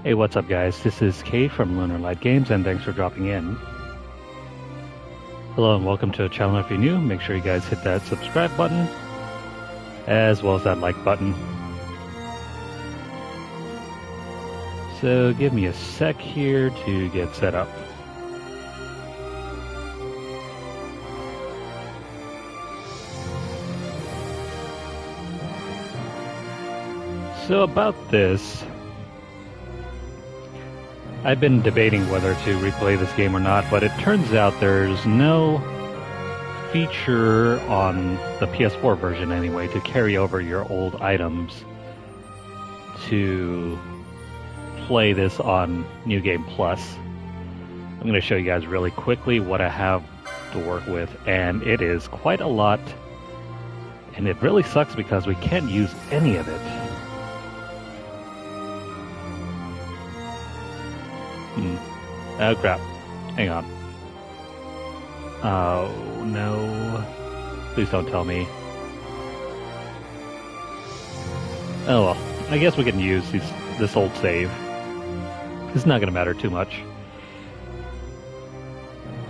Hey, what's up, guys? This is Kate from Lunarlight Games, and thanks for dropping in. Hello, and welcome to a channel. If you're new, make sure you guys hit that subscribe button, as well as that like button. So give me a sec here to get set up. So about this, I've been debating whether to replay this game or not, but it turns out there's no feature on the PS4 version anyway to carry over your old items to play this on New Game Plus. I'm going to show you guys really quickly what I have to work with, and it is quite a lot, and it really sucks because we can't use any of it. Oh crap. Hang on. Oh no. Please don't tell me. Oh well. I guess we can use this old save. It's not gonna matter too much.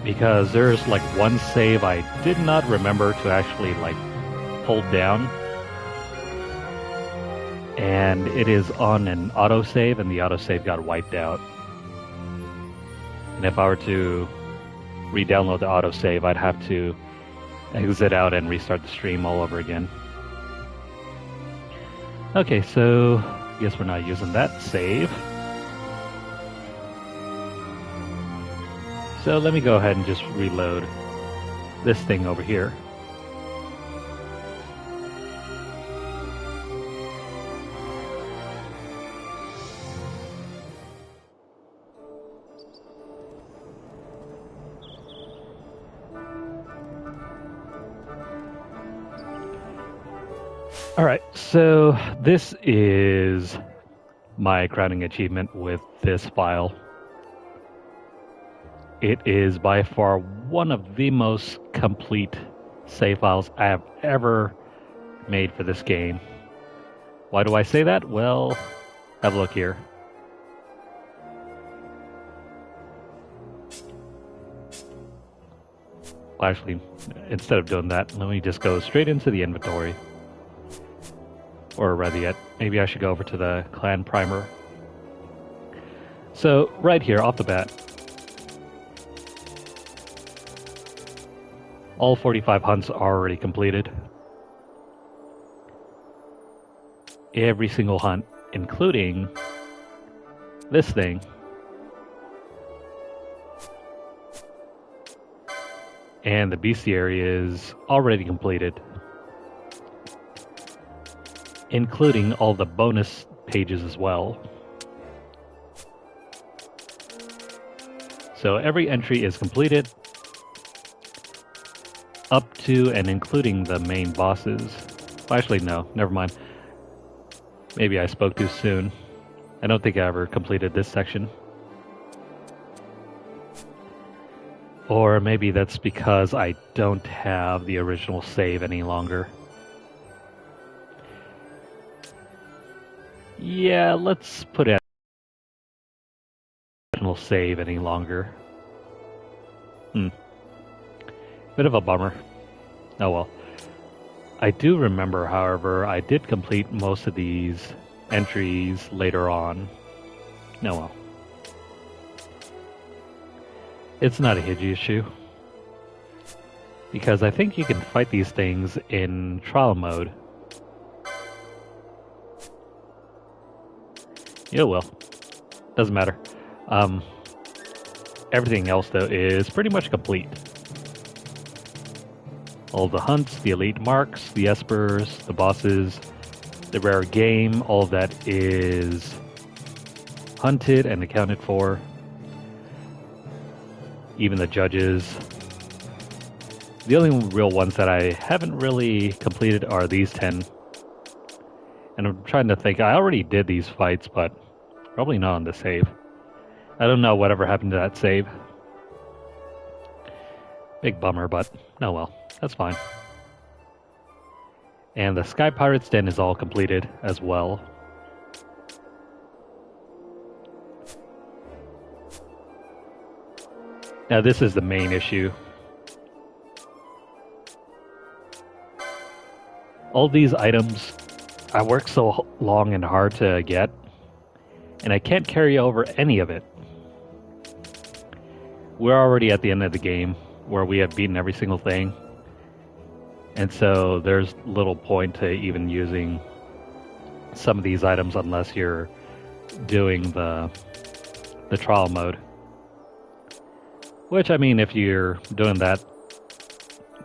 Because there's like one save I did not remember to actually like hold down. And it is on an autosave, and the autosave got wiped out. And if I were to re-download the autosave, I'd have to exit out and restart the stream all over again. Okay, so I guess we're not using that save. So let me go ahead and just reload this thing over here. Alright, so this is my crowning achievement with this file. It is by far one of the most complete save files I have ever made for this game. Why do I say that? Well, have a look here. Well, actually, instead of doing that, let me just go straight into the inventory. Or rather yet, maybe I should go over to the clan primer. So, right here, off the bat, all 45 hunts are already completed. Every single hunt, including this thing. And the bestiary is already completed, including all the bonus pages as well. So every entry is completed, up to and including the main bosses. Well, actually, no, never mind. Maybe I spoke too soon. I don't think I ever completed this section. Or maybe that's because I don't have the original save any longer. Yeah, let's put it original save any longer. Bit of a bummer. Oh well. I do remember, however, I did complete most of these entries later on. Oh well. It's not a huge issue, because I think you can fight these things in trial mode. Yeah, well, doesn't matter. Everything else, though, is pretty much complete. All the hunts, the elite marks, the espers, the bosses, the rare game, all of that is hunted and accounted for. Even the judges. The only real ones that I haven't really completed are these 10. And I'm trying to think, I already did these fights, but probably not on the save. I don't know whatever happened to that save. Big bummer, but oh well, that's fine. And the Sky Pirate's Den is all completed as well. Now this is the main issue. All these items I worked so long and hard to get, and I can't carry over any of it. We're already at the end of the game where we have beaten every single thing, and so there's little point to even using some of these items unless you're doing the trial mode. Which, I mean, if you're doing that,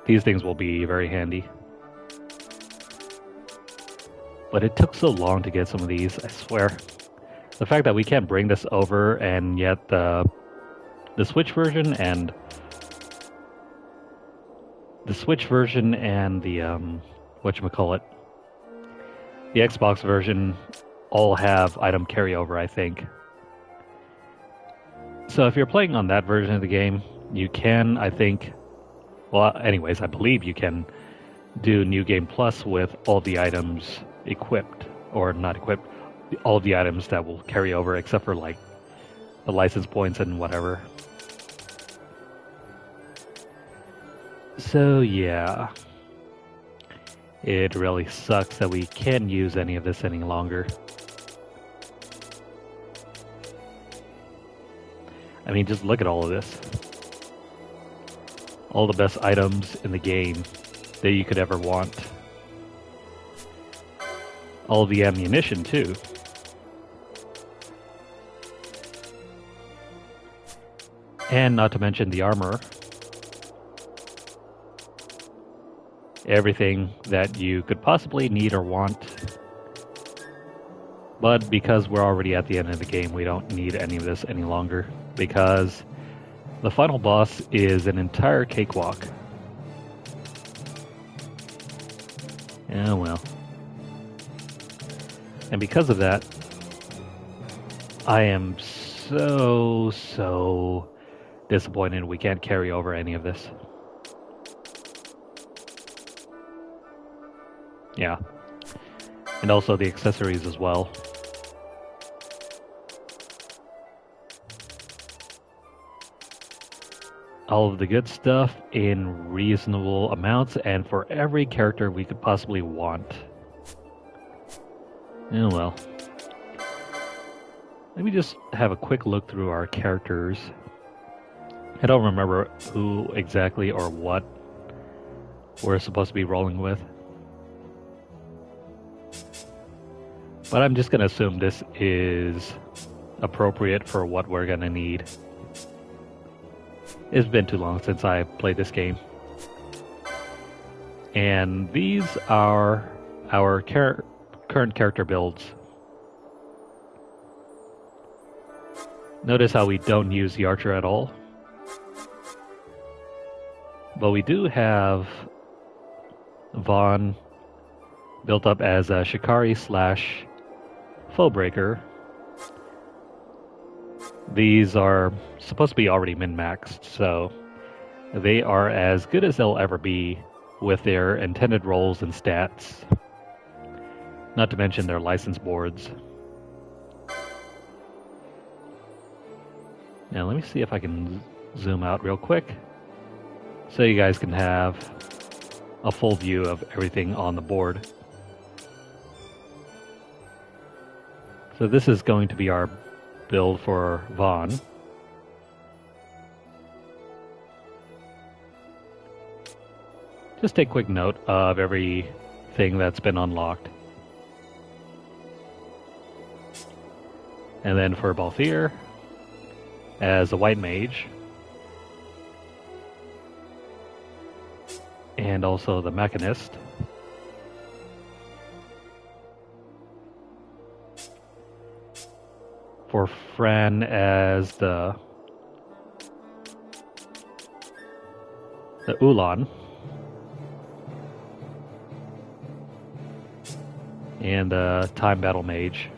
these things will be very handy. But it took so long to get some of these, I swear. The fact that we can't bring this over, and yet the Switch version and the whatchamacallit, the Xbox version all have item carryover, I think. So if you're playing on that version of the game, you can, I think, well, anyways, I believe you can do New Game Plus with all the items equipped, or not equipped, all the items that will carry over except for like the license points and whatever. So yeah, it really sucks that we can't use any of this any longer. I mean, just look at all of this. All the best items in the game that you could ever want. All the ammunition, too. And not to mention the armor. Everything that you could possibly need or want. But because we're already at the end of the game, we don't need any of this any longer. Because the final boss is an entire cakewalk. Yeah, well. And because of that, I am so disappointed we can't carry over any of this. Yeah. And also the accessories as well. All of the good stuff in reasonable amounts and for every character we could possibly want. Oh well. Let me just have a quick look through our characters. I don't remember who exactly or what we're supposed to be rolling with. But I'm just going to assume this is appropriate for what we're going to need. It's been too long since I played this game. And these are our current character builds. Notice how we don't use the archer at all. But we do have Vaughn built up as a Shikari / Foebreaker. These are supposed to be already min-maxed, so they are as good as they'll ever be with their intended roles and stats. Not to mention their license boards. Now let me see if I can zoom out real quick so you guys can have a full view of everything on the board. So this is going to be our build for Vaughn. Just take quick note of everything that's been unlocked. And then for Balthier, as a white mage. And also the Mechanist. For Fran as the Ulan. And the Time Battle Mage.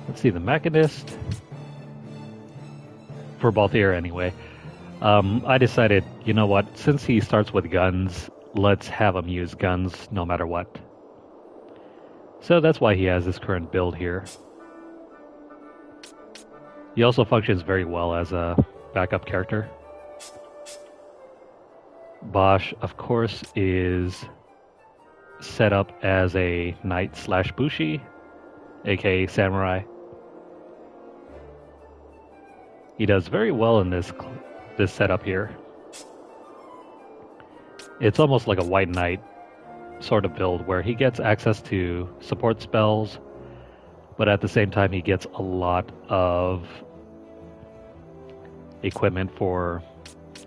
Let's see, the Mechanist. For Balthier anyway. I decided, you know what, since he starts with guns, let's have him use guns no matter what. So that's why he has this current build here. He also functions very well as a backup character. Bosch, of course, is set up as a knight slash bushi, aka samurai. He does very well in this setup here. It's almost like a white knight sort of build where he gets access to support spells, but at the same time he gets a lot of equipment for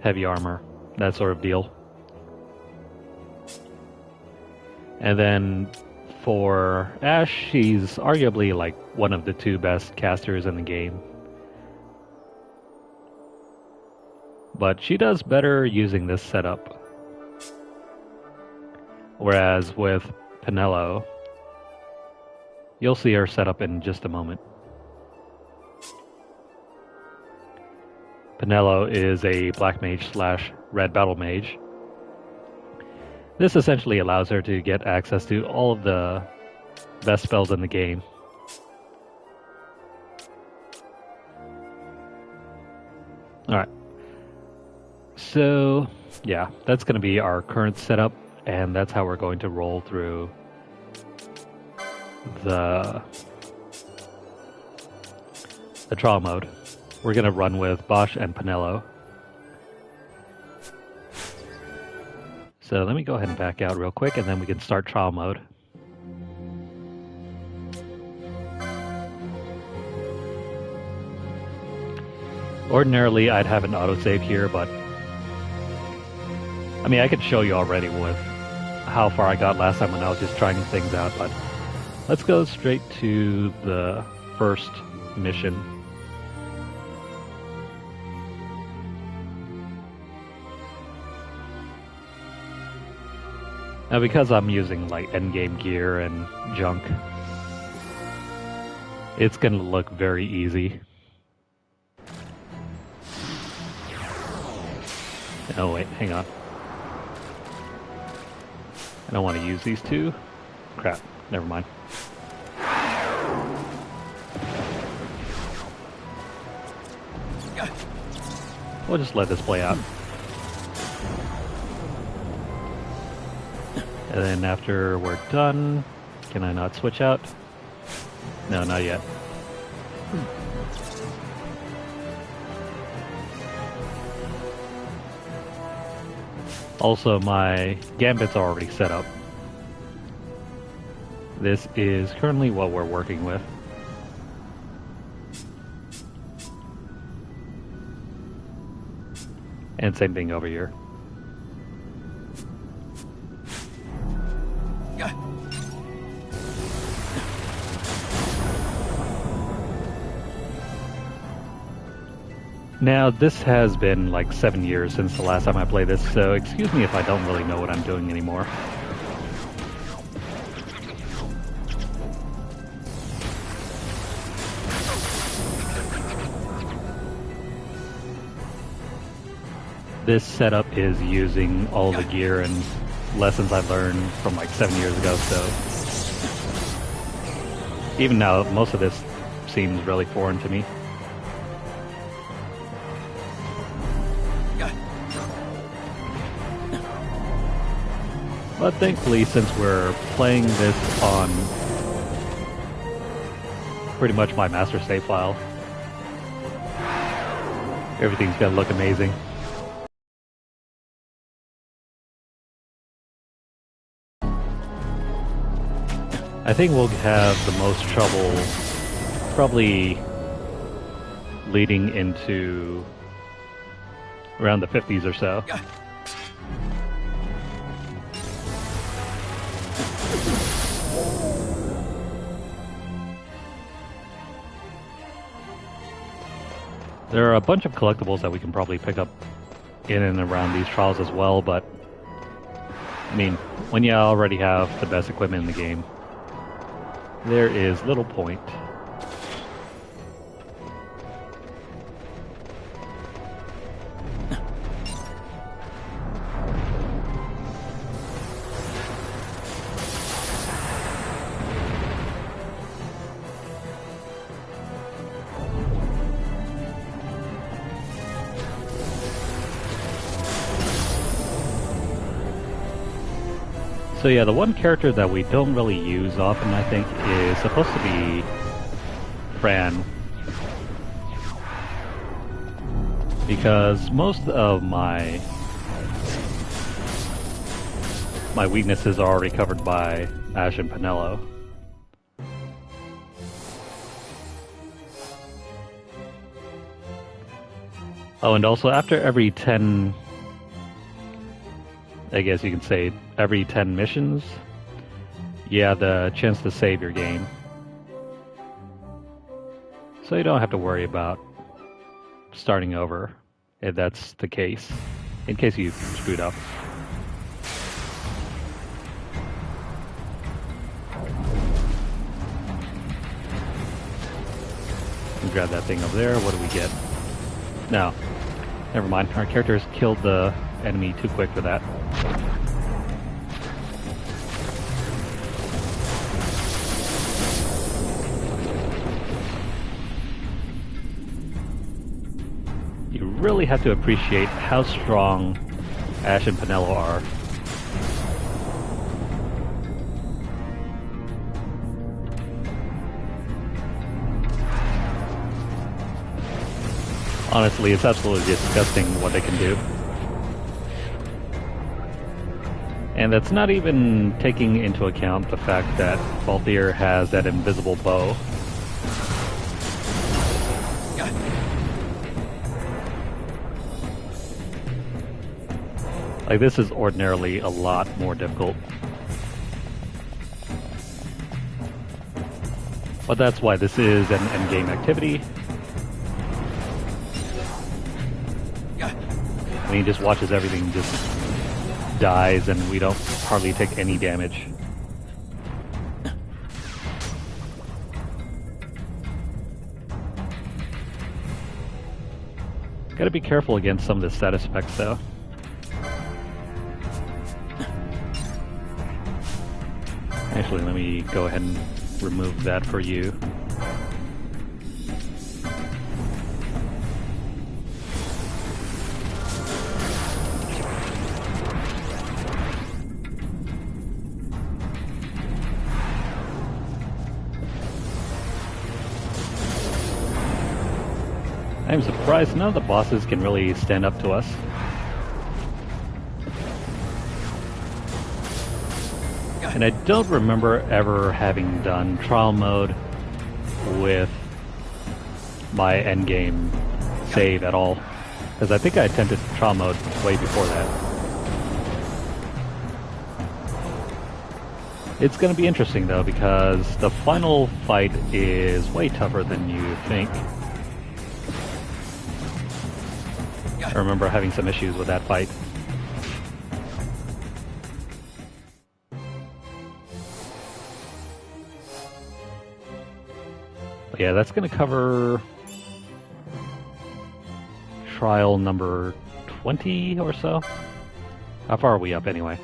heavy armor, that sort of deal. And then for Ashe, she's arguably like one of the two best casters in the game. But she does better using this setup. Whereas with Penelo, you'll see her set up in just a moment. Penelo is a black mage slash red battle mage. This essentially allows her to get access to all of the best spells in the game. Alright. So, yeah, that's going to be our current setup, and that's how we're going to roll through the trial mode. We're going to run with Bosch and Penelo. So let me go ahead and back out real quick, and then we can start trial mode. Ordinarily, I'd have an autosave here, but I mean, I could show you already with how far I got last time when I was just trying things out, but let's go straight to the first mission. Now, because I'm using like endgame gear and junk, it's going to look very easy. Oh wait, hang on. I don't want to use these two. Crap, never mind. We'll just let this play out. And then after we're done, can I not switch out? No, not yet. Also, my gambits are already set up. This is currently what we're working with. And same thing over here. Now, this has been like 7 years since the last time I played this, so excuse me if I don't really know what I'm doing anymore. This setup is using all the gear and lessons I learned from like 7 years ago, so even now, most of this seems really foreign to me. But thankfully, since we're playing this on pretty much my master save file, everything's gonna look amazing. I think we'll have the most trouble probably leading into around the 50s or so. There are a bunch of collectibles that we can probably pick up in and around these trials as well, but I mean, when you already have the best equipment in the game, there is little point. So yeah, the one character that we don't really use often, I think, is supposed to be Fran. Because most of my weaknesses are already covered by Ash and Penelo. Oh, and also after every 10, I guess you can say every 10 missions, you have the chance to save your game. So you don't have to worry about starting over if that's the case, in case you screwed up. Grab that thing over there. What do we get? No. Never mind. Our characters killed the enemy too quick for that. You really have to appreciate how strong Ash and Penelo are. Honestly, it's absolutely disgusting what they can do. And that's not even taking into account the fact that Balthier has that invisible bow. Like, this is ordinarily a lot more difficult. But that's why this is an endgame activity. I mean, he just watches everything just dies and we don't hardly take any damage. Gotta be careful against some of the status effects though. Actually, let me go ahead and remove that for you. I'm surprised none of the bosses can really stand up to us. And I don't remember ever having done trial mode with my endgame save at all. Because I think I attempted trial mode way before that. It's going to be interesting though, because the final fight is way tougher than you think. I remember having some issues with that fight. But yeah, that's going to cover trial number 20 or so. How far are we up anyway?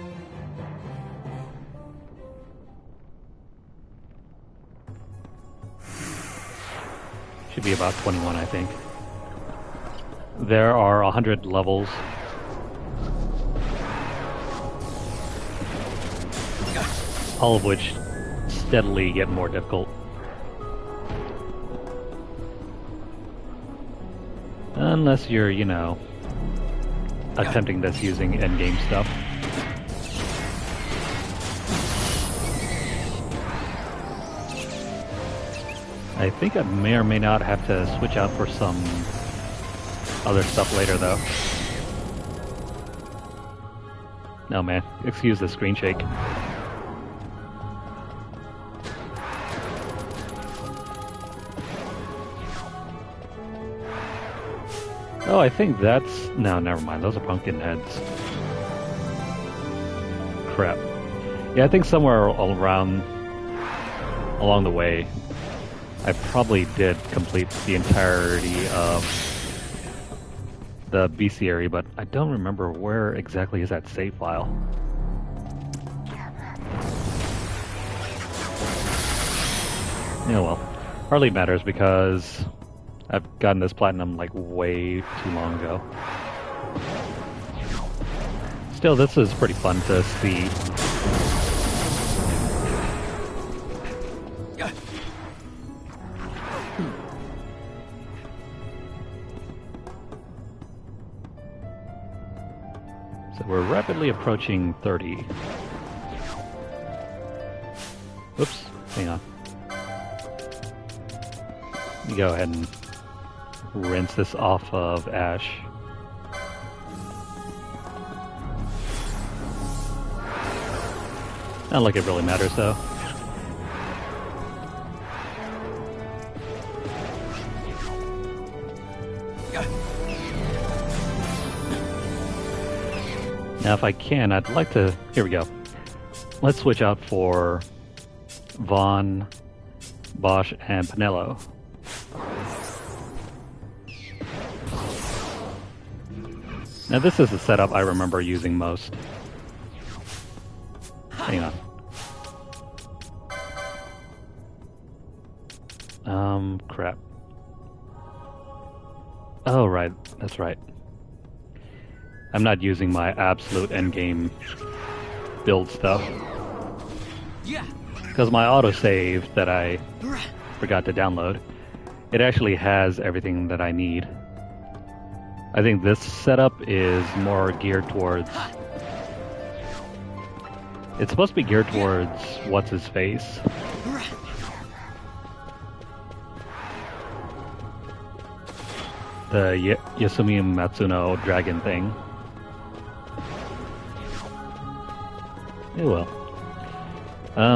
Should be about 21, I think. There are 100 levels. All of which steadily get more difficult. Unless you're, you know, attempting this using endgame stuff. I think I may or may not have to switch out for some other stuff later, though. No, man. Excuse the screen shake. Oh, I think that's... No, never mind. Those are pumpkin heads. Crap. Yeah, I think somewhere around... along the way, I probably did complete the entirety of the bestiary, but I don't remember where exactly is that save file. Yeah, well, hardly matters because I've gotten this platinum like way too long ago. Still, this is pretty fun to see So we're rapidly approaching 30. Oops, hang on. Let me go ahead and rinse this off of Ash. Not like it really matters though. Now if I can, I'd like to... Here we go. Let's switch out for Vaughn, Bosch, and Pinello. Now this is the setup I remember using most. Hang on. Crap. Oh, right. That's right. I'm not using my absolute endgame build stuff. Because my autosave that I forgot to download, it actually has everything that I need. I think this setup is more geared towards... It's supposed to be geared towards what's-his-face. The Yasumi Matsuno dragon thing. Oh well.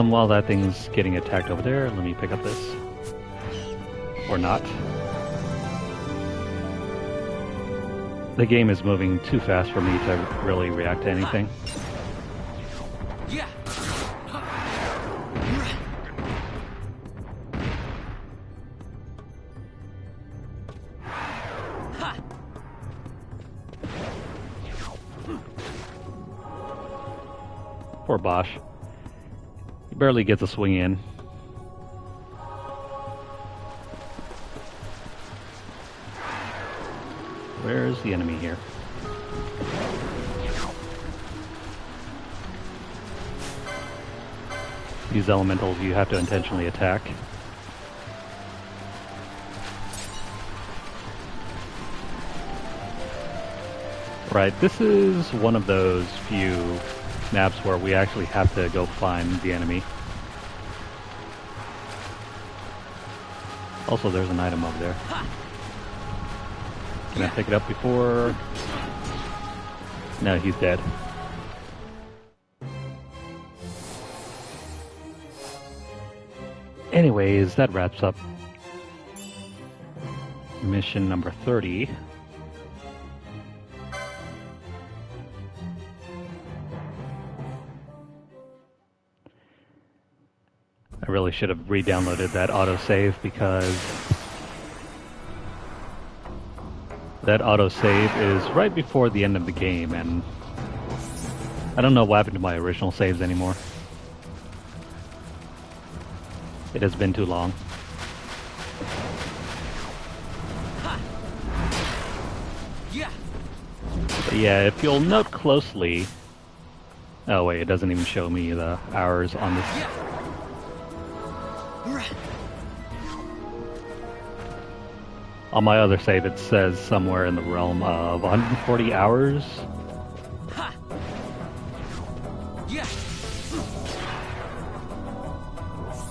While that thing's getting attacked over there, let me pick up this. Or not. The game is moving too fast for me to really react to anything. Poor Bosch. He barely gets a swing in. Where's the enemy here? These elementals you have to intentionally attack. Right, this is one of those few maps where we actually have to go find the enemy. Also, there's an item over there. Can I pick it up before... No, he's dead. Anyways, that wraps up mission number 30. I really should have re-downloaded that autosave because that autosave is right before the end of the game, and I don't know what happened to my original saves anymore. It has been too long. But yeah, if you'll note closely... Oh wait, it doesn't even show me the hours on this. On my other save, it says somewhere in the realm of 140 hours.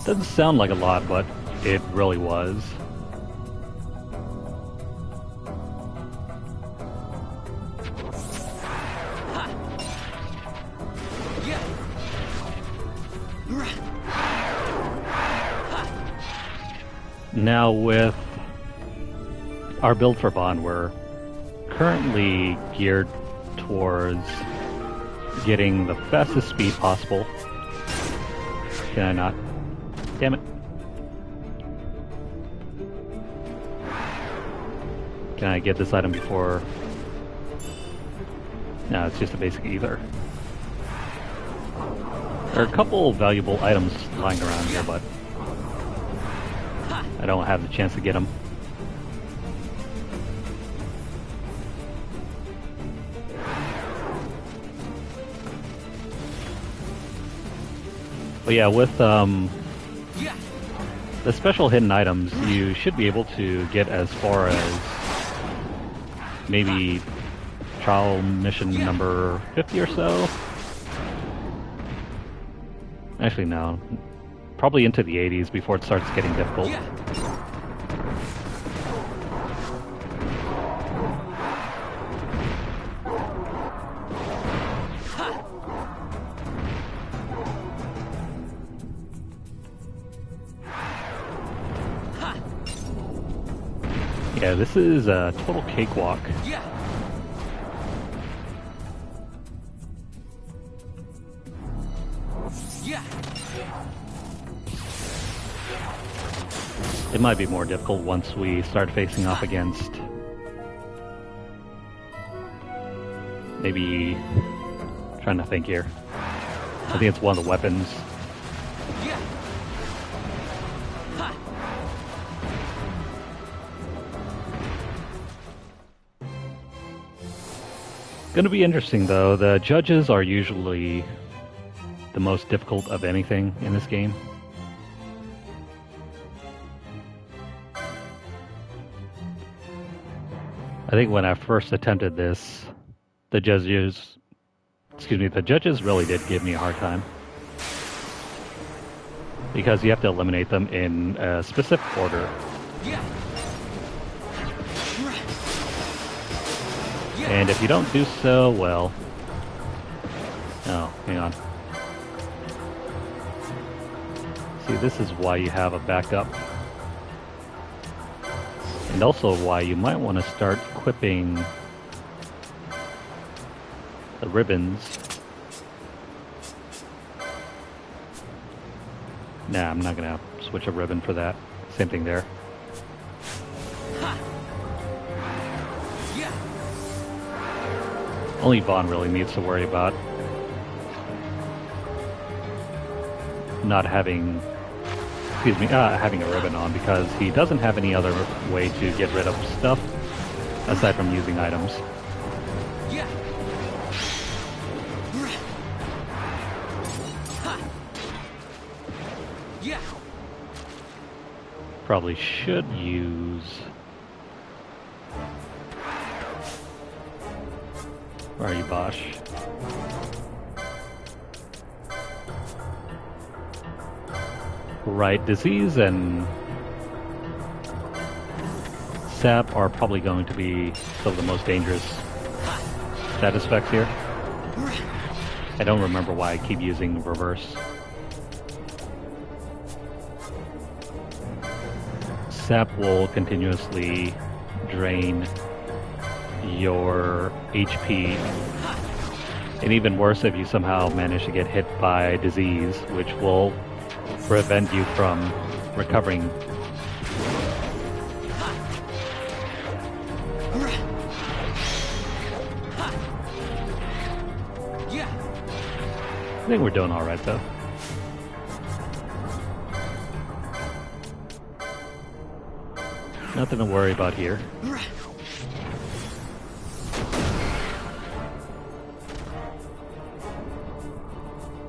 Doesn't sound like a lot, but it really was. Now with our build for Vaughn, we're currently geared towards getting the fastest speed possible. Can I not? Damn it. Can I get this item before... No, it's just a basic ether. There are a couple valuable items lying around here, but I don't have the chance to get them. But yeah, with the special hidden items, you should be able to get as far as maybe trial mission number 50 or so. Actually, no. Probably into the 80s before it starts getting difficult. Yeah, this is a total cakewalk. It might be more difficult once we start facing off against maybe, trying to think here. I think it's one of the weapons. Gonna be interesting though. The judges are usually the most difficult of anything in this game. I think when I first attempted this, the judges really did give me a hard time. Because you have to eliminate them in a specific order. And if you don't do so, well... Oh, hang on. See, this is why you have a backup. And also why you might want to start equipping the ribbons. Nah, I'm not gonna switch a ribbon for that. Same thing there. Only Vaughn really needs to worry about not having, having a ribbon on, because he doesn't have any other way to get rid of stuff aside from using items. Probably should use... Where are you, Bosch? Right, disease and sap are probably going to be some of the most dangerous status effects here. I don't remember why I keep using reverse. Sap will continuously drain your HP, and even worse if you somehow manage to get hit by disease, which will prevent you from recovering. I think we're doing alright though. Nothing to worry about here.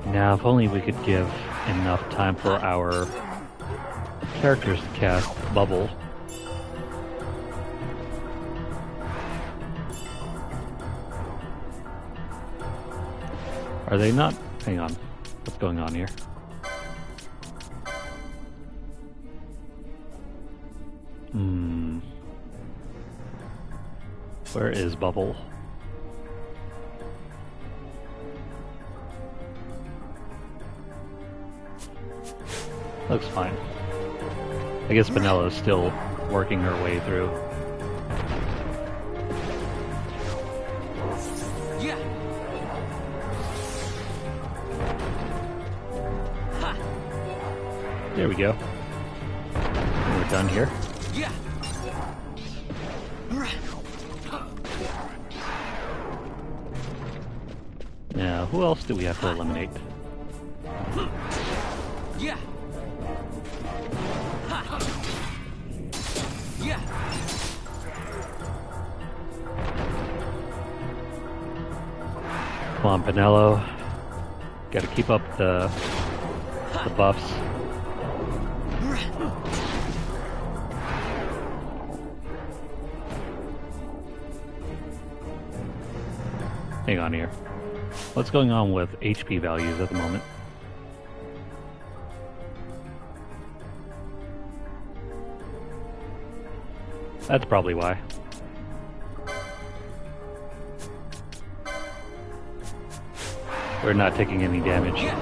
Now, if only we could give enough time for our characters to cast Bubble. Are they not? Hang on. What's going on here? Where is Bubble? Looks fine. I guess Vanilla is still working her way through. There we go. We're done here. Now, who else do we have to eliminate? Come on, Pinello. Gotta keep up the buffs. Hang on here. What's going on with HP values at the moment? That's probably why. We're not taking any damage.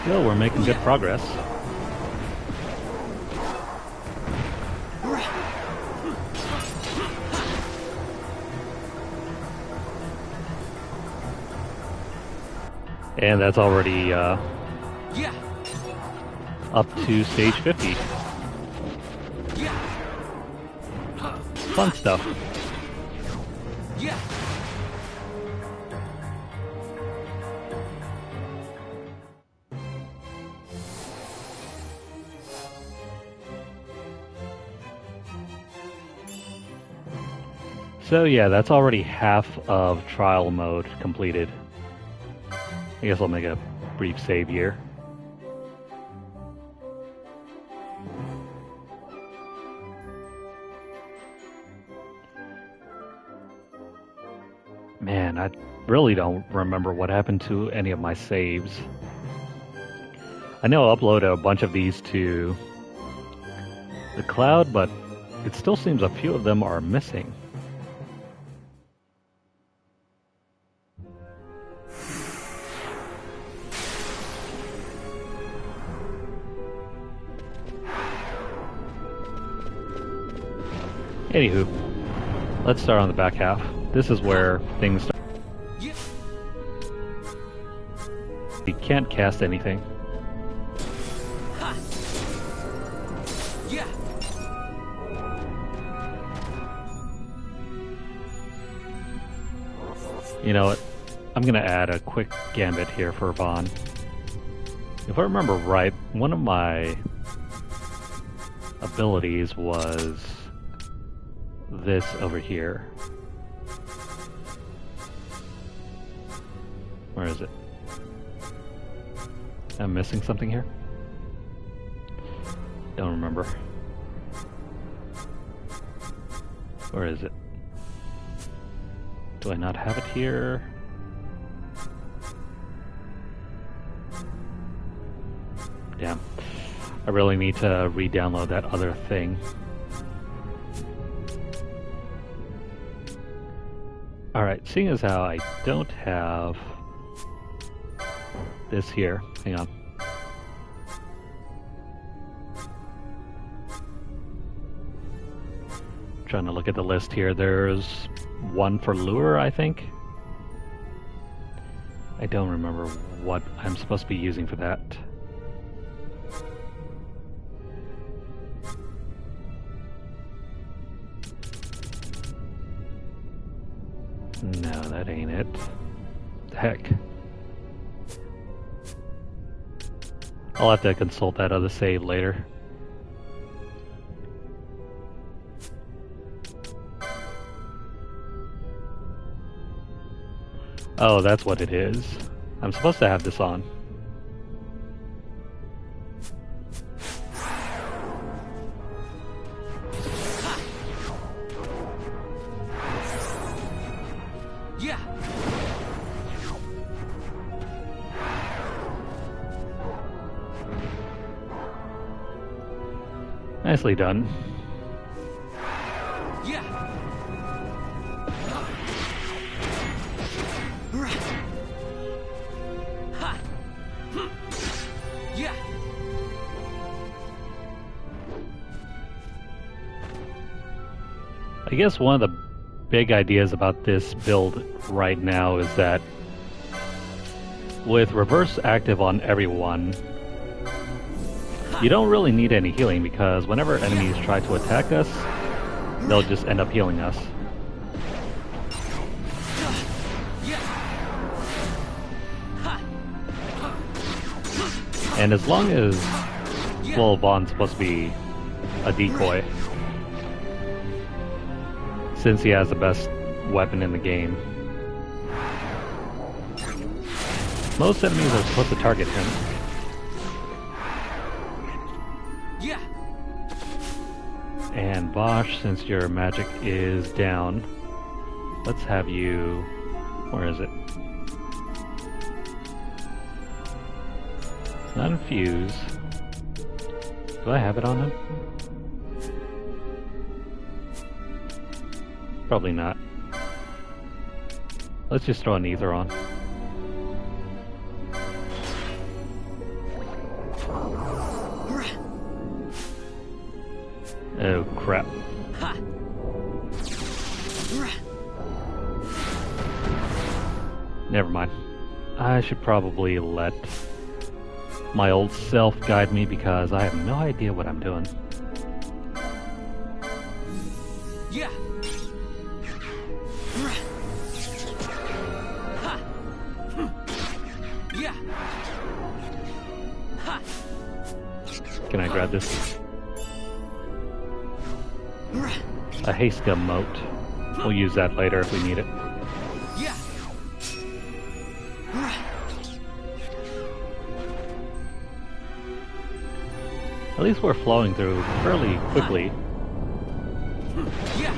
Still, we're making good progress. And that's already up to stage 50. Fun stuff. So yeah, that's already half of trial mode completed. I guess I'll make a brief save here. Man, I really don't remember what happened to any of my saves. I know I uploaded a bunch of these to the cloud, but it still seems a few of them are missing. Anywho, let's start on the back half. This is where things start. We can't cast anything. You know what? I'm gonna add a quick gambit here for Vaughn. If I remember right, one of my abilities was this over here. Where is it? I'm missing something here? Don't remember. Where is it? Do I not have it here? Damn. I really need to re-download that other thing. Alright, seeing as how I don't have this here, hang on. Trying to look at the list here. There's one for lure, I think. I don't remember what I'm supposed to be using for that. No, that ain't it. Heck. I'll have to consult that other save later. Oh, that's what it is. I'm supposed to have this on. Nicely done. I guess one of the big ideas about this build right now is that with reverse active on everyone, you don't really need any healing because whenever enemies try to attack us, they'll just end up healing us. And as long as, well, Vaughn's supposed to be a decoy. since he has the best weapon in the game. Most enemies are supposed to target him. Yeah. And Bosch, since your magic is down, let's have you... Where is it? It's not infused. Do I have it on him? Probably not. Let's just throw an ether on. Oh crap. Never mind. I should probably let my old self guide me because I have no idea what I'm doing. Yeah. Yeah. Can I grab this? A haste gum moat. We'll use that later if we need it. Yeah. At least we're flowing through fairly quickly. Yeah.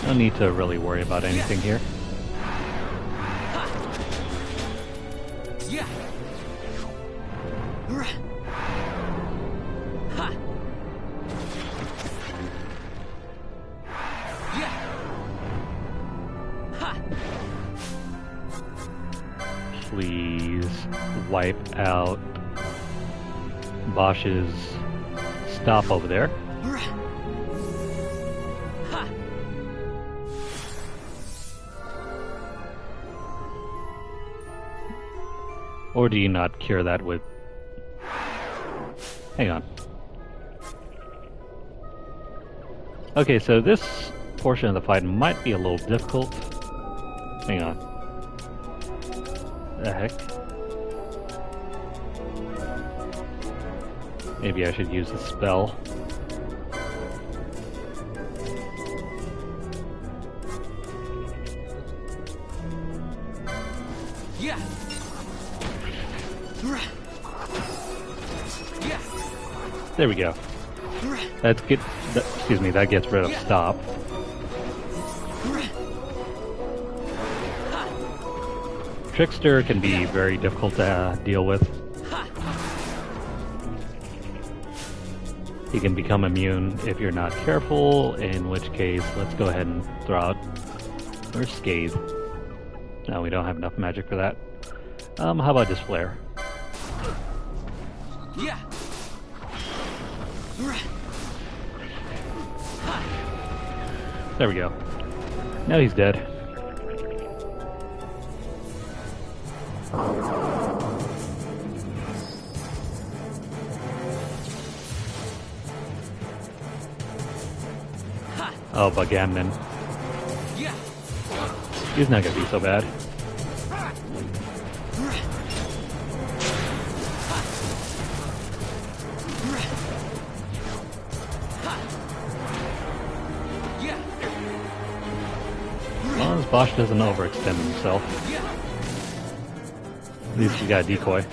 No need to really worry about anything here. Yeah. Please wipe out Bosch's stop over there. Or do you not cure that with... Hang on. Okay, so this portion of the fight might be a little difficult. Hang on. The heck? Maybe I should use the spell. Yeah. Yeah. There we go. That's good. Excuse me, that gets rid of stop. Trickster can be very difficult to deal with. He can become immune if you're not careful, in which case, let's go ahead and throw out or Scathe. No, we don't have enough magic for that. How about just Flare? Yeah. There we go. Now he's dead. Oh, Bagamnon. Yeah. He's not gonna be so bad. Yeah. As long as Bosch doesn't overextend himself. Yeah. At least we got a decoy.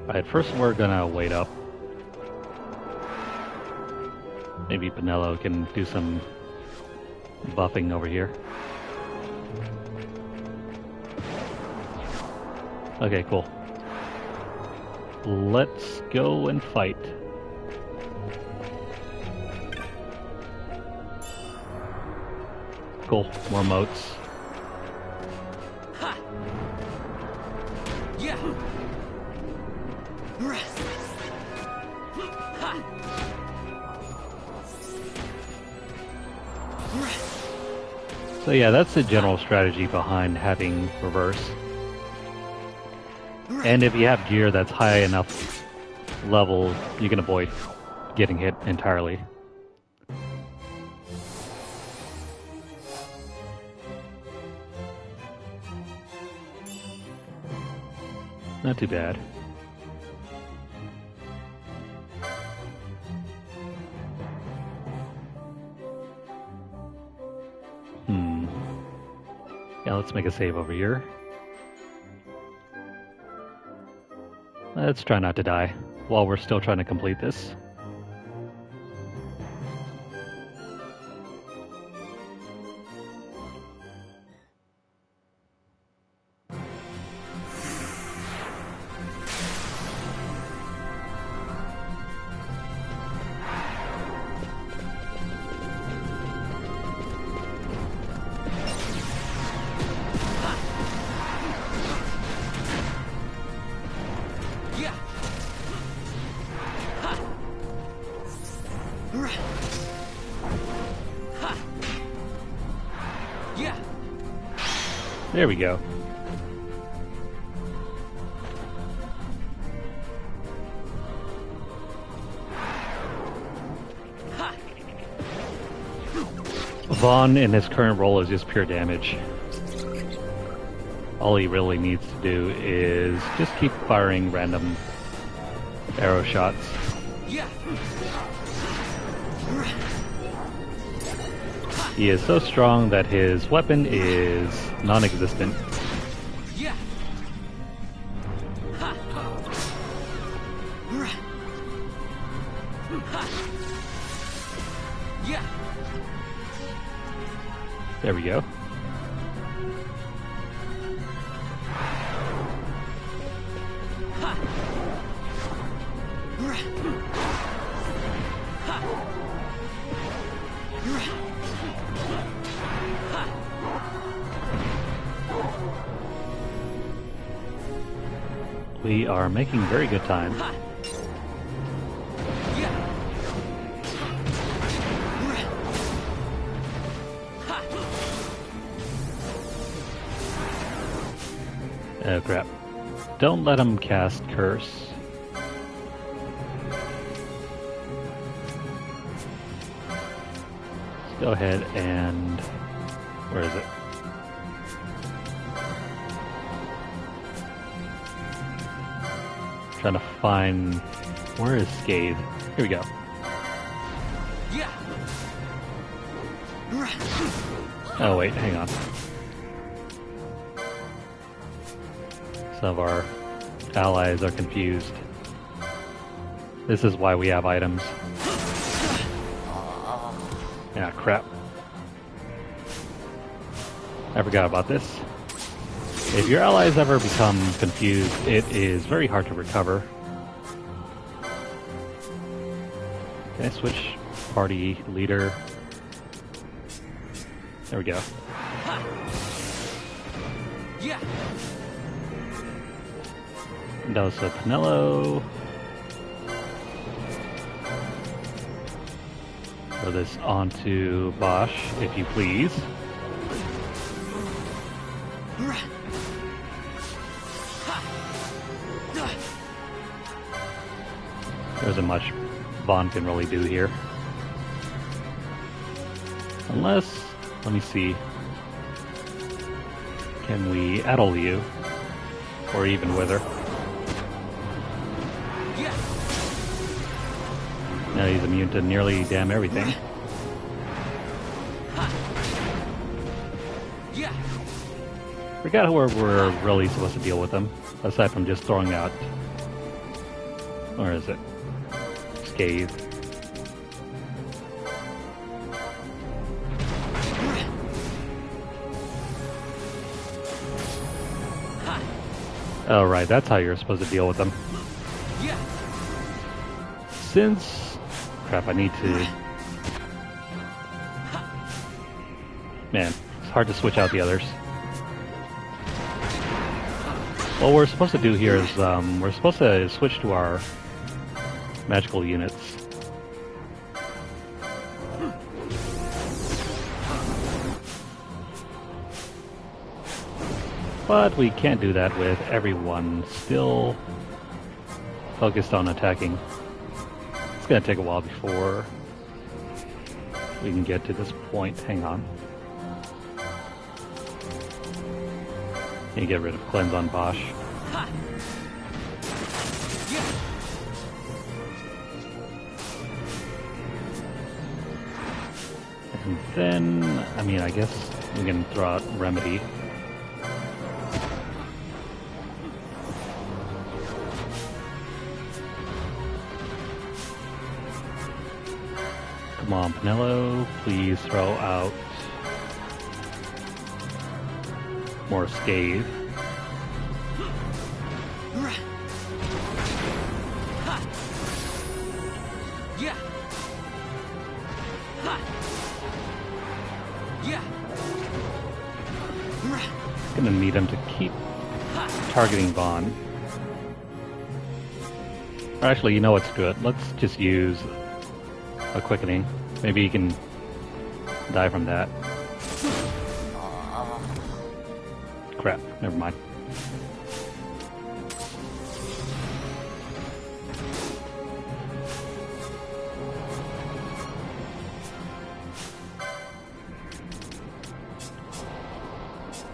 Alright, first we're gonna wait up. Maybe Pinello can do some buffing over here. Okay, cool. Let's go and fight. Cool, more moats. Yeah. So yeah, that's the general strategy behind having reverse. And if you have gear that's high enough level, you can avoid getting hit entirely. Not too bad. Yeah, let's make a save over here. Let's try not to die while we're still trying to complete this. There we go. Vaughn in his current role is just pure damage. All he really needs to do is just keep firing random arrow shots. He is so strong that his weapon is non-existent. There we go. We are making very good time. Oh crap. Don't let him cast Curse. Let's go ahead and... where is it? Trying to find... where is Scathe? Here we go. Oh wait, hang on. Some of our allies are confused. This is why we have items. Yeah, crap. I forgot about this. If your allies ever become confused, it is very hard to recover. Can I switch party leader? There we go. That was a Pinello. Throw this onto Bosch, if you please. There isn't much Vaughn can really do here. Unless, let me see. Can we addle you? Or even wither? Now he's immune to nearly damn everything. Forgot where we're really supposed to deal with them, aside from just throwing out... where is it? Scathe. Oh right, that's how you're supposed to deal with them. Since... crap, I need to... man, it's hard to switch out the others. What we're supposed to do here is, we're supposed to switch to our magical units. But we can't do that with everyone still focused on attacking. It's gonna take a while before we can get to this point. Hang on. Can you get rid of cleanse on Bosch? And then, I mean, I guess we can throw out Remedy. Come on, Pinello, please throw out more Scathe. Yeah. Yeah. Gonna need him to keep targeting Vaughn. Or actually, you know what's good? Let's just use a quickening. Maybe he can die from that. Crap, never mind.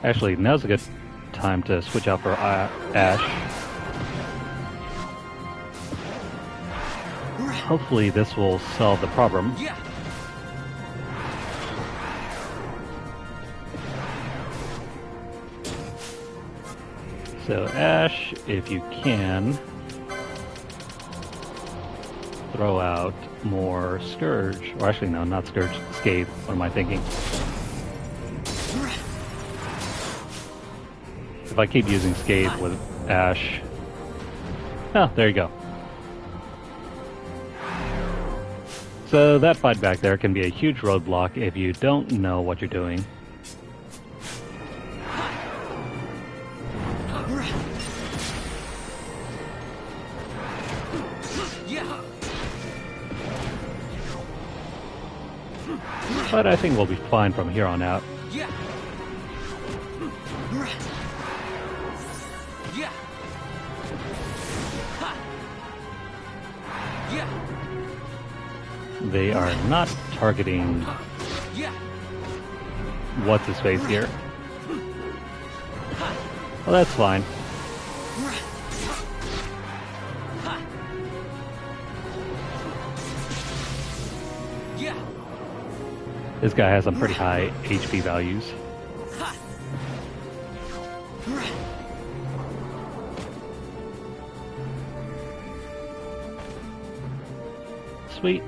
Actually, now's a good time to switch out for Ash. Hopefully this will solve the problem. Yeah. So Ash, if you can, throw out more Scourge. Or actually, no, not Scourge, Scathe. What am I thinking? If I keep using Scathe with Ash... Oh, there you go. So that fight back there can be a huge roadblock if you don't know what you're doing. But I think we'll be fine from here on out. Yeah. Yeah. Yeah. They are not targeting Yeah. what's his face here. Well, that's fine. Yeah. This guy has some pretty high HP values. Sweet.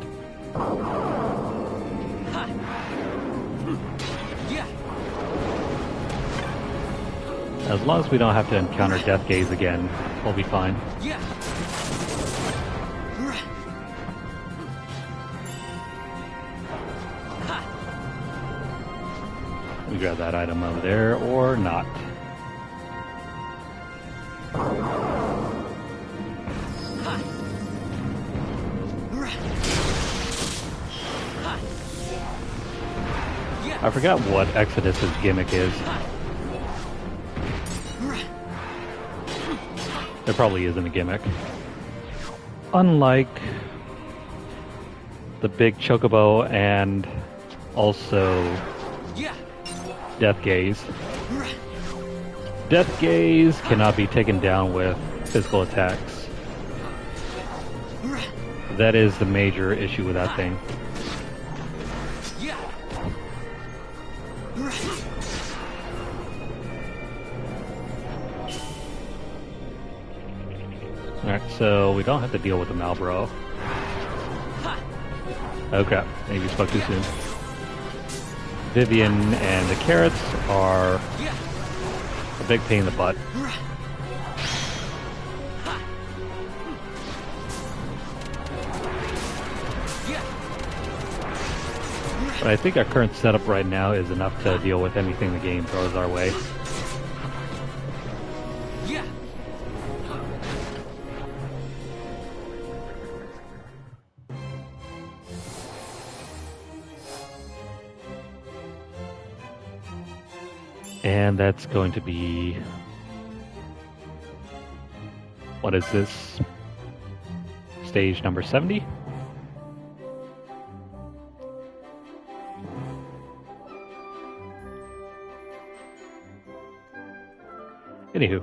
Yeah. As long as we don't have to encounter Death Gaze again, we'll be fine. Yeah. We grab that item over there, or not. I forgot what Exodus's gimmick is. There probably isn't a gimmick. Unlike the big Chocobo and also Yeah. Death Gaze. Death Gaze cannot be taken down with physical attacks. That is the major issue with that thing. Yeah. Alright, so we don't have to deal with the Malboro. Okay, maybe spoke too soon. Vivian and the carrots are Yeah. a big pain in the butt. Yeah. But I think our current setup right now is enough to deal with anything the game throws our way. Yeah. And that's going to be... What is this? Stage number 70? Anywho,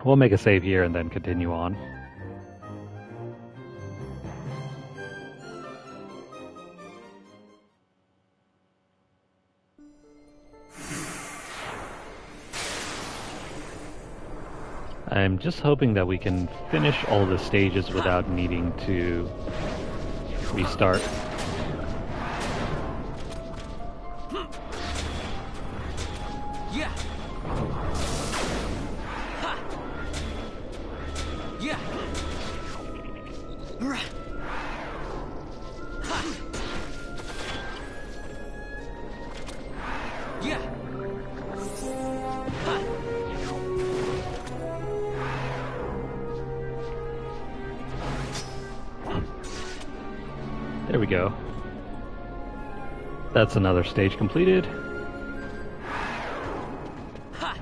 we'll make a save here and then continue on. I'm just hoping that we can finish all the stages without needing to restart. Yeah. Ha. Yeah. Rah. Ha. Yeah. Ha. There we go. That's another stage completed. Ha.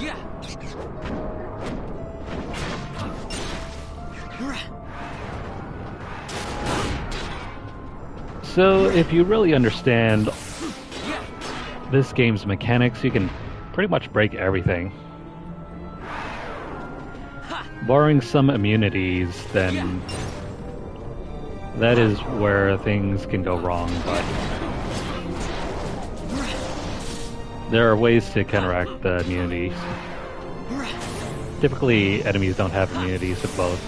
Yeah. Rah. So, if you really understand Yeah. this game's mechanics, you can pretty much break everything. Ha. Barring some immunities, then that is where things can go wrong, but there are ways to counteract the immunities. Rah. Typically, enemies don't have immunities to both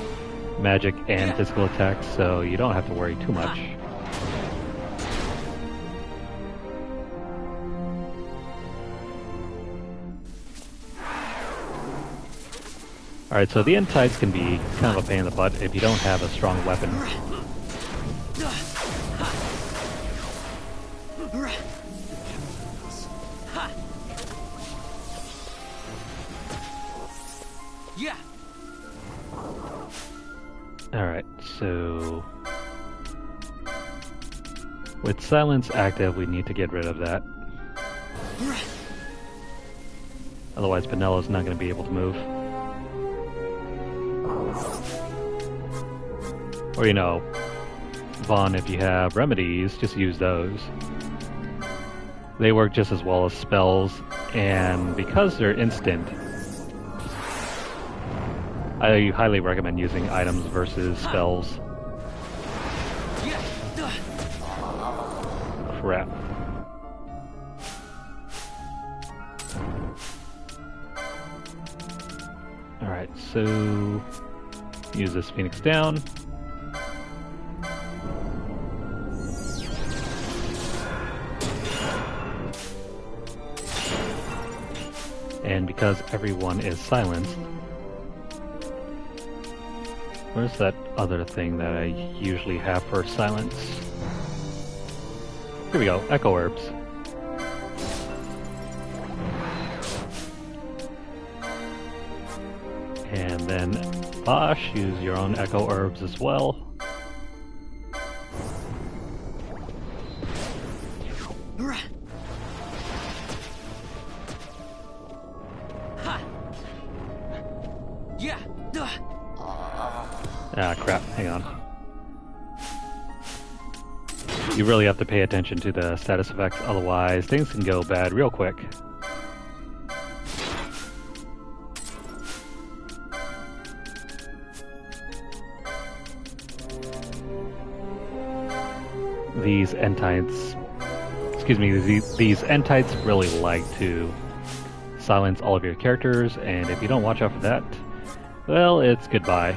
magic and physical attacks, so you don't have to worry too much. Alright, so the end tides can be kind of a pain in the butt if you don't have a strong weapon. Yeah. Alright, so with silence active, we need to get rid of that. Otherwise, Penelo's not going to be able to move. Or, you know, Vaughn, if you have remedies, just use those. They work just as well as spells, and because they're instant, I highly recommend using items versus spells. Yeah. Crap. Alright, so use this Phoenix down. And because everyone is silenced, where's that other thing that I usually have for silence? Here we go, Echo Herbs. And then Bosch, use your own Echo Herbs as well. Yeah. Ah, crap, hang on. You really have to pay attention to the status effects, otherwise things can go bad real quick. These entites, excuse me, these entites really like to silence all of your characters, and if you don't watch out for that, well, it's goodbye.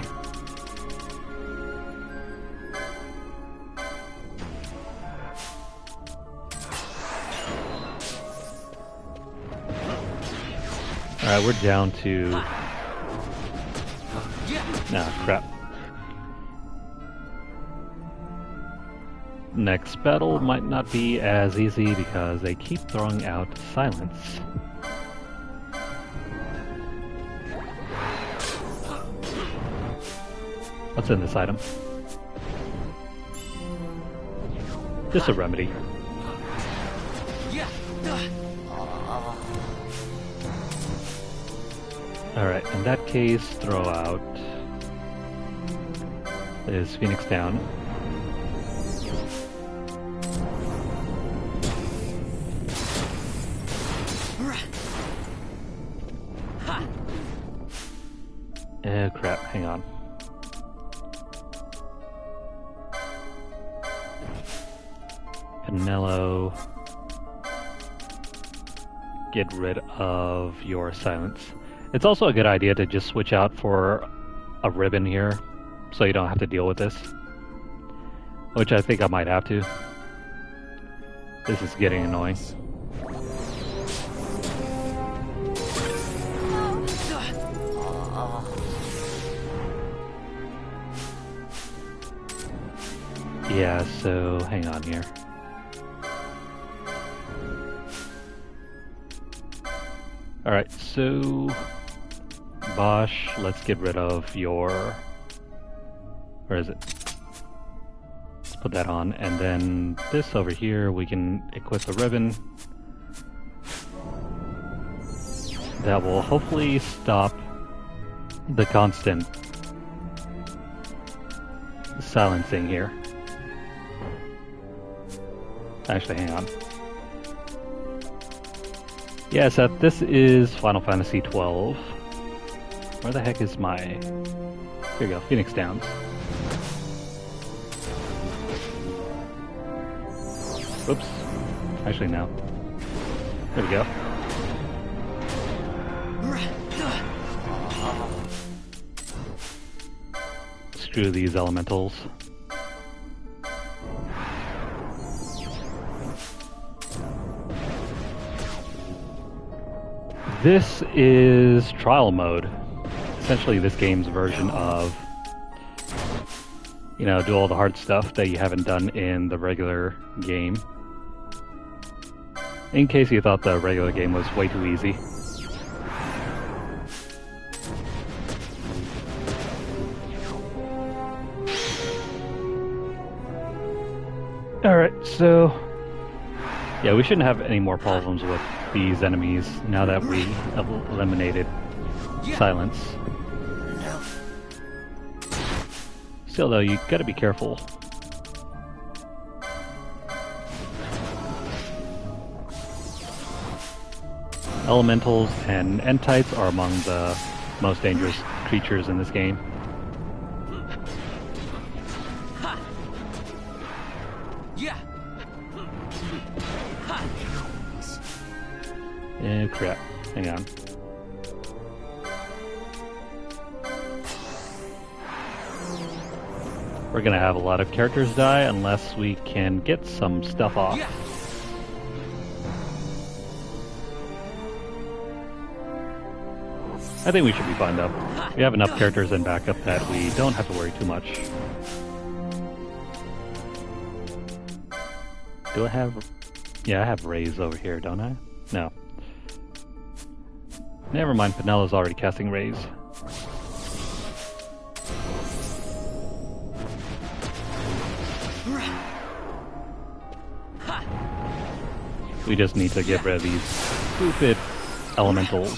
Alright, we're down to... Nah, crap. Next battle might not be as easy because they keep throwing out silence. What's in this item? Just a remedy. Alright, in that case, throw out this Phoenix down. Crap, hang on. Canelo. get rid of your silence. It's also a good idea to just switch out for a ribbon here, so you don't have to deal with this. Which I think I might have to. This is getting annoying. Yeah, so hang on here. Alright, so Bosch, let's get rid of your... Where is it? Let's put that on, and then this over here, we can equip the ribbon. That will hopefully stop the constant silencing here. Actually, hang on. Yeah, so this is Final Fantasy XII. Where the heck is my... Here we go, Phoenix Downs. Oops. Actually, no. There we go. Screw these elementals. This is trial mode. Essentially this game's version of, you know, do all the hard stuff that you haven't done in the regular game. In case you thought the regular game was way too easy. Alright, so... yeah, we shouldn't have any more problems with these enemies now that we have eliminated silence. Still though, you gotta be careful. Elementals and entites are among the most dangerous creatures in this game. Eh, crap. Hang on. We're gonna have a lot of characters die unless we can get some stuff off. I think we should be fine though. We have enough characters in backup that we don't have to worry too much. Do I have... yeah, I have Rays over here, don't I? No. Never mind, Penelo's already casting Rays. We just need to get rid of these stupid elementals.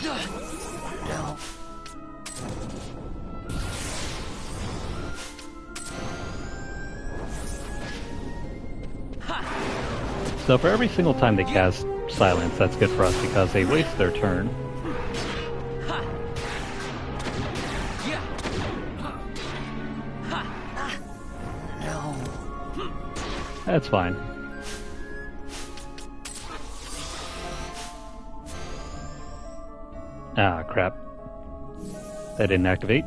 So for every single time they cast silence, that's good for us because they waste their turn. That's fine. Ah, crap. That didn't activate.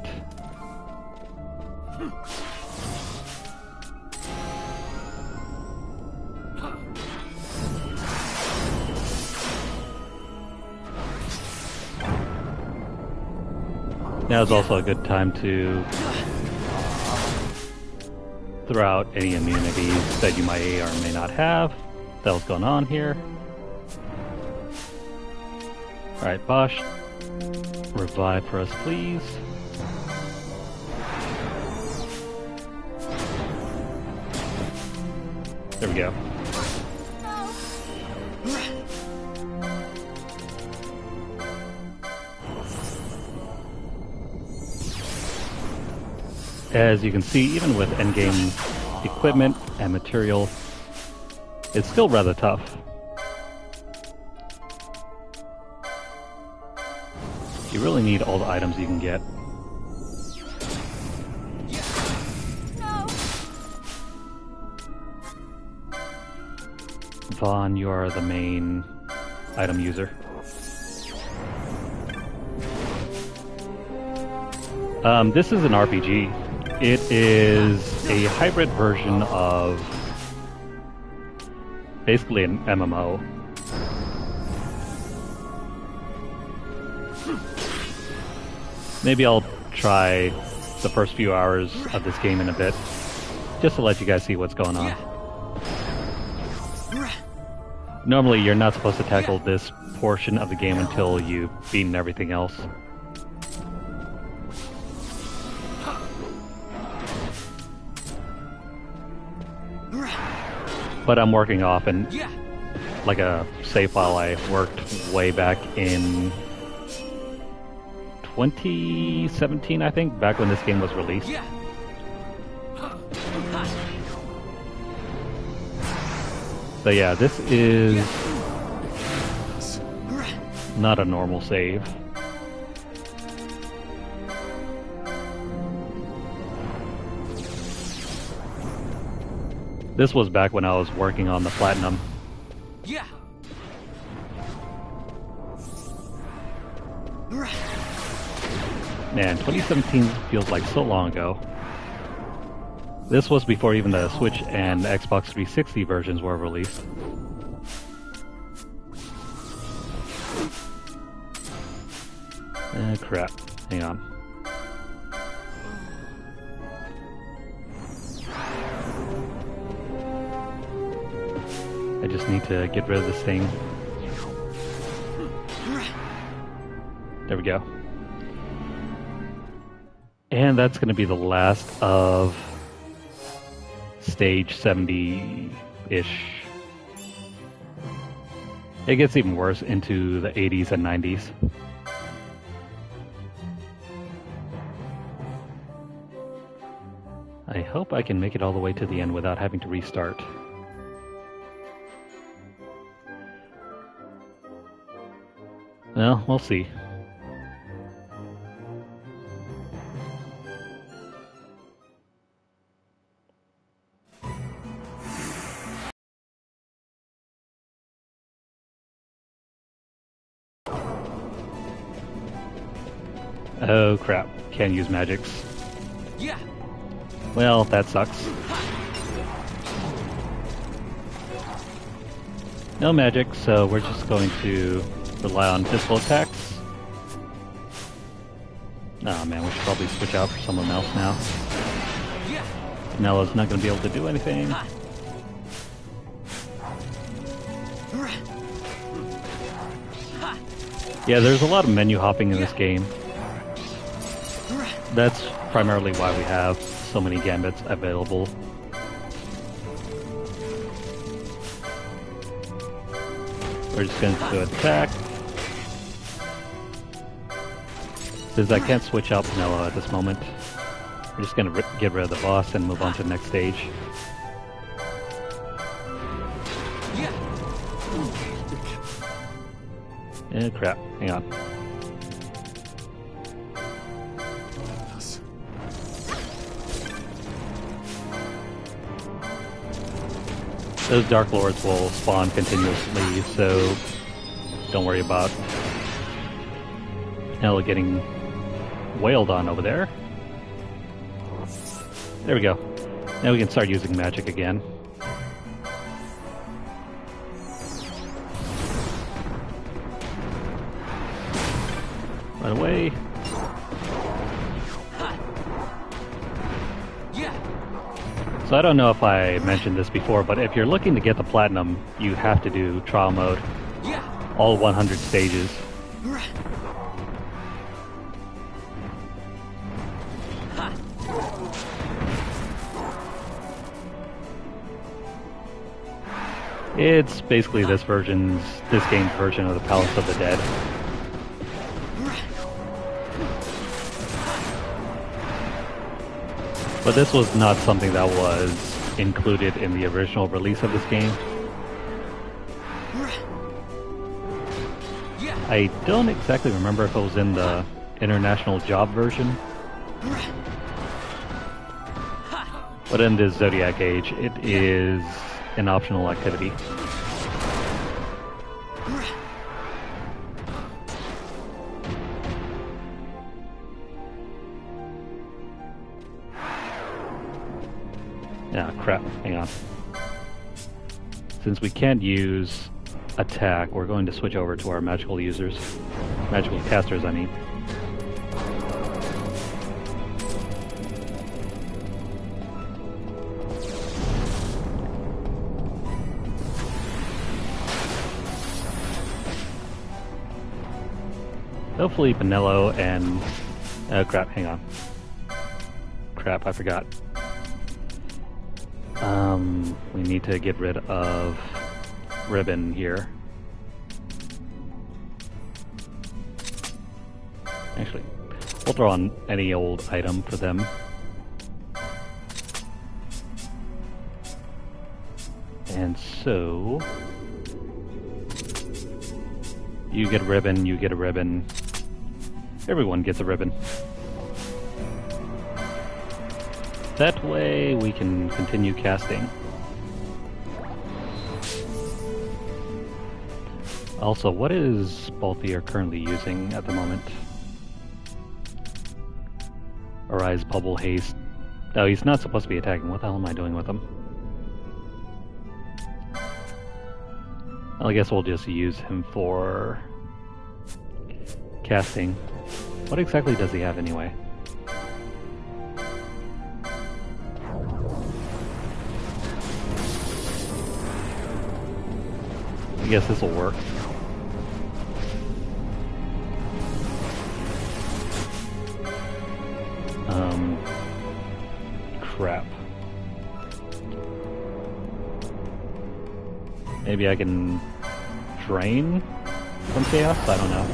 Now is also a good time to throw out any immunities that you may or may not have. That was going on here. Alright, Bosch. Revive for us, please. There we go. As you can see, even with endgame equipment and material, it's still rather tough. You really need all the items you can get. Vaughn, you are the main item user. This is an RPG. It is a hybrid version of basically an MMO. Maybe I'll try the first few hours of this game in a bit, just to let you guys see what's going on. Normally, you're not supposed to tackle this portion of the game until you've beaten everything else. But I'm working off and like a save file I worked way back in 2017, I think, back when this game was released. So yeah, this is not a normal save. This was back when I was working on the Platinum. Man, 2017 feels like so long ago. This was before even the Switch and Xbox 360 versions were released. Crap. Hang on. I just need to get rid of this thing. There we go. And that's going to be the last of stage 70-ish. It gets even worse into the 80s and 90s. I hope I can make it all the way to the end without having to restart. Well, we'll see. Oh crap, can't use magics. Well, that sucks. No magic, so we're just going to rely on physical attacks. Oh man, we should probably switch out for someone else now. Nella's not going to be able to do anything. Yeah, there's a lot of menu hopping in this game. That's primarily why we have so many gambits available. We're just going to attack. Since I can't switch out Nella at this moment, we're just going to get rid of the boss and move on to the next stage. Crap. Hang on. Those Dark Lords will spawn continuously, so don't worry about Nella getting wailed on over there. There we go. Now we can start using magic again. Right away. So I don't know if I mentioned this before, but if you're looking to get the Platinum, you have to do trial mode. All 100 stages. It's basically this game's version of the Palace of the Dead. But this was not something that was included in the original release of this game. I don't exactly remember if it was in the international job version. But in this Zodiac age, it is an optional activity. Ah, crap. Hang on. Since we can't use attack, we're going to switch over to our magical users. Magical casters, I mean. Hopefully Benello and... Oh crap, hang on. Crap, I forgot. We need to get rid of Ribbon here. Actually, we'll throw on any old item for them. And so... You get a ribbon, you get a ribbon. Everyone gets a ribbon. That way we can continue casting. Also, what is Balthier currently using at the moment? Arise, Bubble, Haste. Oh, he's not supposed to be attacking. What the hell am I doing with him? Well, I guess we'll just use him for casting. What exactly does he have anyway? I guess this will work. Crap. Maybe I can drain from chaos? I don't know.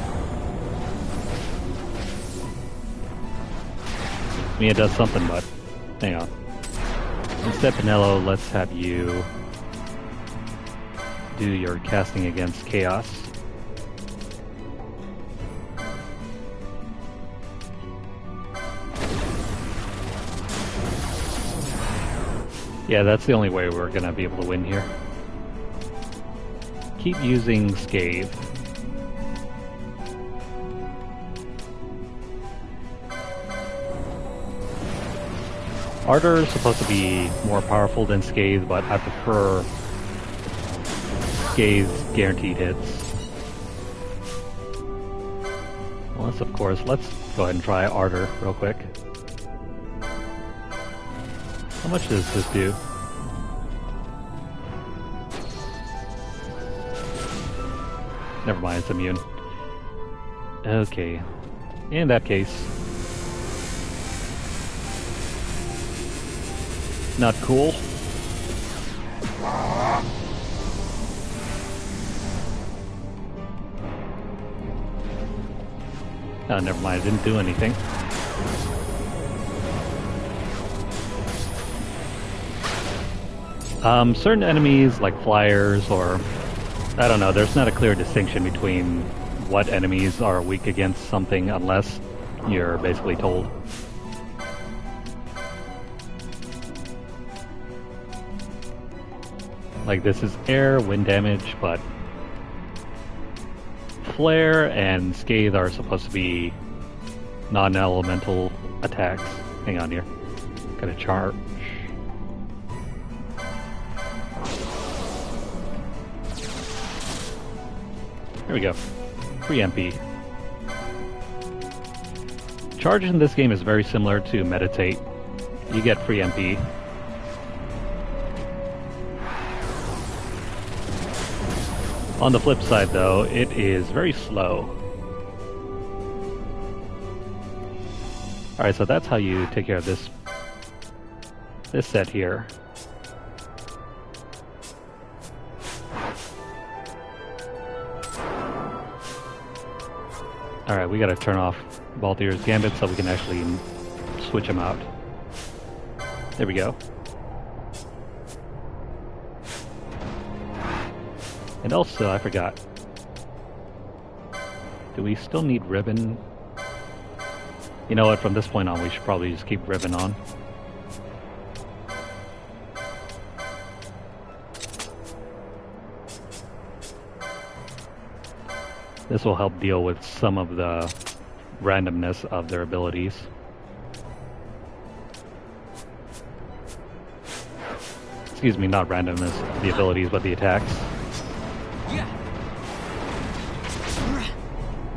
I mean, it does something, but hang on. Instead, Pinello, let's have you do your casting against chaos. Yeah, that's the only way we're gonna be able to win here. Keep using Scathe. Ardor is supposed to be more powerful than Scathe, but I prefer Scathe's guaranteed hits. Unless, of course, let's go ahead and try Ardor real quick. How much does this do? Never mind, it's immune. Okay. In that case... Not cool. Oh, never mind, it didn't do anything. Certain enemies, like flyers, or... I don't know, there's not a clear distinction between what enemies are weak against something unless you're basically told. Like, this is air, wind damage, but Flare and Scathe are supposed to be non-elemental attacks. Hang on here. Gotta charge. There we go. Free MP. Charge in this game is very similar to Meditate. You get free MP. On the flip side, though, it is very slow. Alright, so that's how you take care of this set here. Alright, we gotta turn off Balthier's Gambit so we can actually switch him out. There we go. And also, I forgot. Do we still need Ribbon? You know what, from this point on, we should probably just keep Ribbon on. This will help deal with some of the randomness of their abilities. excuse me, not randomness, the abilities, but the attacks. Yeah.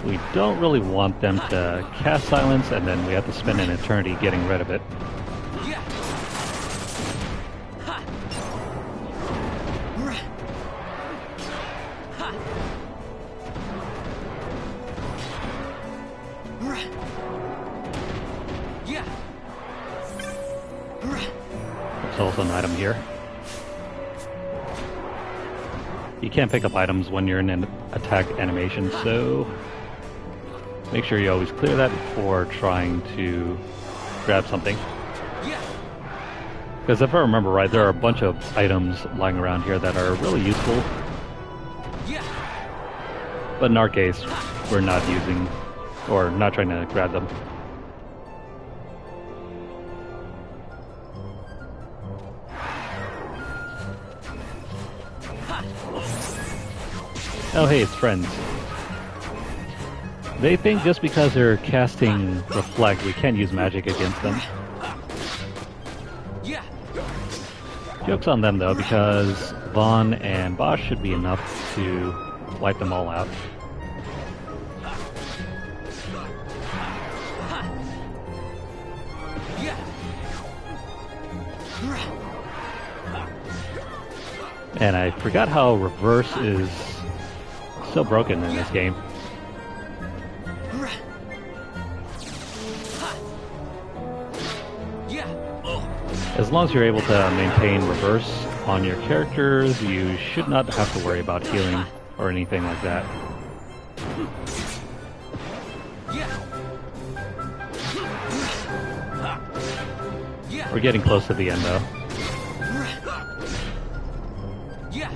We don't really want them to cast silence, and then we have to spend an eternity getting rid of it. Yeah. Ha. Ha. Yeah. There's also an item here. You can't pick up items when you're in an attack animation, so make sure you always clear that before trying to grab something. Yeah. Because if I remember right, there are a bunch of items lying around here that are really useful, Yeah. but in our case, we're not using, or not trying to grab them. Oh hey, it's friends. They think just because they're casting Reflect, we can't use magic against them. Yeah. Joke's on them though, because Vaughn and Bosch should be enough to wipe them all out. Yeah. And I forgot how reverse is so broken in this game. Yeah. As long as you're able to maintain reverse on your characters, you should not have to worry about healing or anything like that. Yeah. Yeah. We're getting close to the end though. Yeah.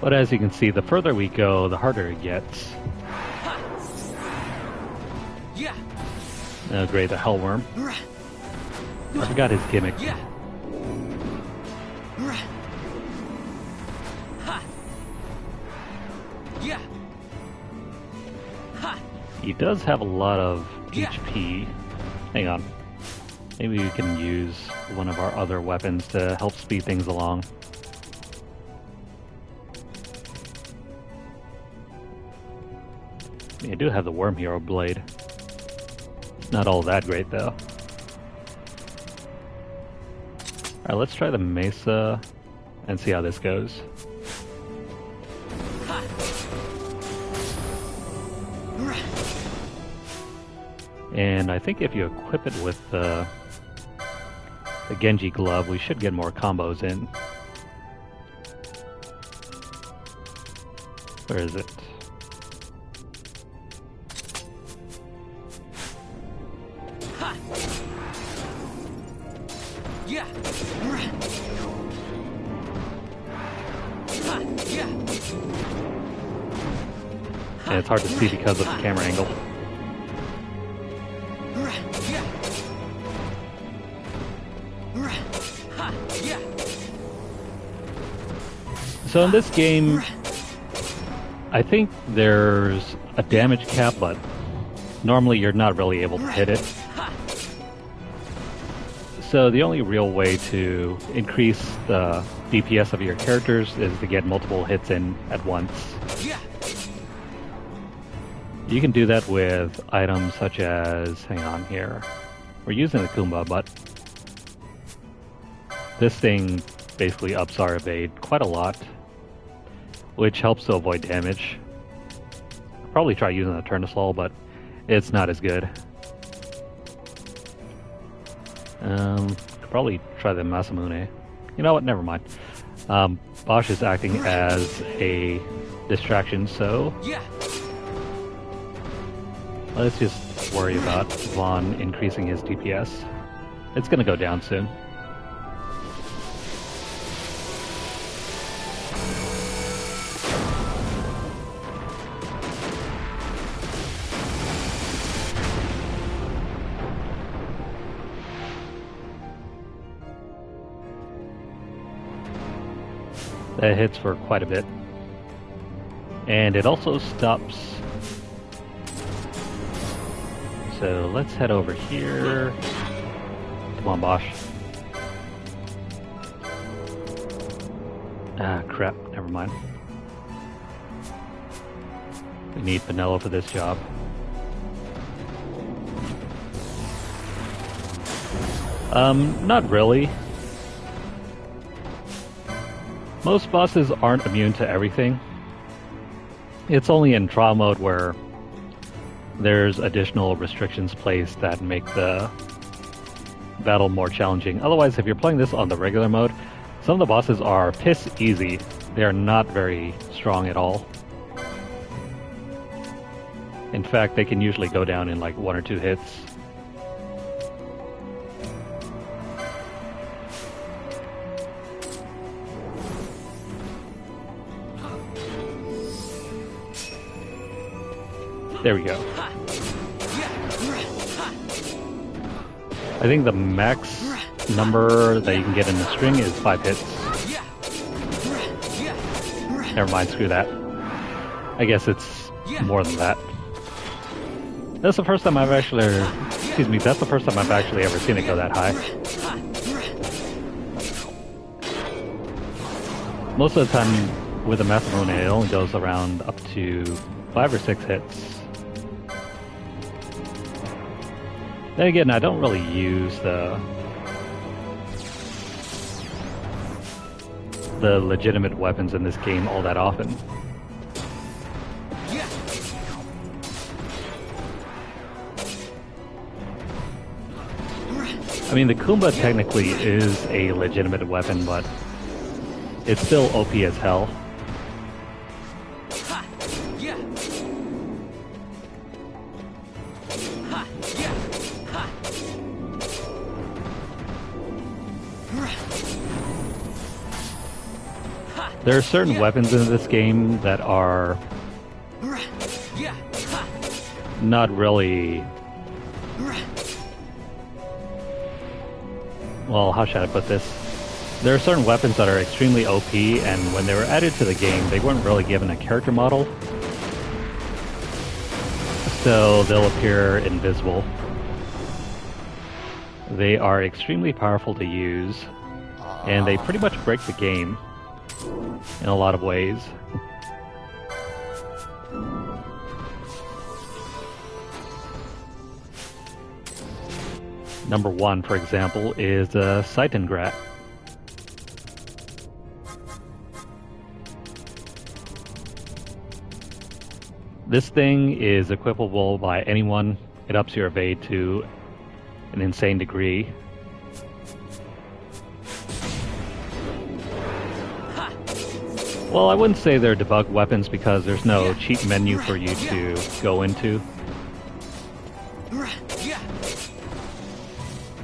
But as you can see, the further we go, the harder it gets. Yeah. Oh great, the Hellworm. I forgot his gimmick. Yeah. Ha. Yeah. Ha. He does have a lot of Yeah. HP. Hang on. Maybe we can use one of our other weapons to help speed things along. I do have the Worm Hero Blade. Not all that great though. Alright, let's try the Mesa and see how this goes. And I think if you equip it with the Genji glove, we should get more combos in. Where is it? Yeah. Yeah. And it's hard to see because of the camera angle. Yeah. Yeah. So in this game, I think there's a damage cap, but normally you're not really able to hit it. So the only real way to increase the DPS of your characters is to get multiple hits in at once. Yeah. You can do that with items such as, hang on here, we're using the Kumba, but this thing basically ups our evade quite a lot, which helps to avoid damage. I'll probably try using the Turnasol, but it's not as good. Could probably try the Masamune. You know what, never mind. Bosch is acting as a distraction, so Yeah. let's just worry about Vaughn increasing his DPS. It's gonna go down soon. That hits for quite a bit. And it also stops so let's head over here. Come on, Bosch. Ah, crap. Never mind. We need vanilla for this job. Not really. Most bosses aren't immune to everything. It's only in trial mode where there's additional restrictions placed that make the battle more challenging. Otherwise, if you're playing this on the regular mode, some of the bosses are piss easy. They're not very strong at all. In fact, they can usually go down in like 1 or 2 hits. There we go. I think the max number that you can get in the string is 5 hits. Never mind, screw that. I guess it's more than that. That's the first time I've actually... Excuse me, that's the first time I've actually ever seen it go that high. Most of the time with the Masamune, it only goes around up to 5 or 6 hits. Then again, I don't really use the legitimate weapons in this game all that often. I mean, the Kumba technically is a legitimate weapon, but it's still OP as hell. There are certain weapons in this game that are not really... Well, how should I put this? There are certain weapons that are extremely OP, and when they were added to the game, they weren't really given a character model. So they'll appear invisible. They are extremely powerful to use, and they pretty much break the game in a lot of ways. Number 1, for example, is the XII. This thing is equipable by anyone. It ups your evade to an insane degree. Well, I wouldn't say they're debug weapons because there's no cheat menu for you to go into.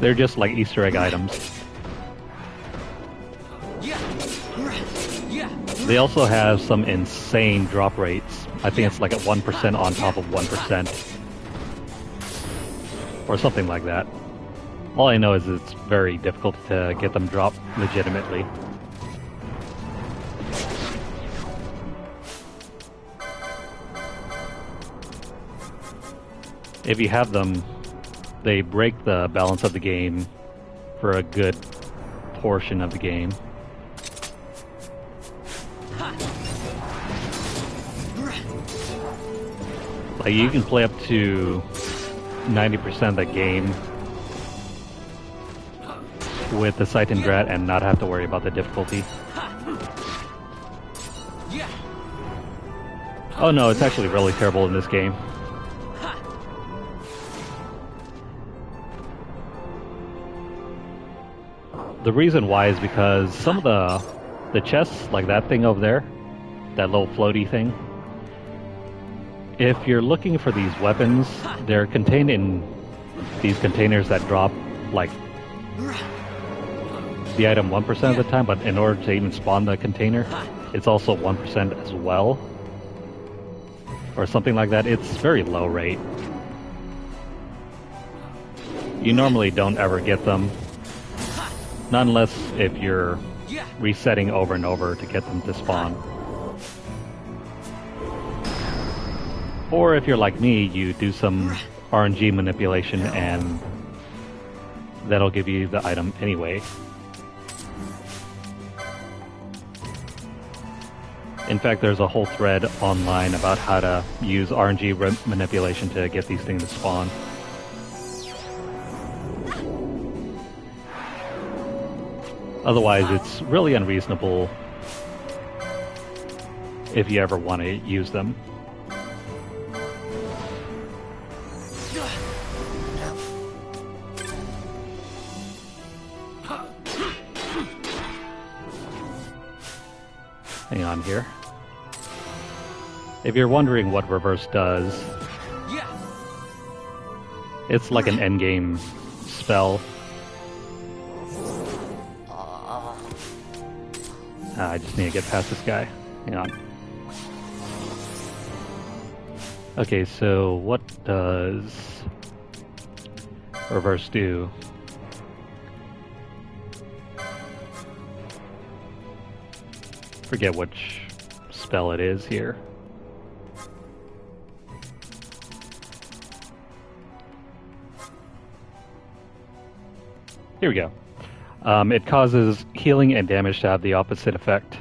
They're just like Easter egg items. They also have some insane drop rates. I think it's like at 1% on top of 1%. Or something like that. All I know is it's very difficult to get them dropped legitimately. If you have them, they break the balance of the game for a good portion of the game. Like, you can play up to 90% of the game with the XII and not have to worry about the difficulty. Oh no, it's actually really terrible in this game. The reason why is because some of the chests, like that thing over there, that little floaty thing, if you're looking for these weapons, they're contained in these containers that drop, like, the item 1% of the time, but in order to even spawn the container, it's also 1% as well. Or something like that. It's very low rate. You normally don't ever get them. Not unless if you're resetting over and over to get them to spawn. Or if you're like me, you do some RNG manipulation, and that'll give you the item anyway. In fact, there's a whole thread online about how to use RNG manipulation to get these things to spawn. Otherwise, it's really unreasonable if you ever want to use them. Hang on here. If you're wondering what reverse does, it's like an endgame spell. I just need to get past this guy. Hang on. Okay, so what does reverse do? Forget which spell it is here. Here we go. It causes healing and damage to have the opposite effect.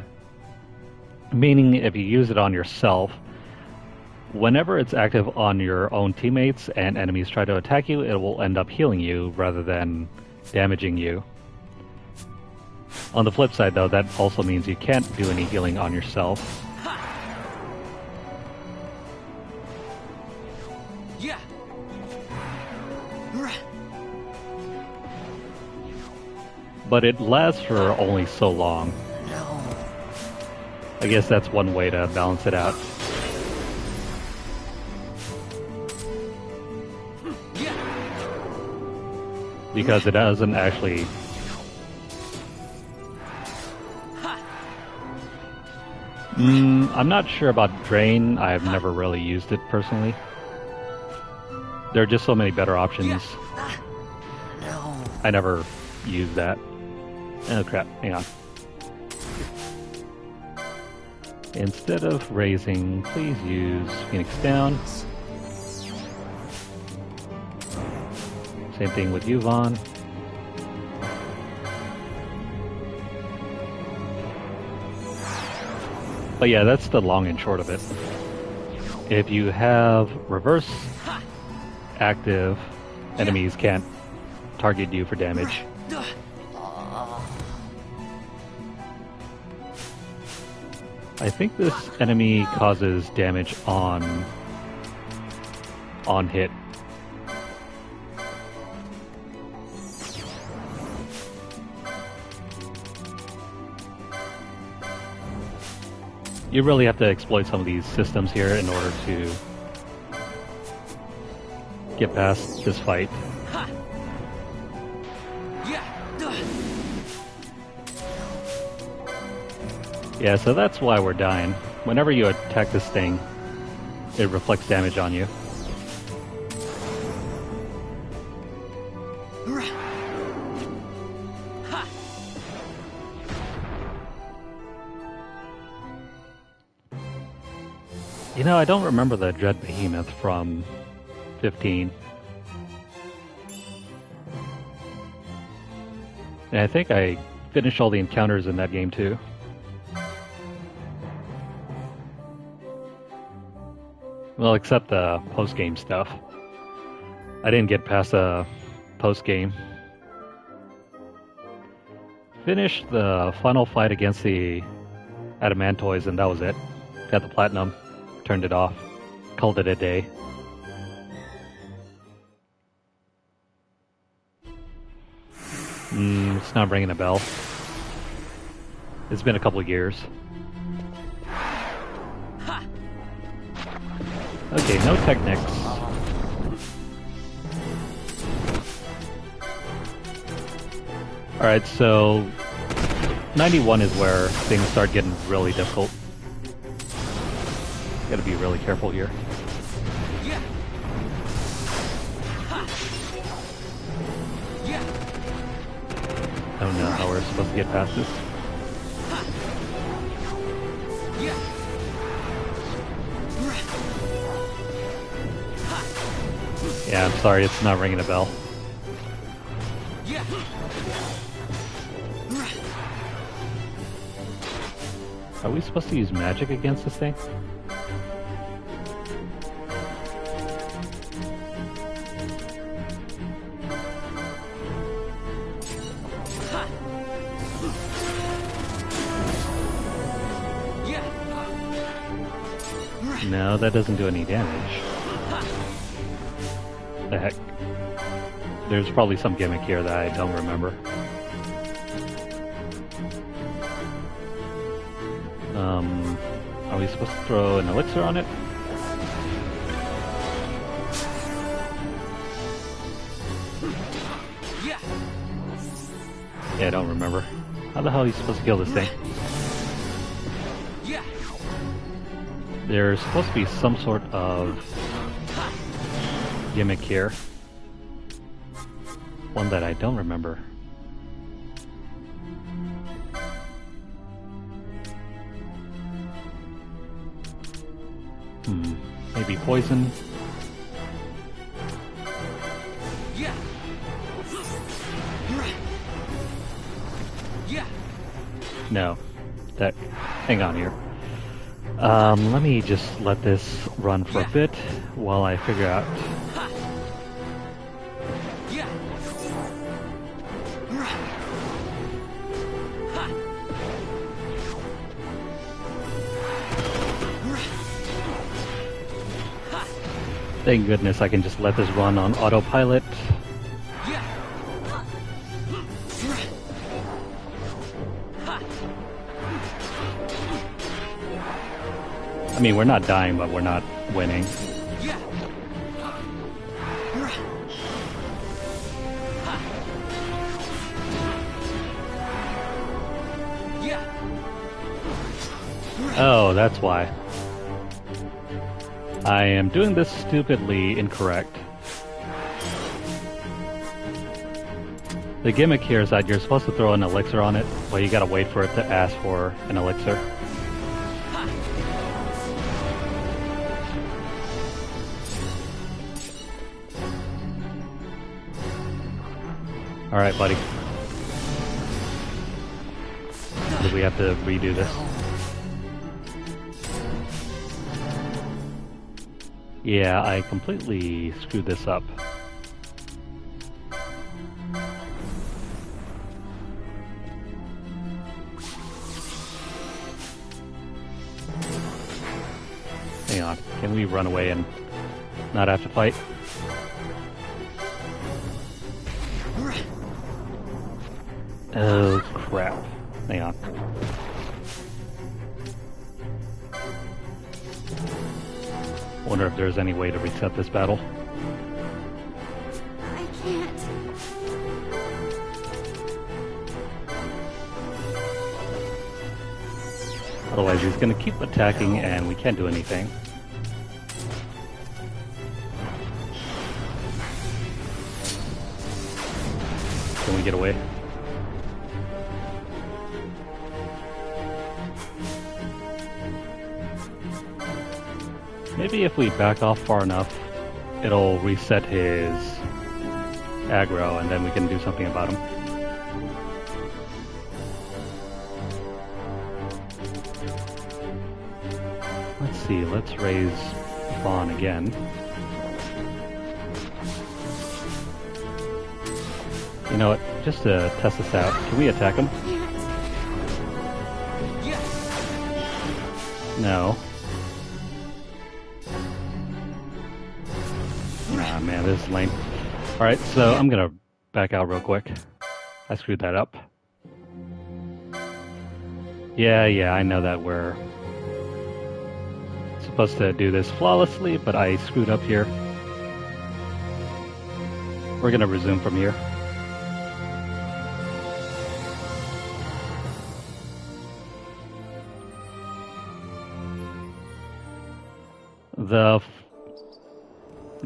Meaning if you use it on yourself, whenever it's active on your own teammates and enemies try to attack you, it will end up healing you rather than damaging you. On the flip side though, that also means you can't do any healing on yourself. But it lasts for only so long. I guess that's one way to balance it out. Because it doesn't actually... I'm not sure about Drain. I've never really used it personally. There are just so many better options. I never used that. Oh crap, hang on. Instead of raising, please use Phoenix down. Same thing with you, Vaughn. But yeah, that's the long and short of it. If you have reverse active, enemies can't target you for damage. I think this enemy causes damage on hit. You really have to exploit some of these systems here in order to get past this fight. Yeah, so that's why we're dying. Whenever you attack this thing, it reflects damage on you. You know, I don't remember the Dread Behemoth from 15. And I think I finished all the encounters in that game too. Well, except the post-game stuff. I didn't get past the post-game. Finished the final fight against the Adamantoids and that was it. Got the platinum. Turned it off. Called it a day. It's not ringing a bell. It's been a couple of years. Okay, no Technics. Alright, so 91 is where things start getting really difficult. Gotta be really careful here. I don't know how we're supposed to get past this. Yeah, I'm sorry, it's not ringing a bell. Yeah. Are we supposed to use magic against this thing? Ha. Yeah. No, that doesn't do any damage. The heck? There's probably some gimmick here that I don't remember. Are we supposed to throw an elixir on it? Yeah. Yeah, I don't remember. How the hell are you supposed to kill this thing? Yeah. There's supposed to be some sort of gimmick here. One that I don't remember. Maybe poison? Yeah. Yeah. No. That. Hang on here. Let me just let this run for a bit while I figure out. Ha. Yeah. Ha. Thank goodness I can just let this run on autopilot. Yeah. Ha. I mean, we're not dying, but we're not winning. Yeah. Ha. Yeah. Oh, that's why. I am doing this stupidly incorrect. The gimmick here is that you're supposed to throw an elixir on it, but you gotta wait for it to ask for an elixir. Ha. Alright, buddy. Do we have to redo this? Yeah, I completely screwed this up. Hang on, can we run away and not have to fight? Oh crap. Hang on. Wonder if there's any way to reset this battle. I can't. Otherwise he's gonna keep attacking and we can't do anything. Can we get away? Maybe if we back off far enough, it'll reset his aggro and then we can do something about him. Let's see, let's raise Vaughn again. You know what, just to test this out, can we attack him? Yeah. No. Nah, man, this is lame. Alright, so I'm gonna back out real quick. I screwed that up. Yeah, I know that we're supposed to do this flawlessly, but I screwed up here. We're gonna resume from here.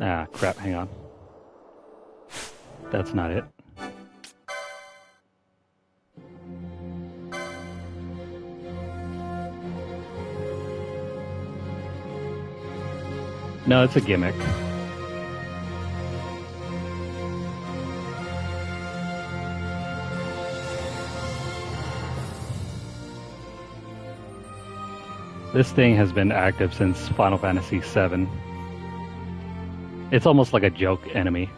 Ah, crap, hang on. That's not it. No, it's a gimmick. This thing has been active since Final Fantasy VII. It's almost like a joke enemy.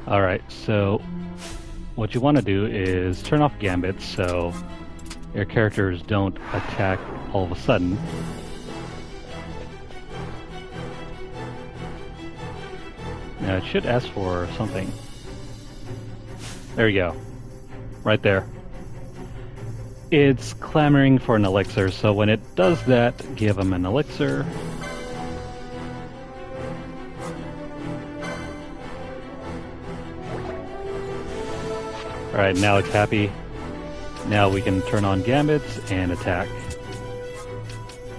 Alright, so what you want to do is turn off gambits so your characters don't attack all of a sudden. Now it should ask for something. There you go. Right there. It's clamoring for an elixir, so when it does that, give him an elixir. Alright, now it's happy. Now we can turn on gambits and attack.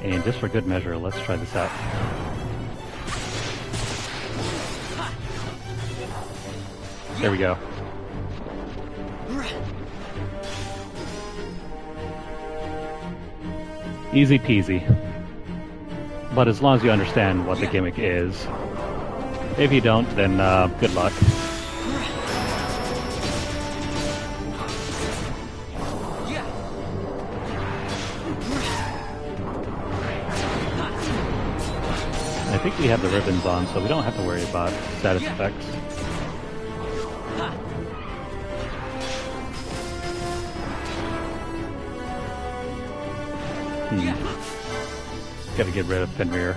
And just for good measure, let's try this out. There we go. Easy peasy. But as long as you understand what the gimmick is. If you don't, then good luck. I think we have the ribbons on, so we don't have to worry about status effects. Gotta get rid of Fenrir.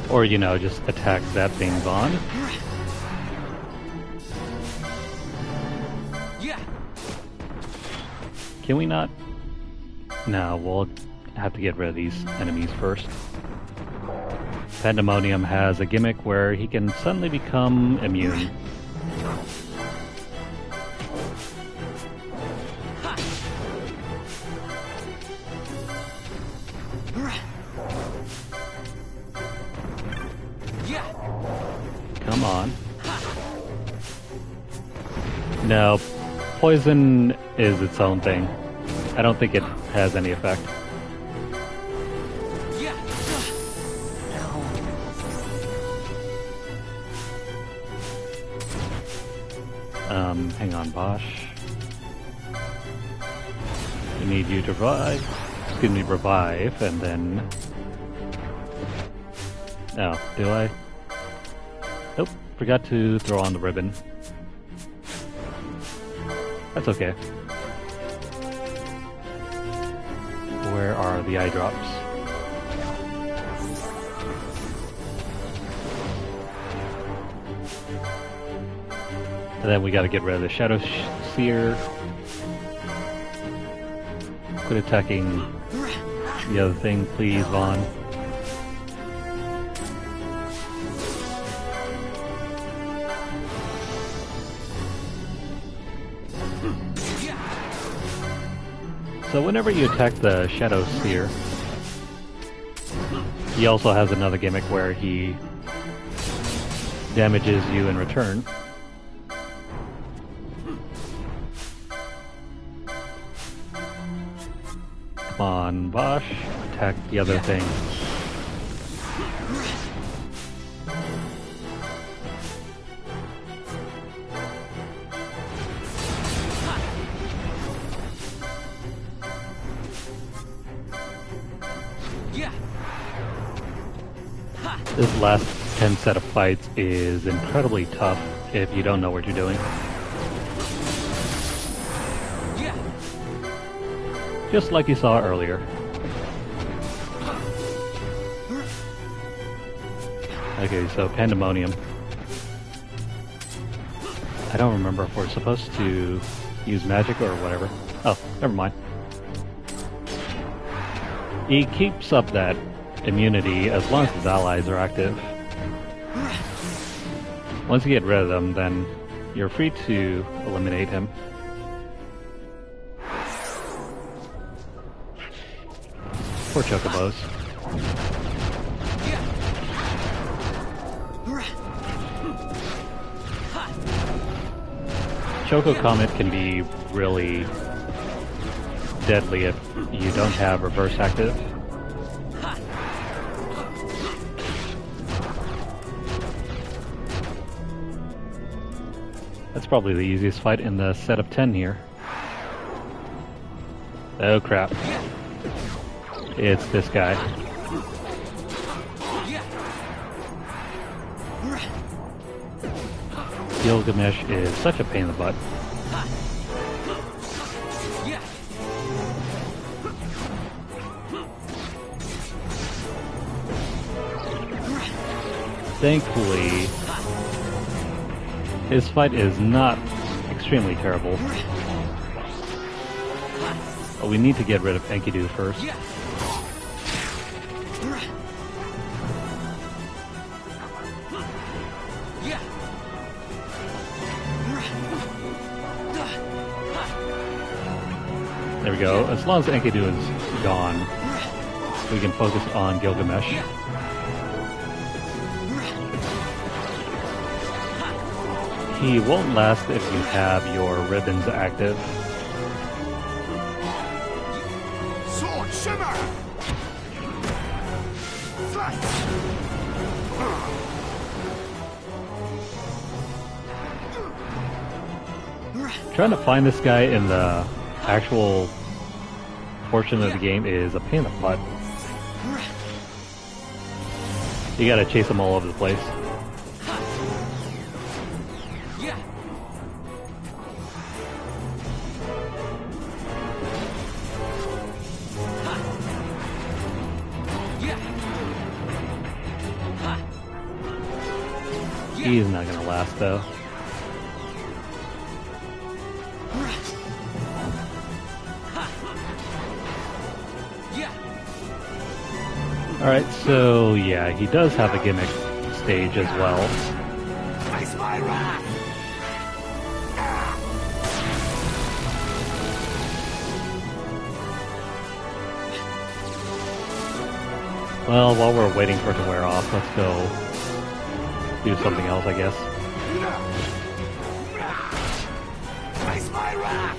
Or, you know, just attack that thing's on. Can we not? No, we'll have to get rid of these enemies first. Pandemonium has a gimmick where he can suddenly become immune. Come on. No, poison is its own thing. I don't think it has any effect. Hang on, Bosch. We need you to revive, and then... Oh, do I? Nope, forgot to throw on the ribbon. That's okay. Where are the eye drops? And then we gotta get rid of the Shadow Seer. Quit attacking the other thing, please, Vaughn. So whenever you attack the Shadow Seer, he also has another gimmick where he damages you in return. Come on, Bosch, attack the other thing. This last 10 set of fights is incredibly tough if you don't know what you're doing. Just like you saw earlier. Okay, so Pandemonium. I don't remember if we're supposed to use magic or whatever. Oh, never mind. He keeps up that immunity as long as his allies are active. Once you get rid of them, then you're free to eliminate him. Poor chocobos. Choco Comet can be really deadly if you don't have reverse active. That's probably the easiest fight in the set of 10 here. Oh crap. It's this guy. Gilgamesh is such a pain in the butt. Thankfully, his fight is not extremely terrible. But we need to get rid of Enkidu first. There we go. As long as Enkidu is gone, we can focus on Gilgamesh. He won't last if you have your ribbons active. Sword shimmer! Fight! Trying to find this guy in the actual portion of the game is a pain in the butt. You gotta chase him all over the place. He's not gonna last though. Alright, so yeah, he does have a gimmick stage as well. Face my wrath! Well, while we're waiting for it to wear off, let's go do something else, I guess. Face my wrath!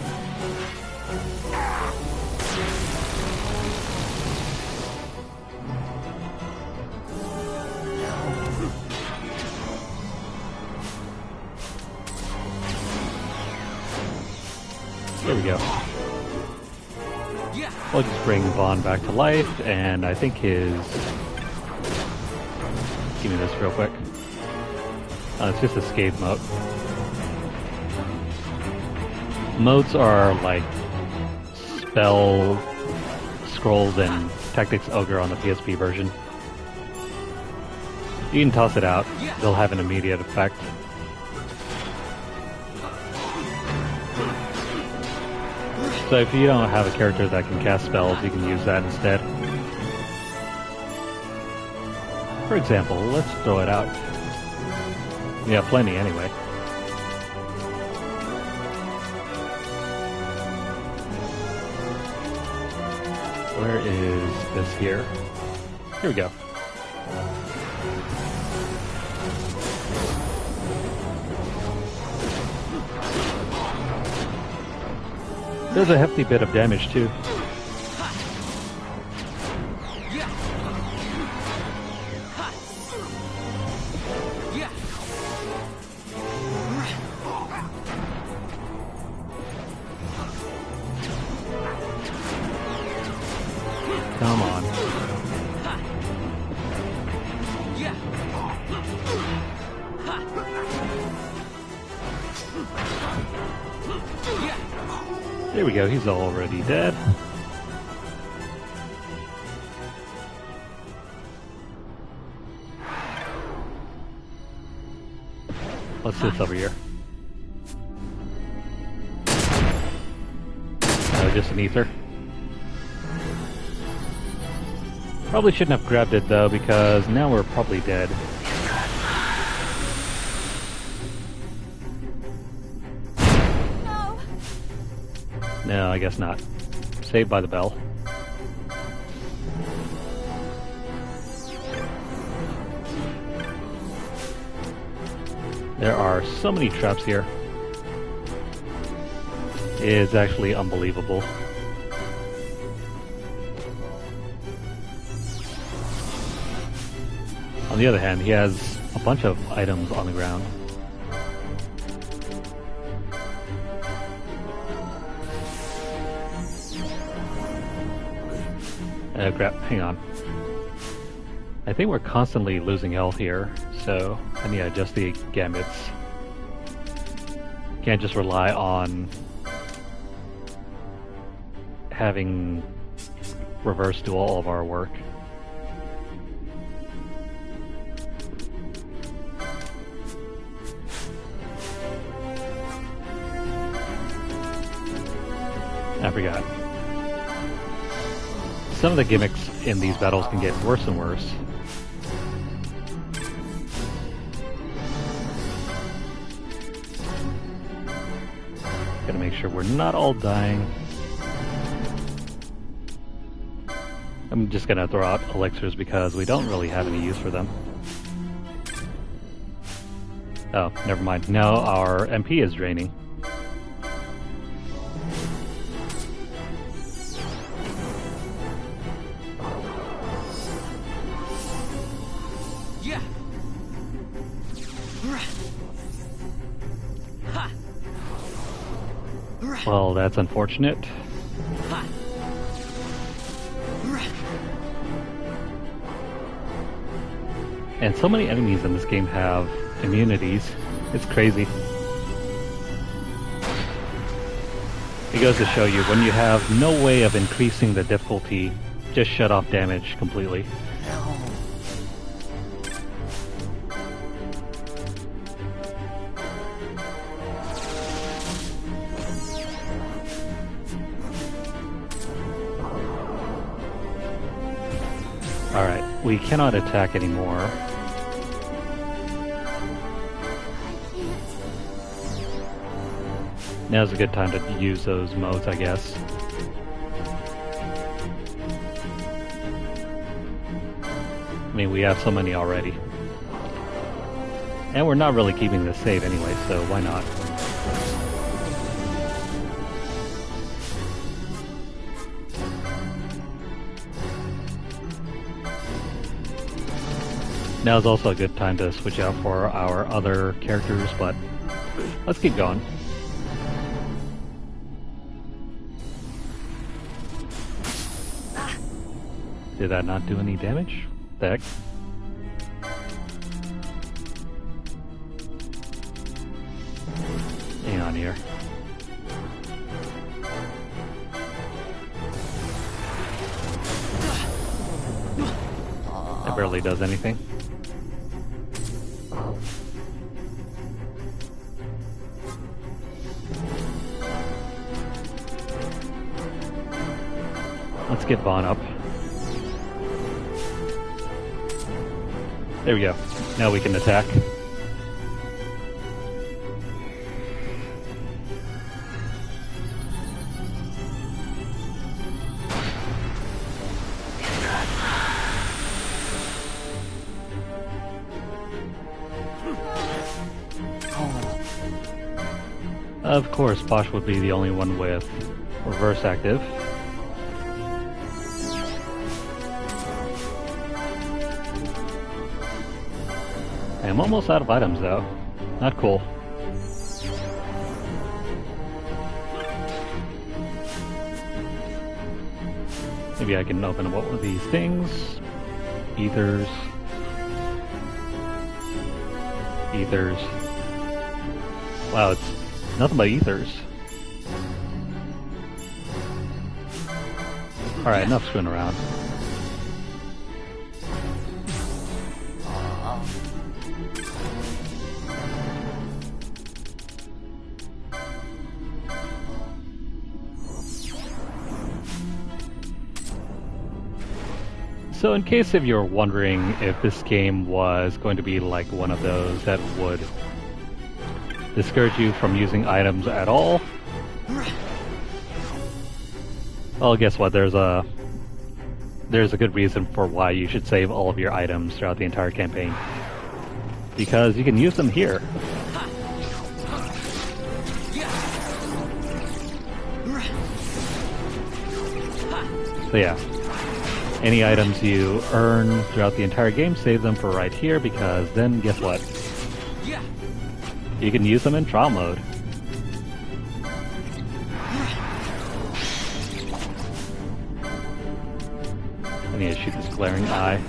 There we go. We'll just bring Vaughn back to life, and I think his... Give me this real quick. It's just escape mode. Modes are like Spell, Scrolls, and Tactics Ogre on the PSP version. You can toss it out. They'll have an immediate effect. So if you don't have a character that can cast spells, you can use that instead. For example, let's throw it out. We have plenty anyway. Where is this here? Here we go. Does a hefty bit of damage too. Come on. There we go, he's already dead. What's this over here? Oh, just an ether. Probably shouldn't have grabbed it though, because now we're probably dead. No. No, I guess not. Saved by the bell. There are so many traps here. It is actually unbelievable. On the other hand, he has a bunch of items on the ground. Hang on. I think we're constantly losing health here, so I need to adjust the gambits. Can't just rely on having reverse do all of our work. I forgot. Some of the gimmicks in these battles can get worse and worse. Gotta make sure we're not all dying. I'm just gonna throw out elixirs because we don't really have any use for them. Oh, never mind. Now our MP is draining. Yeah. Ha. Well, that's unfortunate. Ha. And so many enemies in this game have immunities. It's crazy. It goes to show you, when you have no way of increasing the difficulty, just shut off damage completely. Alright, we cannot attack anymore. Now's a good time to use those modes, I guess. I mean, we have so many already. And we're not really keeping this save anyway, so why not? Now's also a good time to switch out for our other characters, but let's keep going. Did that not do any damage? The heck? Hang on here. That barely does anything. Let's get Vaughn up. There we go. Now we can attack. Of course, Posh would be the only one with reverse active. I'm almost out of items though. Not cool. Maybe I can open up one of these things. Ethers. Ethers. Wow, it's nothing but ethers. Alright, enough screwing around. So in case if you're wondering if this game was going to be like one of those that would discourage you from using items at all, well, guess what? There's a good reason for why you should save all of your items throughout the entire campaign. Because you can use them here. So yeah. Any items you earn throughout the entire game, save them for right here, because then guess what? You can use them in trial mode. need to shoot this glaring eye.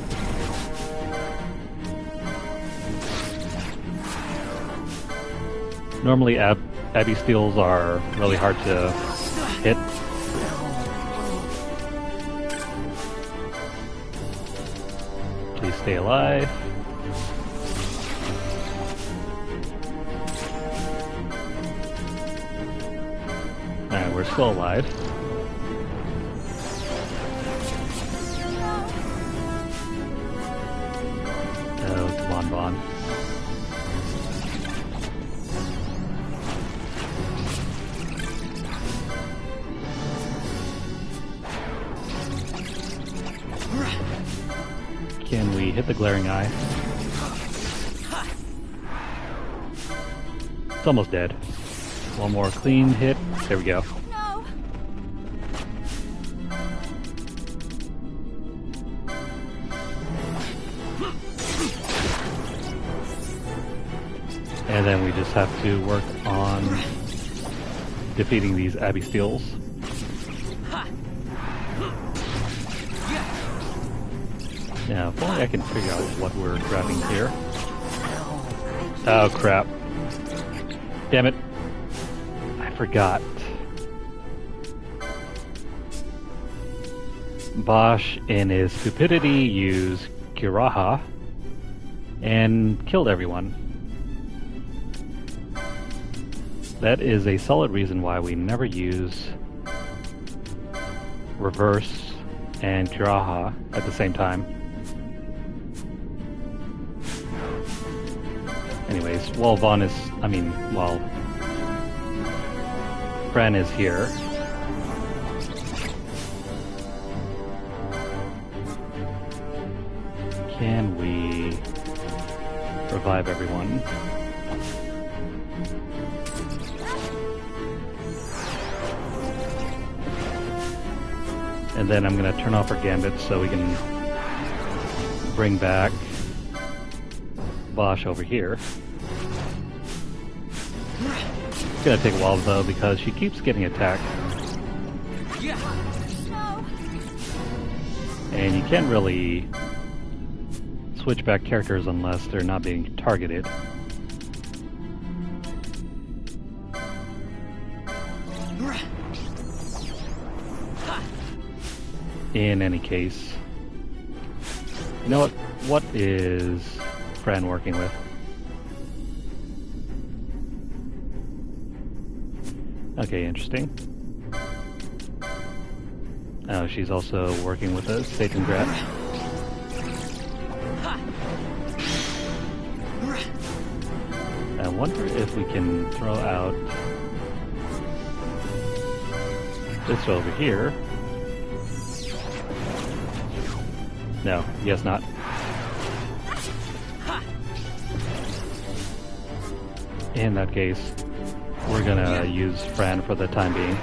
Normally Abby steals are really hard to hit. Please stay alive. Alright, we're still alive. Oh, come on, Vaughn. Can we hit the glaring eye? It's almost dead. One more clean hit. There we go. No. And then we just have to work on defeating these Abby steals. Now, if only I can figure out what we're grabbing here. Oh, crap. Damn it. I forgot. Bosch, in his stupidity, used Kiraha and killed everyone. That is a solid reason why we never use Reverse and Kiraha at the same time. Anyways, while while Fran is here, can we revive everyone? And then I'm going to turn off our gambits so we can bring back Bosch over here. It's gonna take a while though because she keeps getting attacked. No. And you can't really switch back characters unless they're not being targeted. In any case, you know what is Fran working with? Okay, interesting. Oh, she's also working with a Satan Grat. I wonder if we can throw out this over here. No, guess not. In that case, we're gonna use Fran for the time being.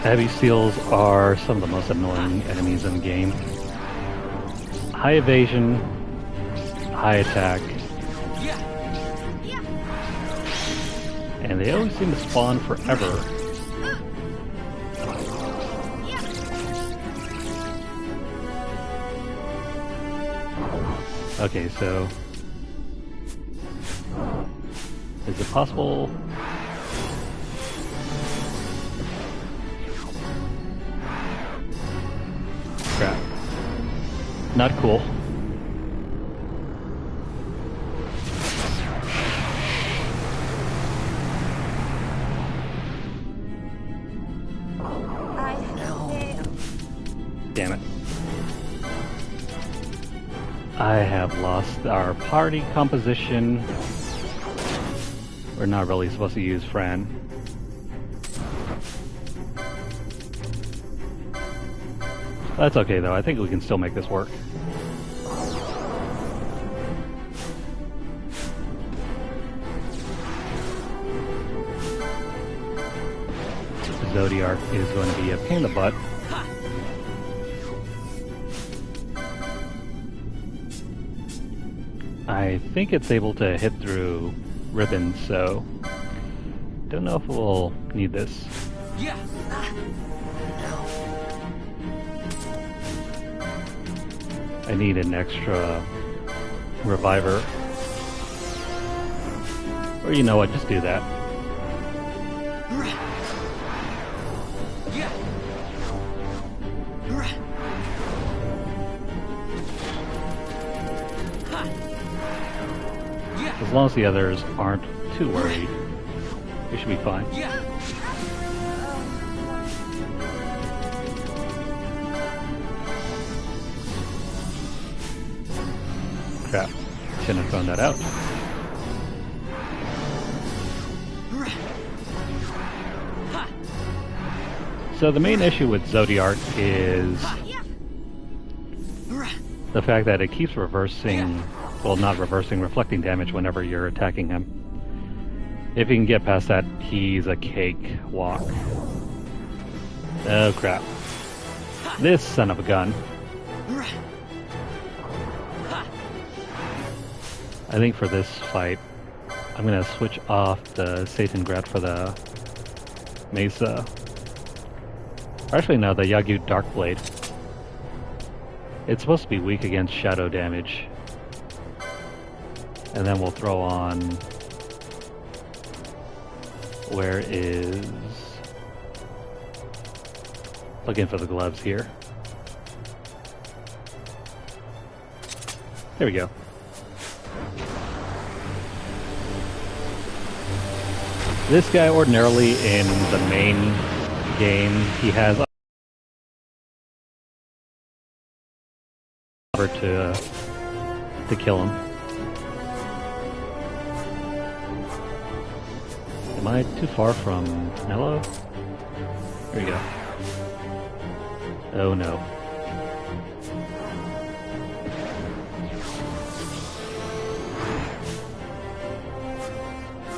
Heavy seals are some of the most annoying enemies in the game. High evasion, high attack, and they always seem to spawn forever. Okay, so is it possible? Crap. Not cool. Damn it. I have lost our party composition. We're not really supposed to use Fran. That's okay though, I think we can still make this work. Zodiac is going to be a pain in the butt. I think it's able to hit through ribbons, so don't know if we'll need this. Yeah. I need an extra reviver. Or you know what, just do that. Yeah. Ha. Yeah. As long as the others aren't too worried, we should be fine. Yeah. Crap. Shouldn't have thrown that out. Ha. So the main issue with Zodiac is the fact that it keeps reversing, well, not reversing, reflecting damage whenever you're attacking him. If you can get past that, he's a cake walk. Oh crap. This son of a gun. I think for this fight, I'm gonna switch off the Satan Grat for the Mesa. Actually, no, the Yagyu Darkblade. It's supposed to be weak against shadow damage. And then we'll throw on... Where is... Looking for the gloves here. There we go. This guy ordinarily in the main game, he has to kill him. Am I too far from Mello? There we go. Oh no.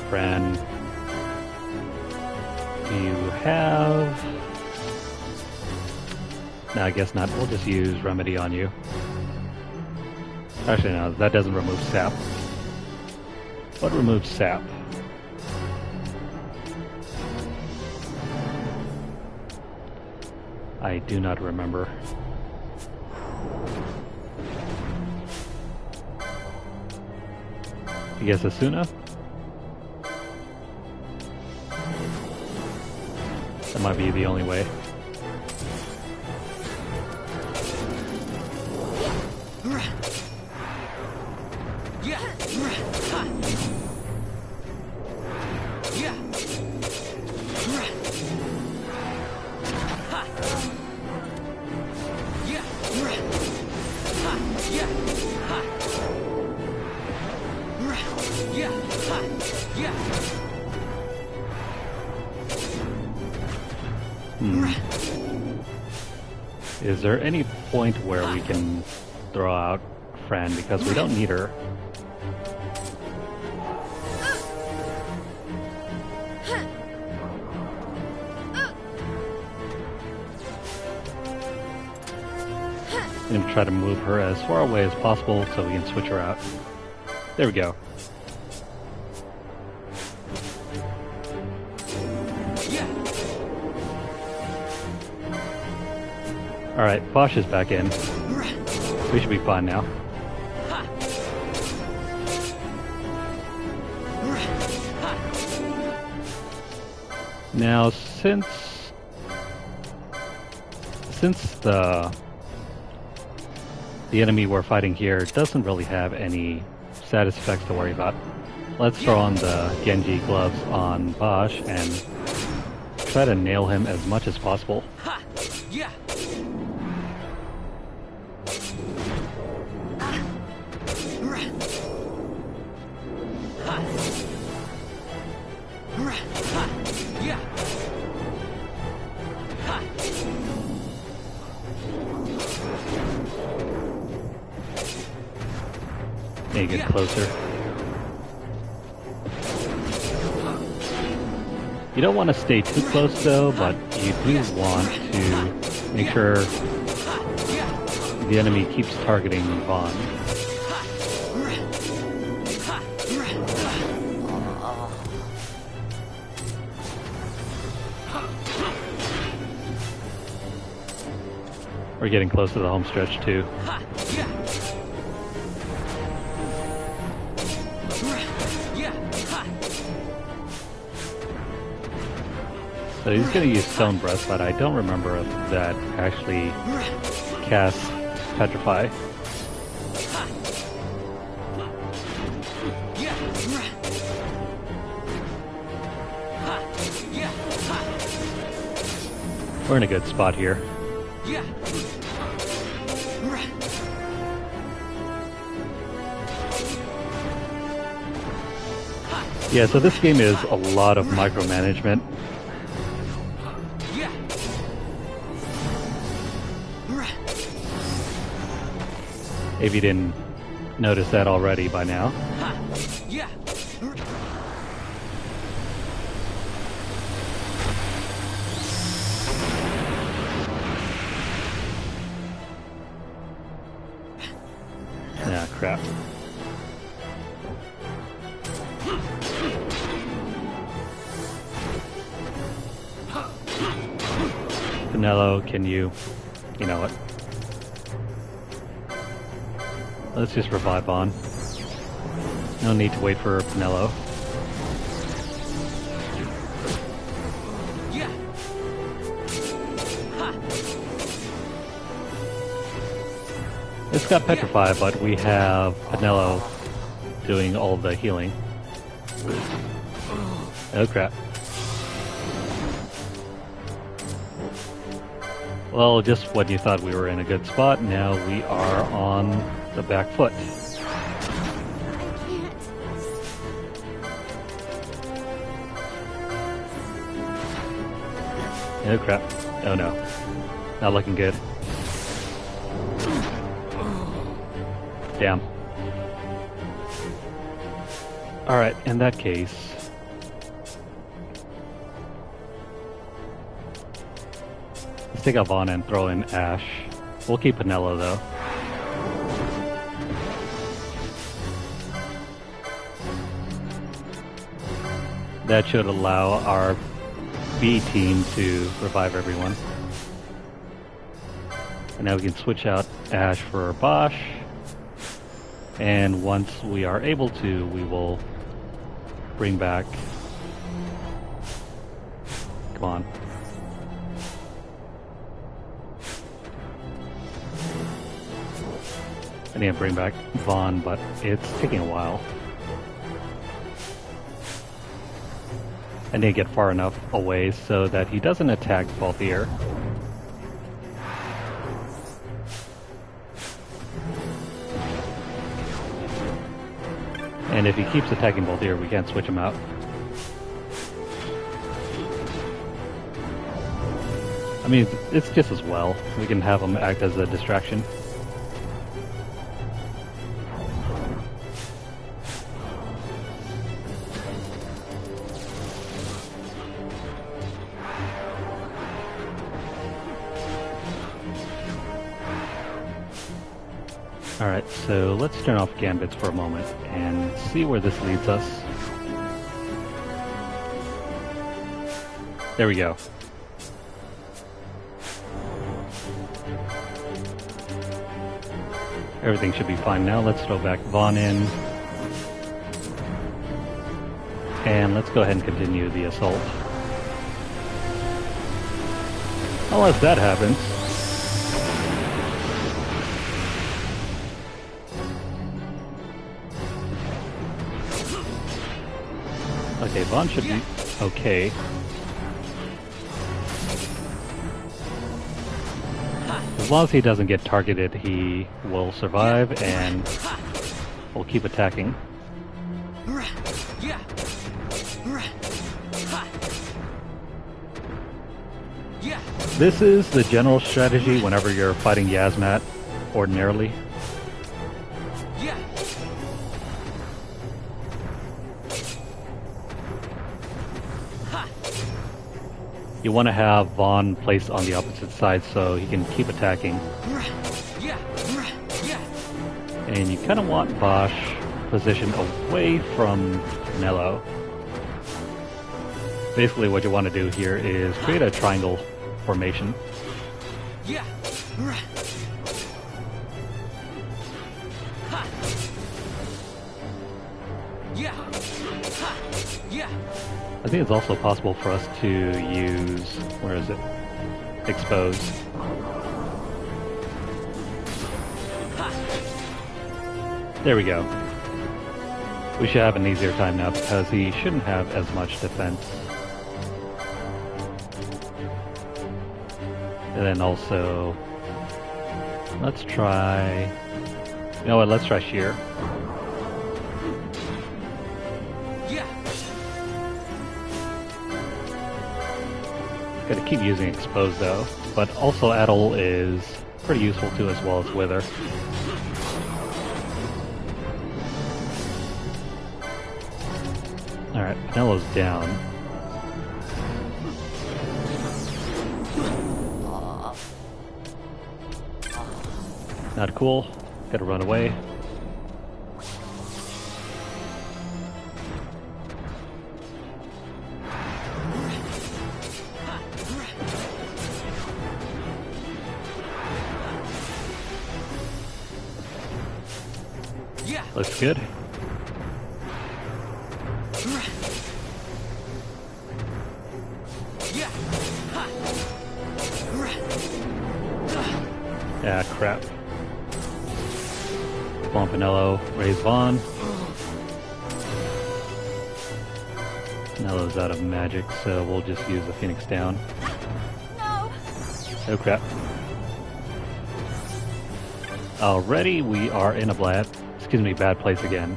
Fran, do you have... No, I guess not. We'll just use Remedy on you. Actually, no, that doesn't remove sap. What removes sap? I do not remember. I guess Asuna? That might be the only way. Is there any point where we can throw out Fran, because we don't need her? I'm going to try to move her as far away as possible so we can switch her out. There we go. Alright, Bosch is back in. We should be fine now. Now, since the enemy we're fighting here doesn't really have any status effects to worry about, let's throw on the Genji gloves on Bosch and try to nail him as much as possible. Yeah. Need to get closer. You don't want to stay too close though, but you do want to make sure the enemy keeps targeting Vaughn. We're getting close to the home stretch too. Ha! Yeah! Yeah! Ha! So he's going to use Stone Breath, but I don't remember if that actually casts Petrify. Ha! Yeah! Ha! Yeah! Ha! We're in a good spot here. Yeah! Yeah, so this game is a lot of micromanagement. Yeah! If you didn't notice that already by now. Ha! Yeah! Ah, crap. Pinello, can you... You know what? Let's just revive on. No need to wait for Pinello. Yeah! Ha! It's got Petrify, but we have Pinello doing all the healing. Oh crap. Well, just when you thought we were in a good spot, now we are on the back foot. Oh crap. Oh no. Not looking good. Damn. Alright, in that case... let's take out Vaughn and throw in Ash. We'll keep Pinello though. That should allow our B team to revive everyone. And now we can switch out Ash for Bosch. And once we are able to, we will bring back... Come on. I need to bring back Vaughn, but it's taking a while. I need to get far enough away so that he doesn't attack Balthier. And if he keeps attacking Balthier, we can't switch him out. I mean, it's just as well. We can have him act as a distraction. Alright, so let's turn off Gambits for a moment and see where this leads us. There we go. Everything should be fine now. Let's throw back Vaughn in. And let's go ahead and continue the assault. Unless that happens. Okay, Vaughn should be okay. As long as he doesn't get targeted, he will survive and will keep attacking. This is the general strategy whenever you're fighting Yasmat, ordinarily. You want to have Vaughn placed on the opposite side so he can keep attacking. And you kind of want Bosch positioned away from Nello. Basically what you want to do here is create a triangle formation. Ha! Yeah! Ha! Yeah! I think it's also possible for us to use, where is it? Expose. There we go. We should have an easier time now because he shouldn't have as much defense. And then also, let's try, you know what, let's try Shear. Yeah! Gotta keep using Expose though, but also Addle is pretty useful too, as well as Wither. Alright, Penelo's down. Not cool. Gotta run away. Yeah! Looks good. Yeah! Ha! Ah, crap. Come on, Penelo. Raise Vaughn. Penelo's out of magic, so we'll just use the Phoenix down. No. Oh, crap. Already, we are in a bad place again.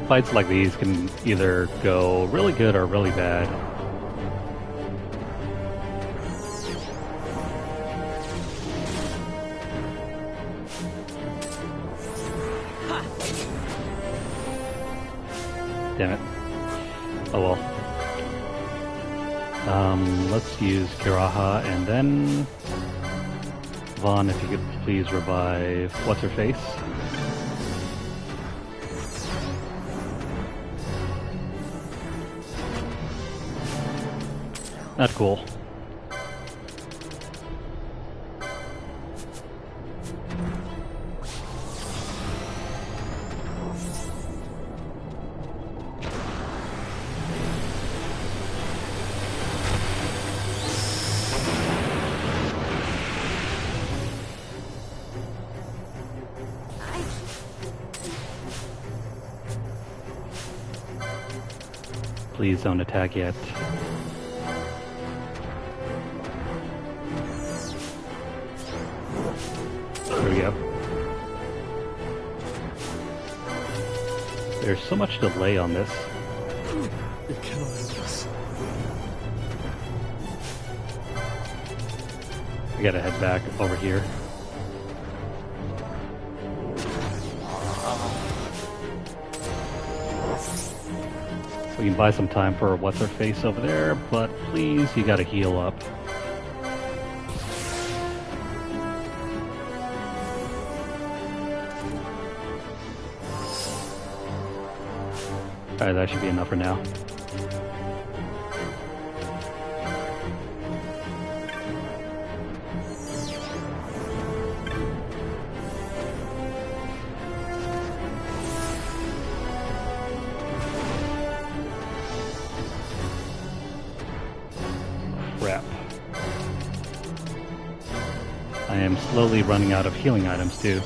Fights like these can either go really good or really bad. Damn it. Oh well. Let's use Kiraha and then Vaughn, if you could please revive what's her face. Not cool. Please don't attack yet. There we go. There's so much delay on this. You cannot end this. I gotta head back over here. We can buy some time for what's her face over there, but please, you gotta heal up. Alright, that should be enough for now. Crap. I am slowly running out of healing items too.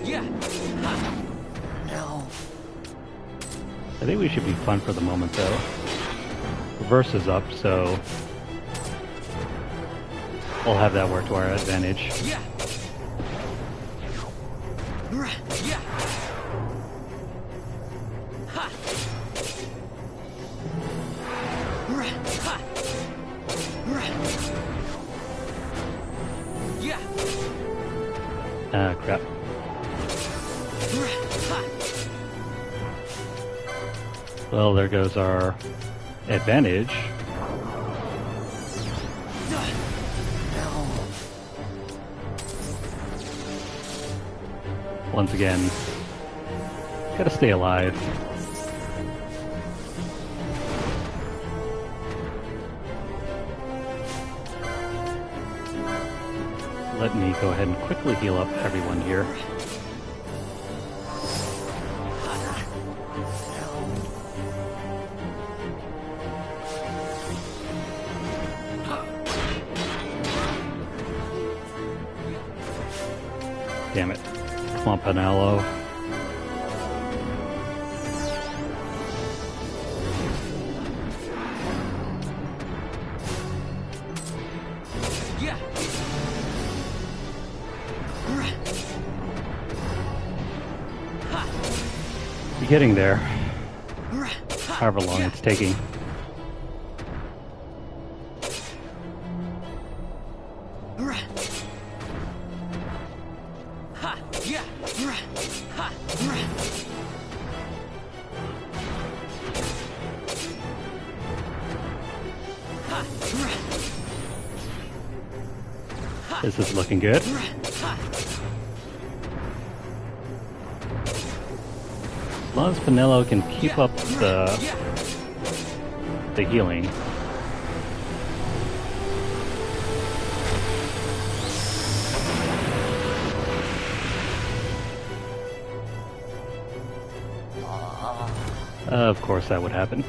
Yeah! Ha! No. I think we should be fine for the moment though. Reverse is up, so we'll have that work to our advantage. Yeah! Yeah! Ha! Ha! Yeah! Ah, crap. Well, there goes our advantage. Once again, gotta stay alive. Let me go ahead and quickly heal up everyone here. Damn it. Come on, Pinello. You're getting there. However long it's taking. This is looking good. As long as Pinello can keep up the healing. Of course that would happen.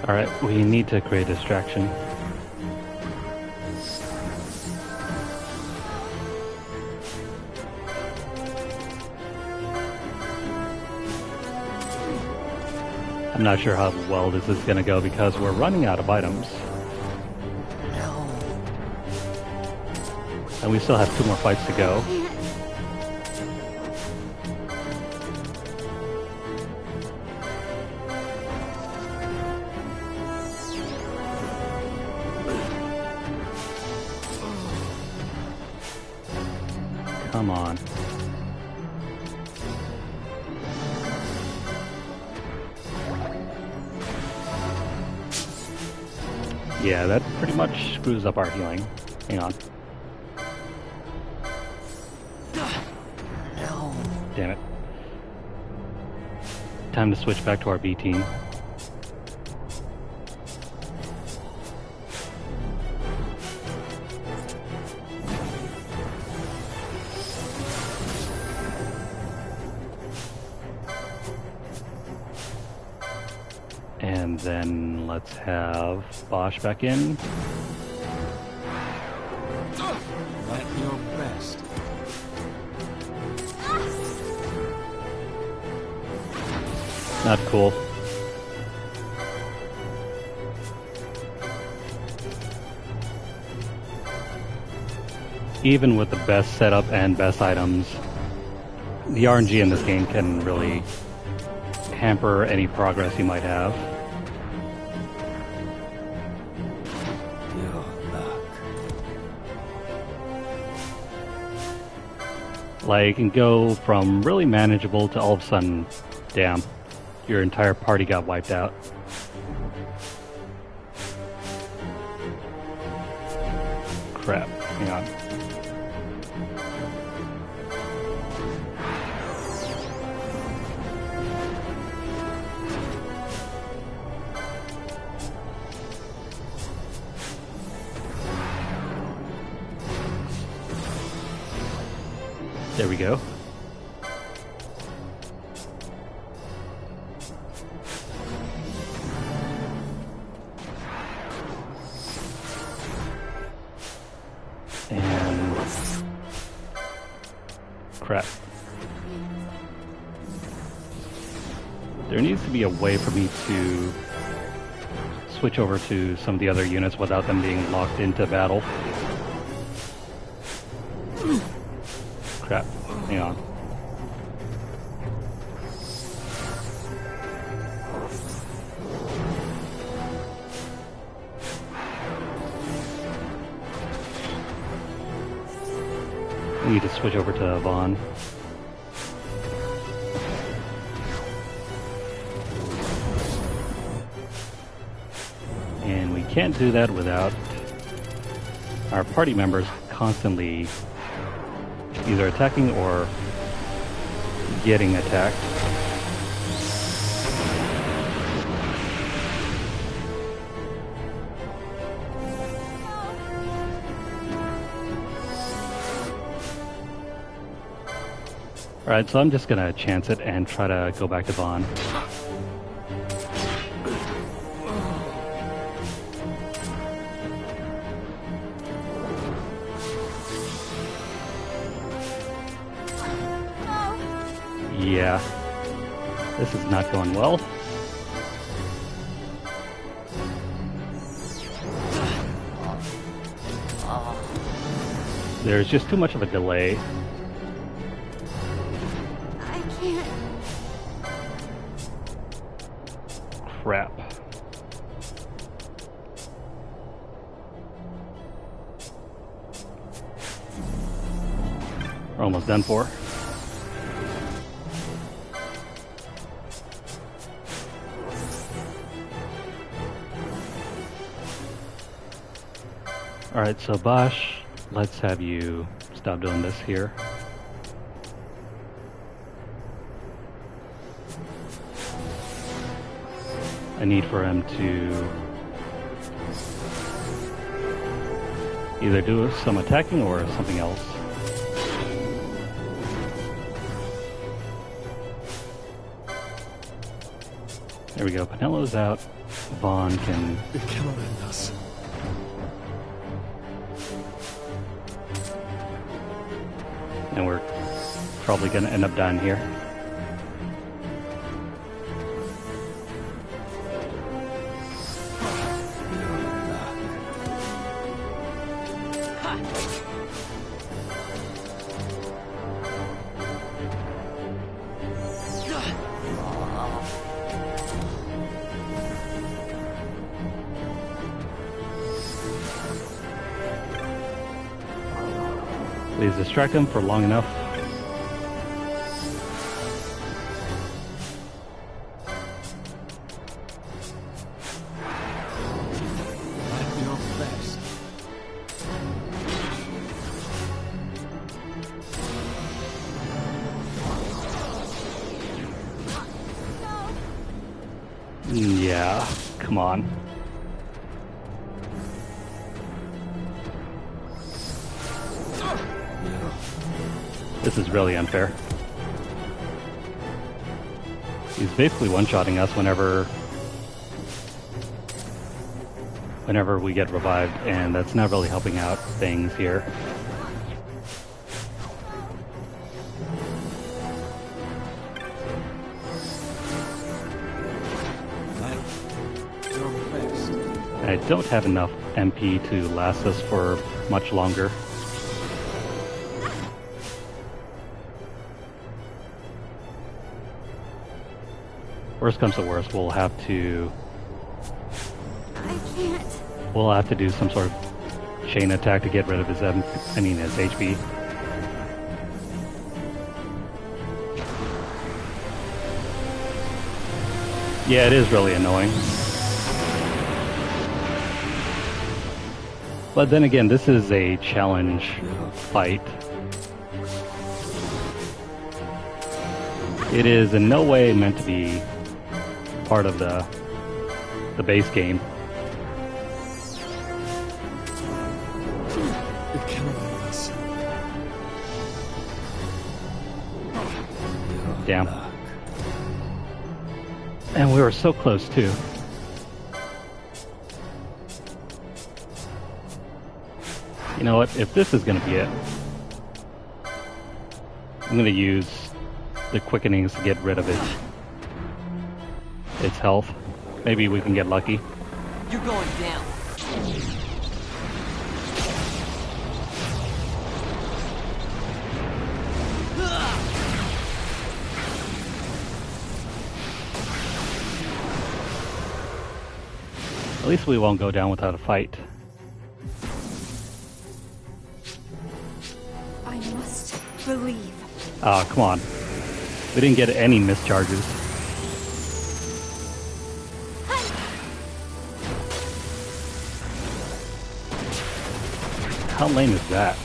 Alright, we need to create a distraction. I'm not sure how well this is going to go because we're running out of items. And we still have 2 more fights to go. Come on. Yeah, that pretty much screws up our healing. Hang on. Damn it. Time to switch back to our B team. And then let's have Bosch back in. At your best. Not cool. Even with the best setup and best items, the RNG in this game can really hamper any progress you might have. Your luck. Like, it can go from really manageable to all of a sudden, damn, your entire party got wiped out. Crap, hang on. There we go. And crap. There needs to be a way for me to switch over to some of the other units without them being locked into battle. Crap. Hang on. We need to switch over to Vaughn. And we can't do that without our party members constantly either attacking or getting attacked. Alright, so I'm just gonna chance it and try to go back to Vaughn. Yeah, this is not going well. There's just too much of a delay. I can't. Crap. We're almost done for. Alright, so Bosch, let's have you stop doing this here. I need for him to either do some attacking or something else. There we go, Penelo's out. Vaughn can... It cannot end us. And we're probably going to end up dying here. Please distract him for long enough. At your best. Yeah, come on. This is really unfair. He's basically one-shotting us whenever we get revived, and that's not really helping out things here. At your best. I don't have enough MP to last us for much longer. Worst comes to worst, we'll have to do some sort of chain attack to get rid of his his HP. Yeah, it is really annoying. But then again, this is a challenge fight. It is in no way meant to be part of the base game. It cannot end us. Damn. And we were so close too. You know what? If this is going to be it, I'm going to use the quickenings to get rid of its health. Maybe we can get lucky. You're going down. At least we won't go down without a fight. I must believe. Oh, come on. We didn't get any mischarges. How lame is that?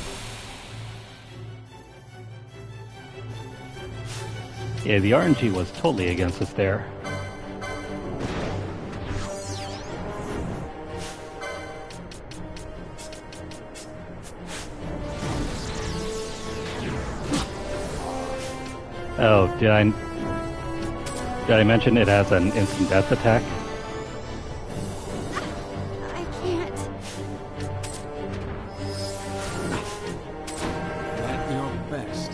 Yeah, the RNG was totally against us there. Oh, did I mention it has an instant death attack? I can't. At your best.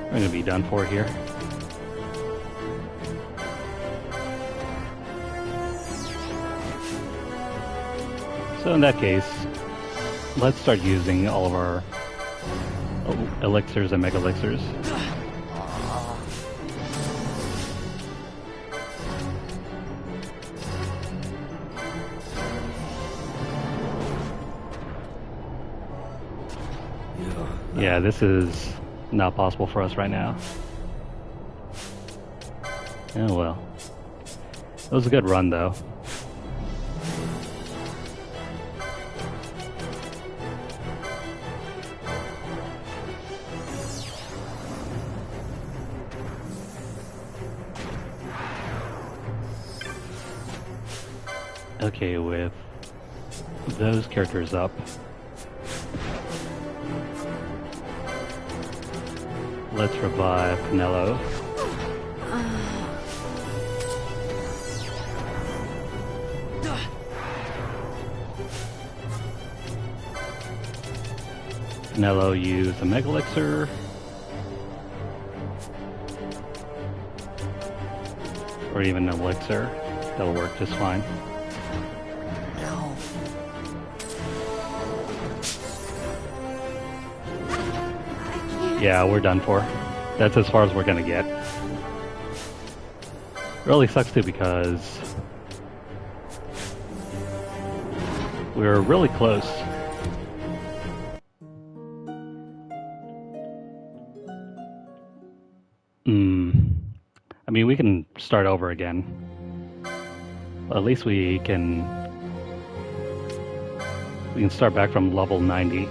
I'm gonna be done for here. So in that case, let's start using all of our elixirs and mega elixirs. Yeah, this is not possible for us right now. Oh well. It was a good run though. Okay, with those characters up, let's revive Canelo. Canelo use a Mega Elixir. Or even an Elixir. That'll work just fine. No. Yeah, we're done for. That's as far as we're gonna get. Really sucks too because we were really close. I mean, we can start over again. Well, at least we can start back from level 90.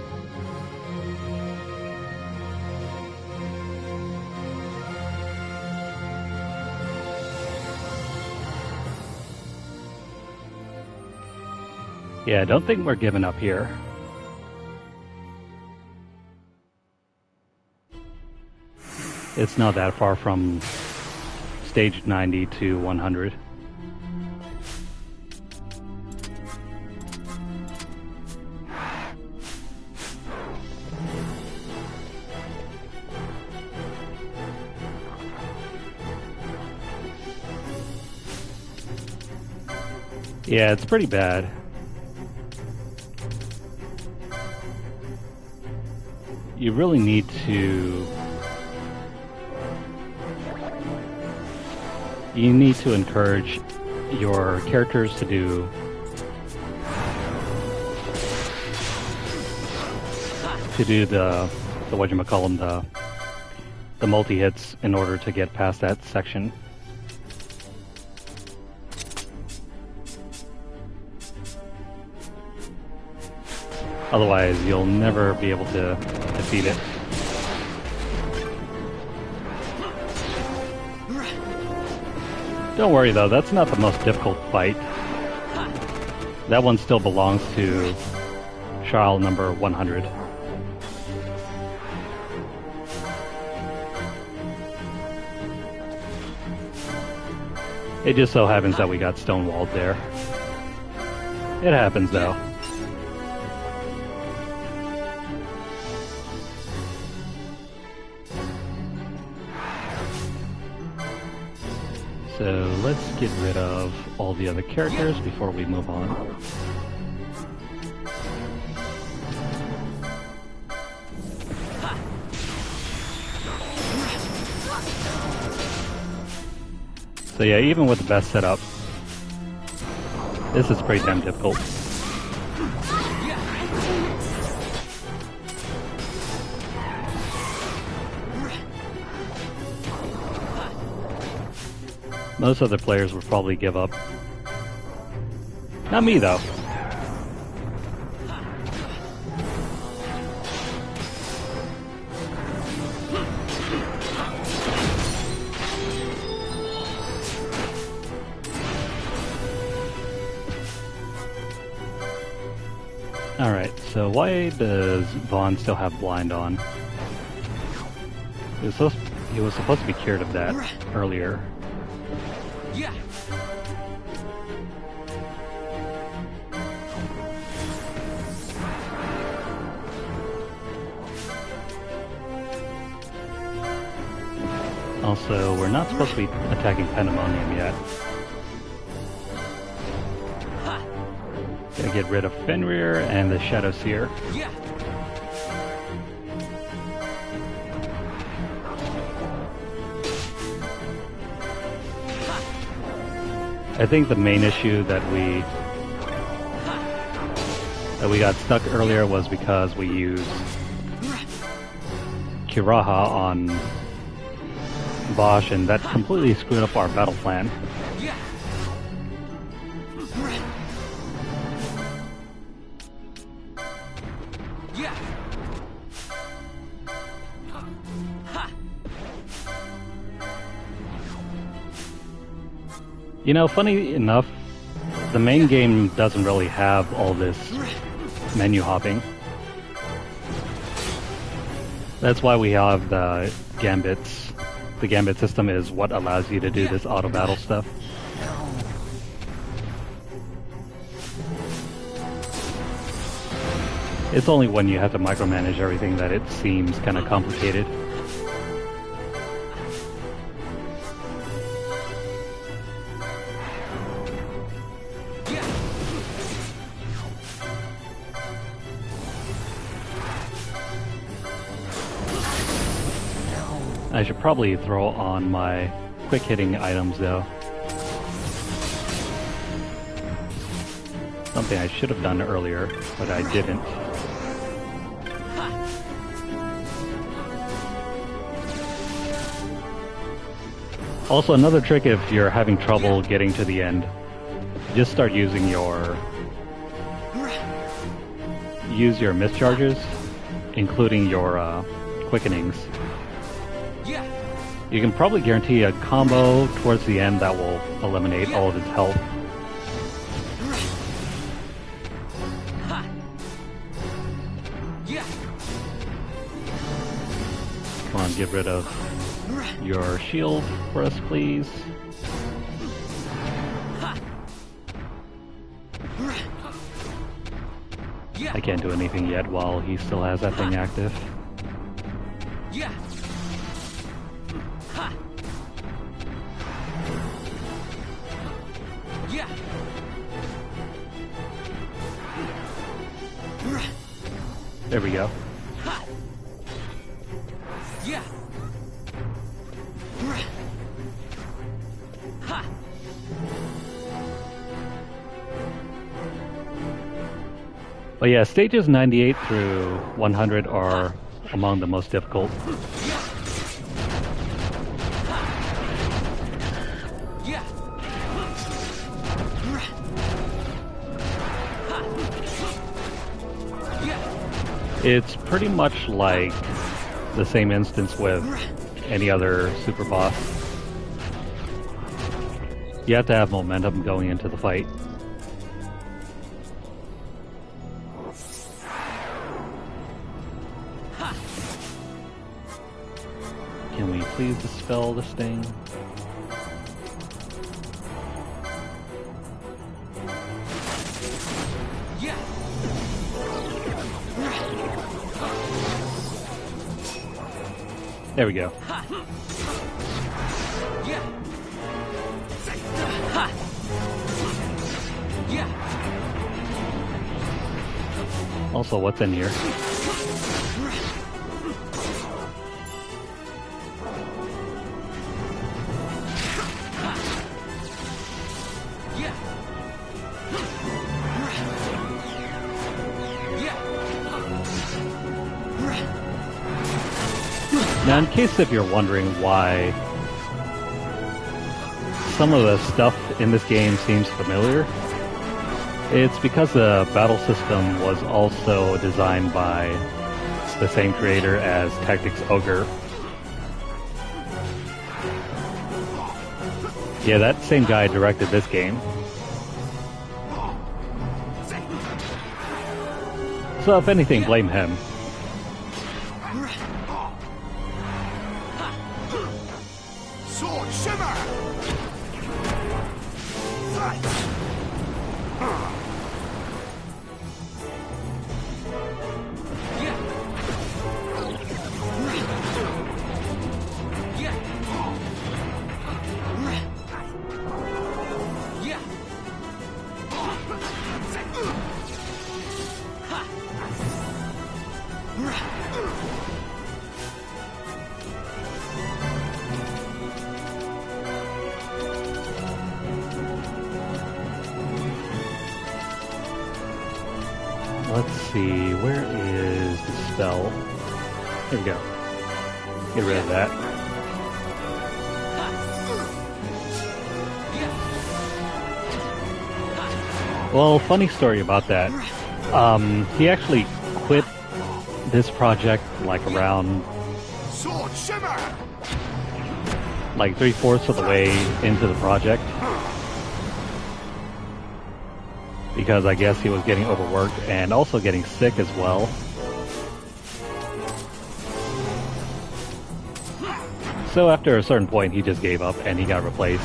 Yeah, I don't think we're giving up here. It's not that far from stage 90 to 100. Yeah, it's pretty bad. You really need to... You need to encourage your characters to do the whatchamacallem, the multi-hits in order to get past that section. Otherwise, you'll never be able to defeat it. Don't worry though, that's not the most difficult fight. That one still belongs to trial number 100. It just so happens that we got stonewalled there. It happens though. So let's get rid of all the other characters before we move on. So yeah, even with the best setup, this is pretty damn difficult. Most other players would probably give up. Not me, though. Alright, so why does Vaughn still have blind on? He was supposed to be cured of that earlier. Yeah. Also, we're not supposed to be attacking Pandemonium yet. Gonna get rid of Fenrir and the Shadow Seer. Yeah. I think the main issue that we got stuck earlier was because we used Kiraha on Bosch, and that completely screwed up our battle plan. Yeah. Yeah. You know, funny enough, the main game doesn't really have all this menu hopping. That's why we have the gambits. The gambit system is what allows you to do this auto battle stuff. It's only when you have to micromanage everything that it seems kind of complicated. I should probably throw on my quick hitting items though. Something I should have done earlier, but I didn't. Also, another trick if you're having trouble getting to the end, just start using your mischarges, including your quickenings. You can probably guarantee a combo towards the end that will eliminate all of his health. Come on, get rid of your shield for us, please. I can't do anything yet while he still has that thing active. There we go. But yeah, stages 98 through 100 are among the most difficult. It's pretty much like the same instance with any other super boss. You have to have momentum going into the fight. Can we please dispel this thing? There we go. Also, what's in here? Now, in case if you're wondering why some of the stuff in this game seems familiar, it's because the battle system was also designed by the same creator as Tactics Ogre. Yeah, that same guy directed this game. So if anything, blame him. Sword shimmer! Fight! Yeah. Yeah. Yeah. Let's see, where is the spell? Here we go. Get rid of that. Well, funny story about that. He actually quit this project like around Sword shimmer! like 3/4 of the way into the project. Because I guess he was getting overworked and also getting sick as well. So after a certain point, he just gave up and he got replaced.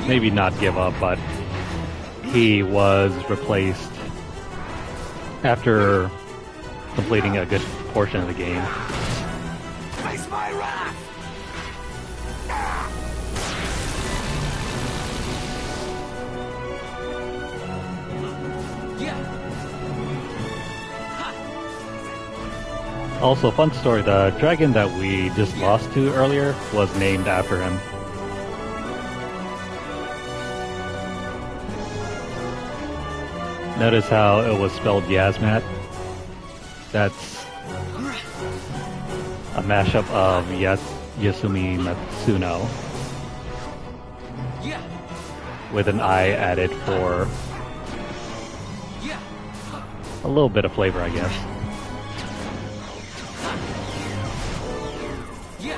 Maybe not give up, but he was replaced after completing a good portion of the game. Face my wrath! Also, fun story, the dragon that we just lost to earlier was named after him. Notice how it was spelled Yasmat? That's a mashup of Yasumi Matsuno Yeah. with an I added for Yeah. a little bit of flavor, I guess. Yeah.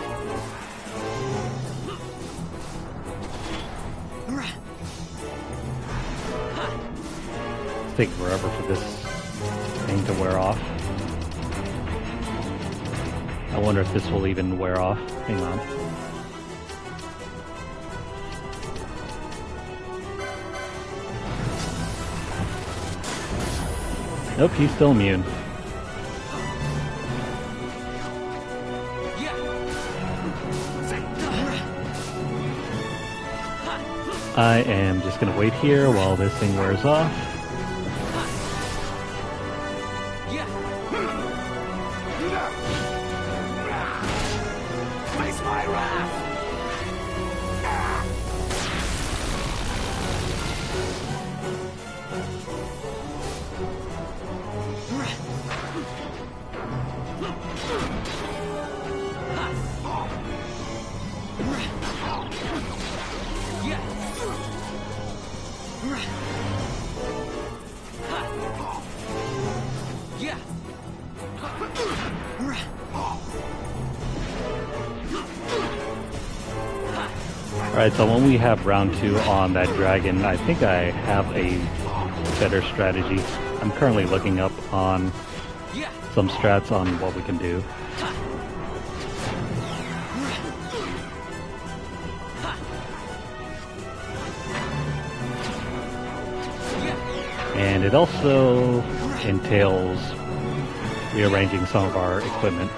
It's taking forever for this thing to wear off. I wonder if this will even wear off. Hang on. Nope, he's still immune. I am just gonna wait here while this thing wears off. Face my wrath! Alright, so when we have round 2 on that dragon, I think I have a better strategy. I'm currently looking up on some strats on what we can do. And it also entails rearranging some of our equipment.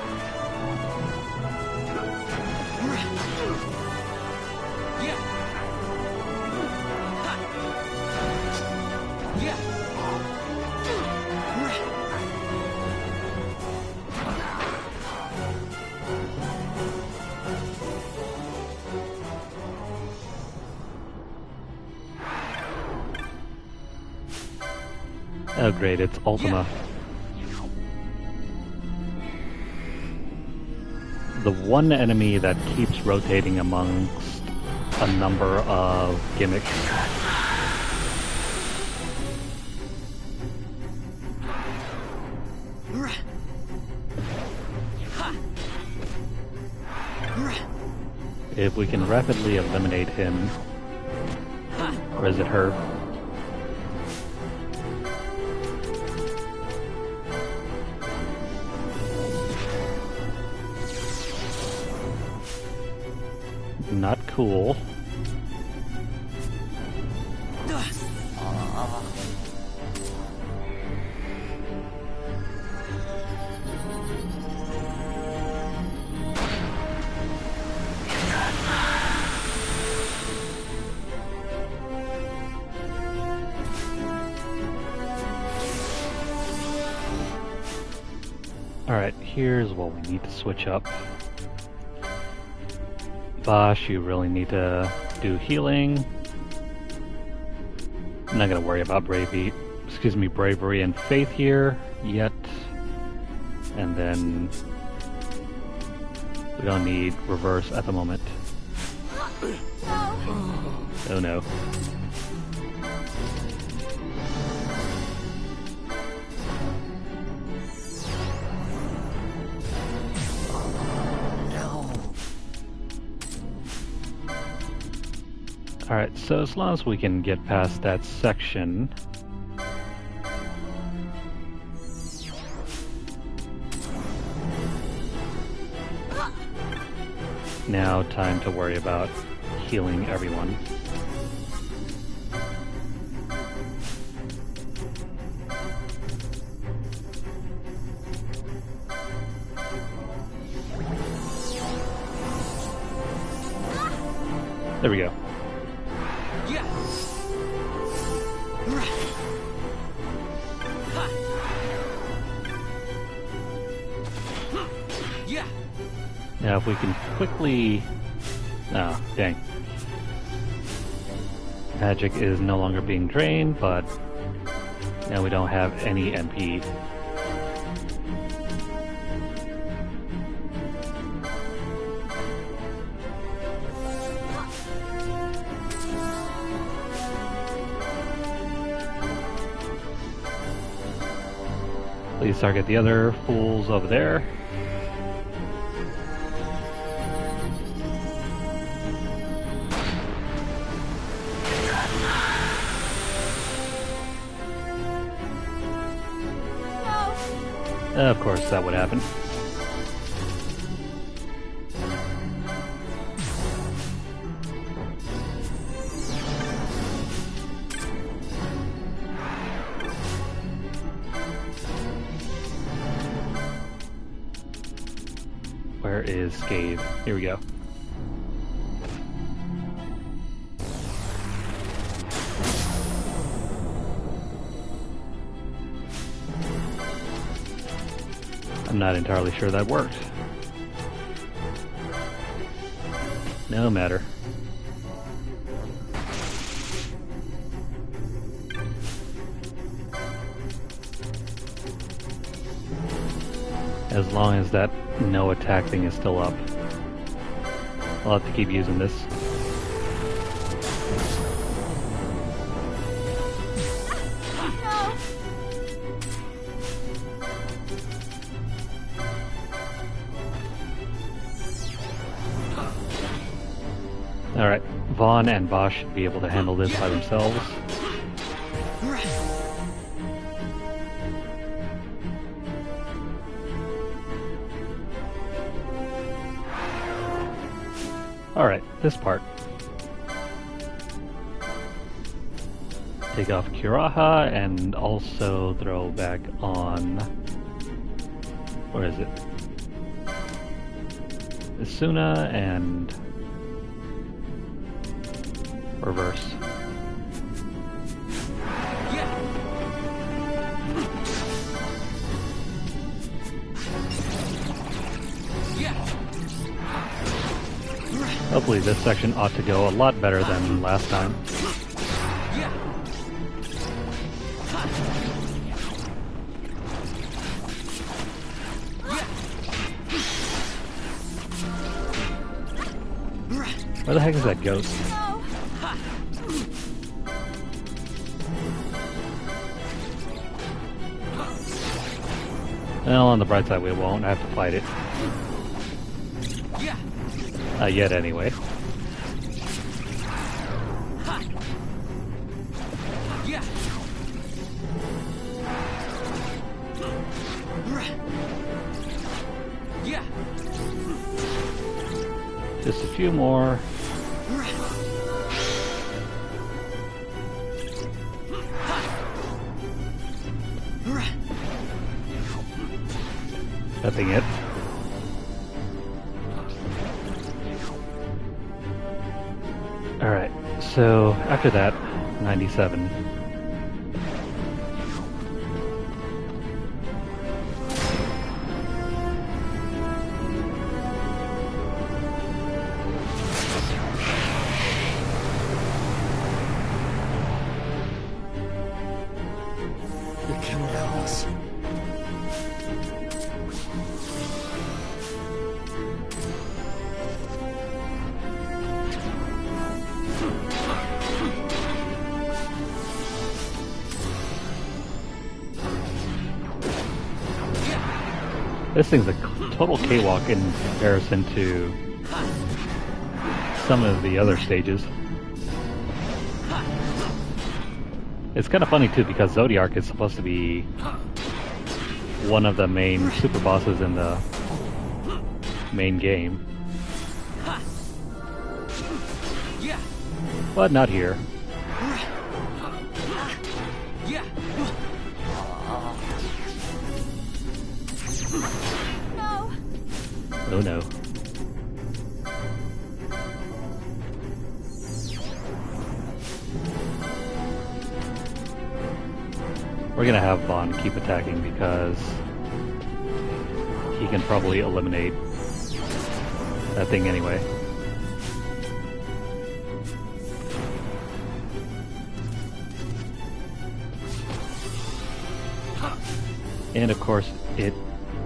Oh great, it's Ultima. the one enemy that keeps rotating amongst a number of gimmicks. If we can rapidly eliminate him, or is it her? Not cool. Alright, here's what we need to switch up. Bosch, you really need to do healing. I'm not gonna worry about bravery and faith here yet. And then we don't need reverse at the moment. Oh no. Alright, so as long as we can get past that section, now time to worry about healing everyone. There we go. Now if we can quickly... Oh, dang. Magic is no longer being drained, but now we don't have any MP. Please target the other fools over there. Of course, that would happen. Where is Scathe? Here we go. I'm not entirely sure that worked. No matter. As long as that no attack thing is still up, I'll have to keep using this. Alright, Vaughn and Bosch should be able to handle this by themselves. Alright, this part. Take off Kiraha and also throw back on... Where is it? Isuna and... Reverse. Hopefully this section ought to go a lot better than last time. Where the heck is that ghost? No. Well, on the bright side, we won't have to fight it. Yeah. Not yet, anyway. Yeah. Yeah. Just a few more. Nothing yet. Alright, so after that, 97. You cannot help us. This thing's a total cakewalk in comparison to some of the other stages. It's kind of funny too because Zodiac is supposed to be one of the main super bosses in the main game, Yeah. but not here. Yeah. No. Oh no. We're gonna have Bond keep attacking because he can probably eliminate that thing anyway. And of course, it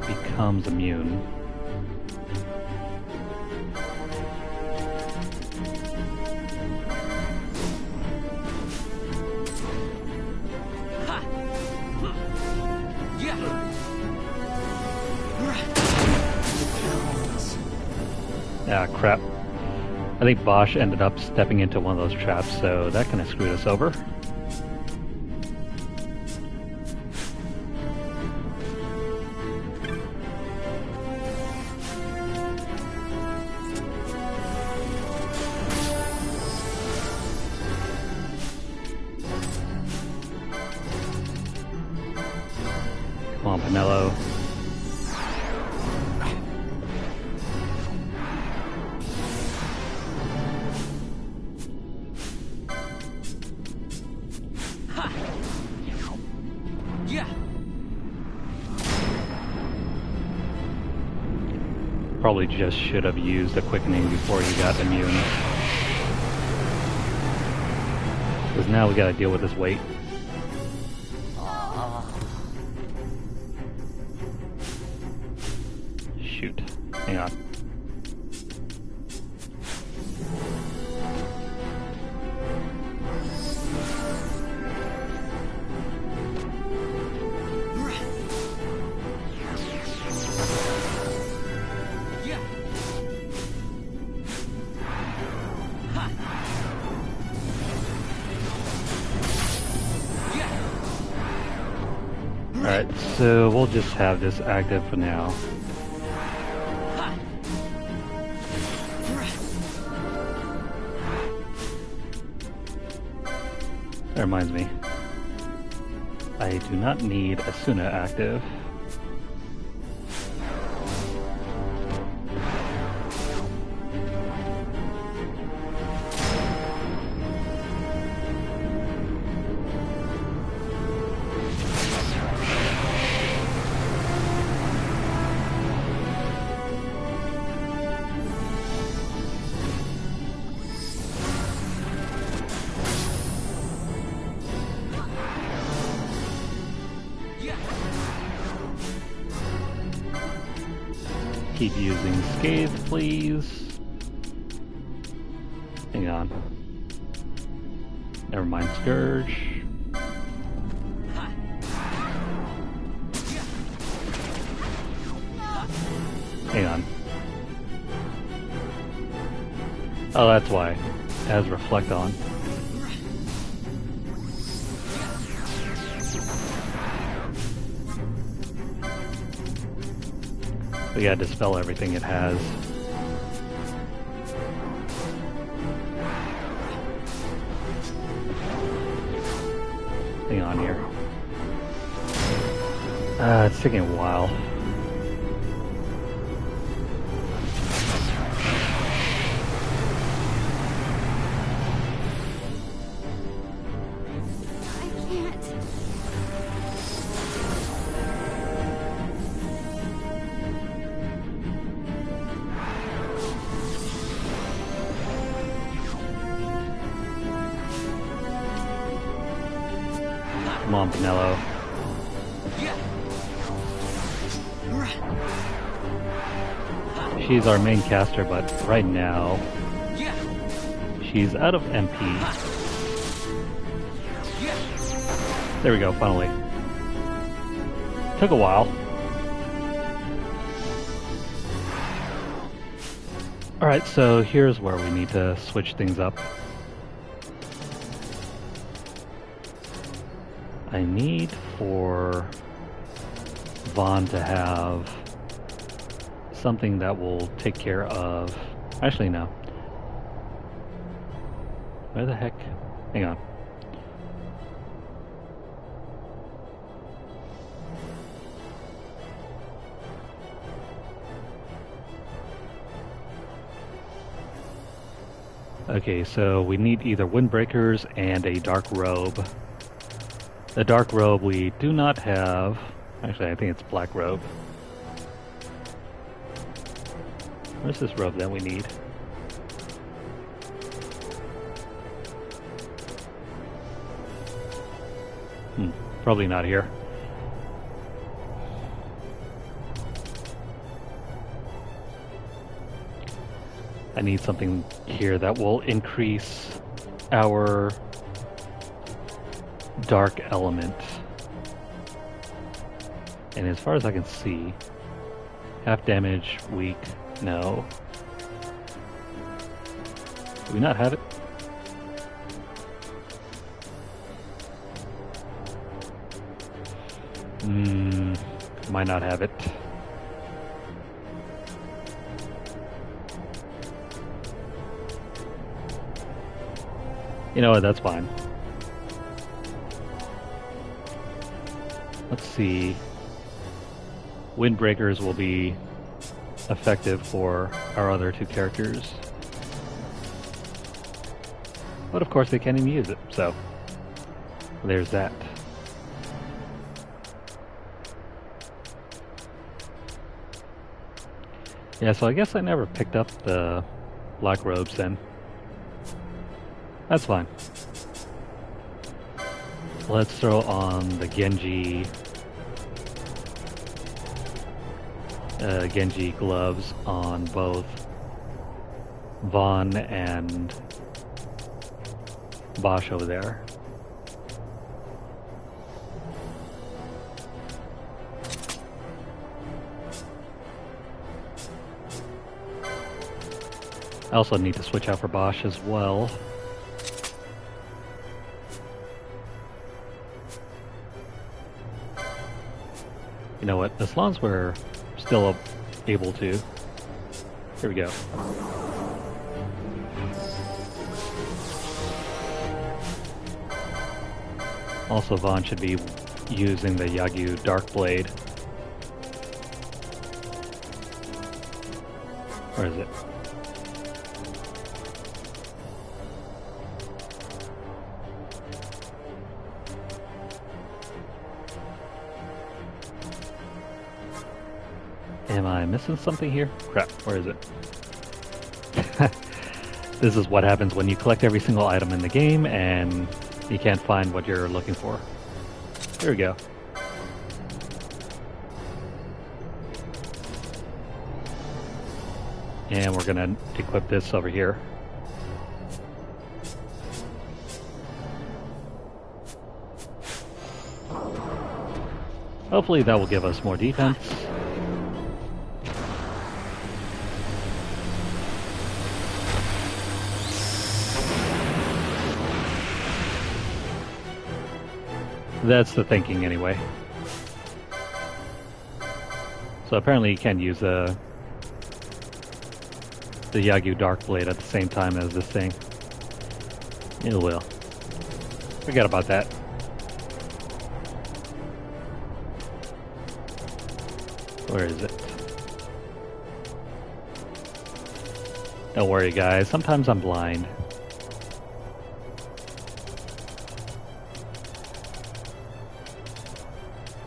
becomes immune. Yeah. Ah, crap. I think Bosch ended up stepping into one of those traps, so that kind of screwed us over. Come on, Pinello. Yeah. Probably just should have used the quickening before you got immune. Because now we gotta deal with this weight. Shoot. Hang on. Yeah. Yeah. Alright, so we'll just have this active for now. That reminds me. I do not need Asuna active. Yeah. Keep using Scathe, please. Hang on. Never mind, Scourge. Hang on. Oh, that's why. It has reflect on. We gotta dispel everything it has. Hang on here. It's taking a while. I can't. Come on, Vanello. She's our main caster, but right now she's out of MP. There we go, finally. Took a while. Alright, so here's where we need to switch things up. I need for Vaughn to have something that will take care of... Actually, no. Where the heck? Hang on. Okay, so we need either windbreakers and a dark robe. The dark robe we do not have. Actually, I think it's black robe. Where's this robe that we need? Probably not here. I need something here that will increase our dark element. And as far as I can see, half damage, weak, no. Do we not have it? Might not have it. You know what, that's fine. Let's see. Windbreakers will be effective for our other two characters. But of course they can't even use it, so there's that. Yeah, so I guess I never picked up the black robes then. That's fine. Let's throw on the Genji gloves on both Vaughn and Bosch over there. I also need to switch out for Bosch as well. You know what, as long as we're still able to. Here we go. Also, Vaughn should be using the Yagyu Dark Blade. Where is it? Am I missing something here? Crap, where is it? This is what happens when you collect every single item in the game and you can't find what you're looking for. Here we go. And we're gonna equip this over here. Hopefully that will give us more defense. That's the thinking anyway. So apparently you can use the Yagyu Dark Blade at the same time as this thing. It will. Forget about that. Where is it? Don't worry guys, sometimes I'm blind.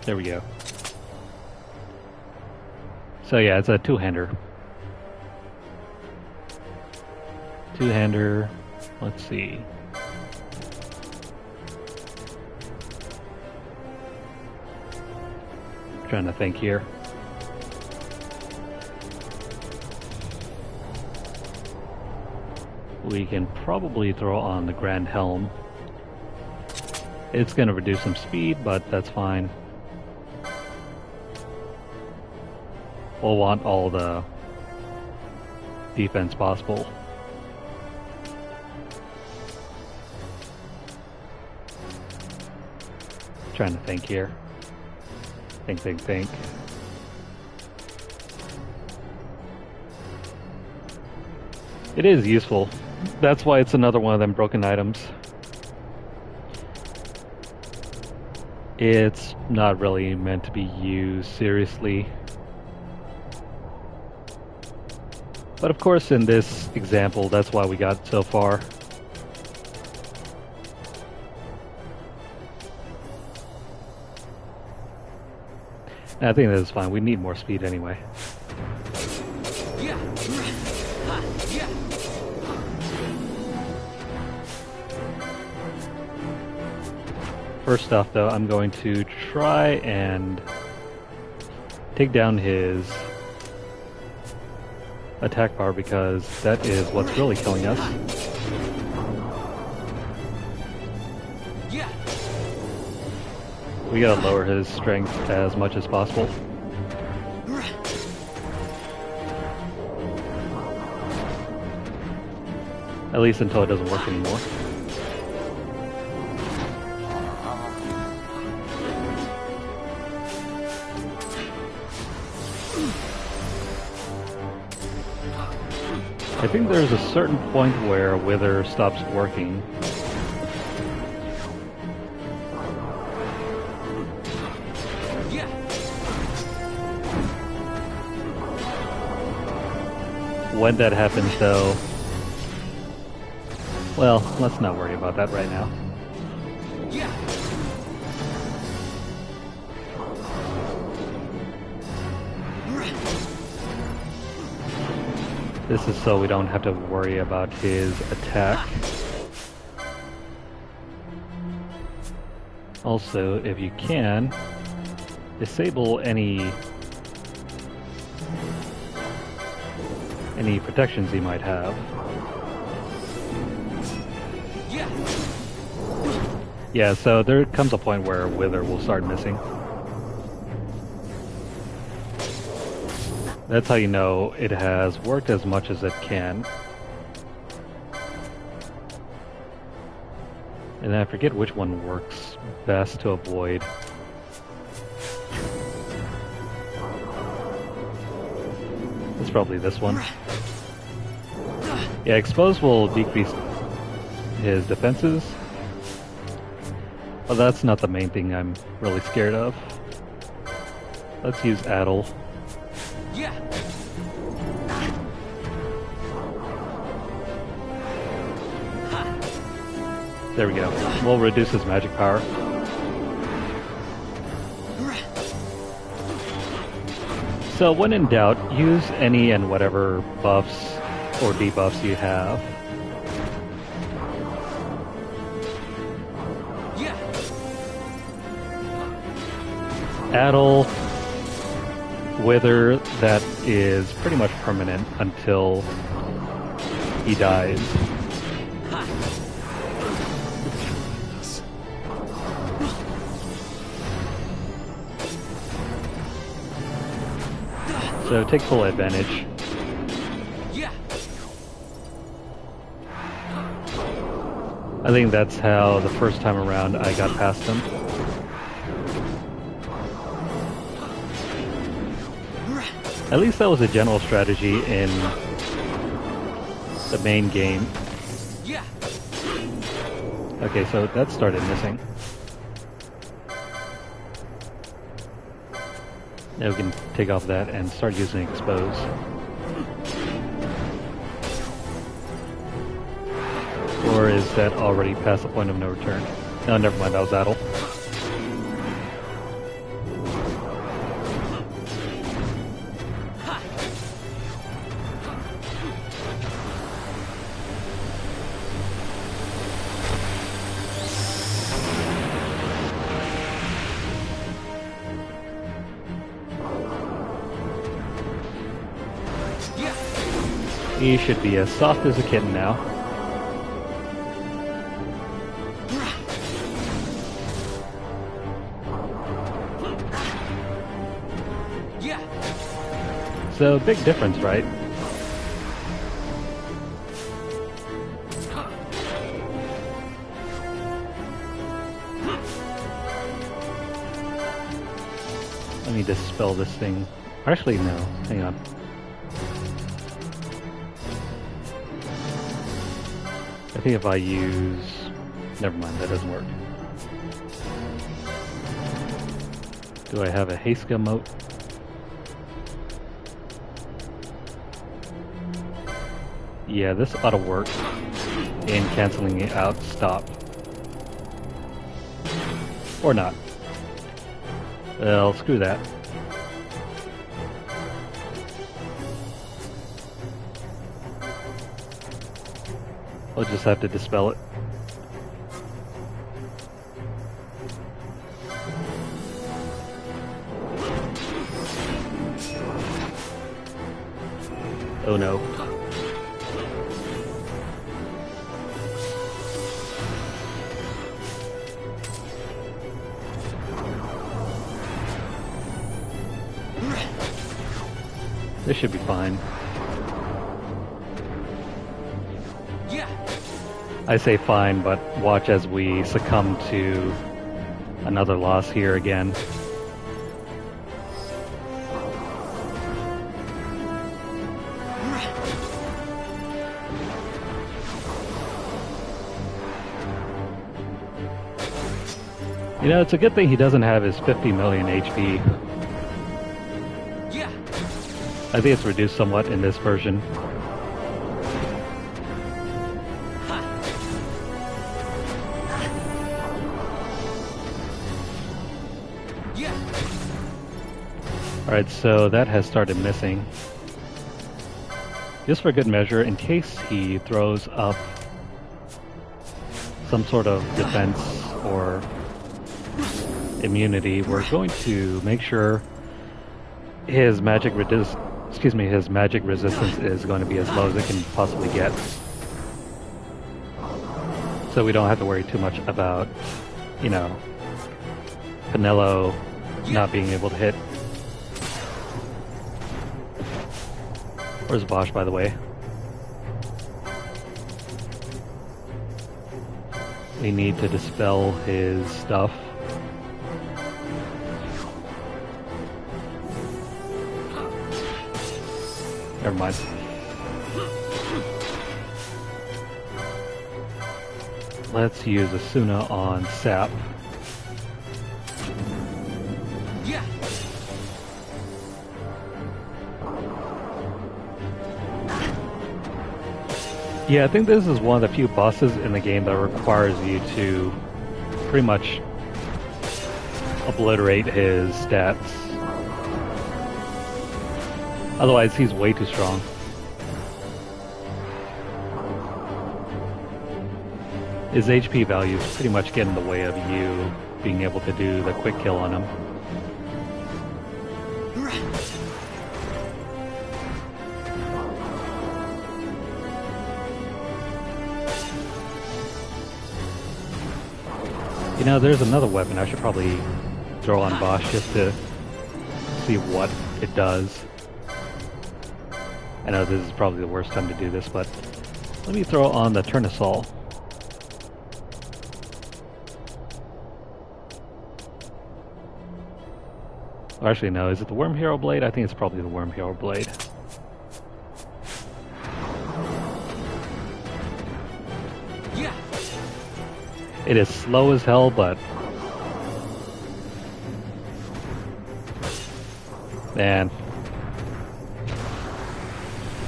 There we go. So yeah, it's a two-hander. Two-hander, let's see. Trying to think here. We can probably throw on the Grand Helm. It's going to reduce some speed, but that's fine. We'll want all the defense possible. Trying to think here. Think. It is useful. That's why it's another one of them broken items. It's not really meant to be used seriously. But of course in this example, that's why we got so far. I think this is fine. We need more speed anyway. Yeah. Yeah. First off though, I'm going to try and take down his attack bar because that is what's really killing us. Yeah. We gotta lower his strength as much as possible. At least until it doesn't work anymore. I think there's a certain point where Wither stops working. Yeah. When that happens though, well, let's not worry about that right now. Yeah. This is so we don't have to worry about his attack. Also, if you can, disable any protections he might have. Yeah. Yeah, so there comes a point where Wither will start missing. That's how you know it has worked as much as it can. And I forget which one works best to avoid. It's probably this one. Yeah, expose will decrease his defenses. But that's not the main thing I'm really scared of. Let's use Addle. Yeah. There we go. We'll reduce his magic power. So when in doubt, use any and whatever buffs or debuffs you have. Yeah. Addle, Wither, that is pretty much permanent until he dies. So take full advantage. Yeah. I think that's how the first time around I got past him. At least that was a general strategy in the main game. Yeah. Okay, so that started missing. Now we can take off that and start using expose. Or is that already past the point of no return? No, never mind, that was Adel. He should be as soft as a kitten now. Yeah. So, big difference, right? Let me dispel this thing. Actually, no. Hang on. I think if I use... Never mind, that doesn't work. Do I have a haste emote? Yeah, this ought to work in canceling it out. Stop. Or not. Well, screw that. I'll just have to dispel it. Oh no. This should be fine. Yeah. I say fine, but watch as we succumb to another loss here again. You know, it's a good thing he doesn't have his 50 million HP. Yeah. I think it's reduced somewhat in this version. Yeah. Alright, so that has started missing. Just for good measure, in case he throws up some sort of defense or immunity, we're going to make sure his magic his magic resistance is going to be as low as it can possibly get. So we don't have to worry too much about, you know, Pinello not being able to hit. Where's Bosch, by the way? We need to dispel his stuff. Never mind. Let's use Asuna on Sap. Yeah. Yeah, I think this is one of the few bosses in the game that requires you to pretty much obliterate his stats. Otherwise, he's way too strong. His HP values pretty much get in the way of you being able to do the quick kill on him. You know, there's another weapon I should probably throw on Bosch just to see what it does. I know this is probably the worst time to do this, but let me throw on the Tournesol. Or actually, no, is it the Worm Hero Blade? I think it's probably the Worm Hero Blade. Yeah. It is slow as hell, but man,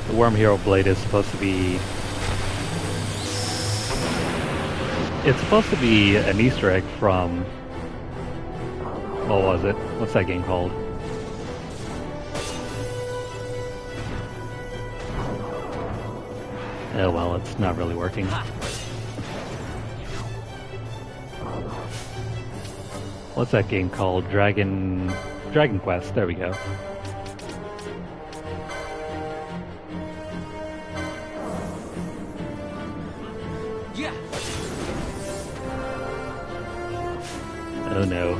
the Worm Hero Blade is supposed to be... It's supposed to be an Easter egg from... What was it? What's that game called? Oh well, it's not really working. What's that game called? Dragon Quest, there we go. Yeah. Oh no.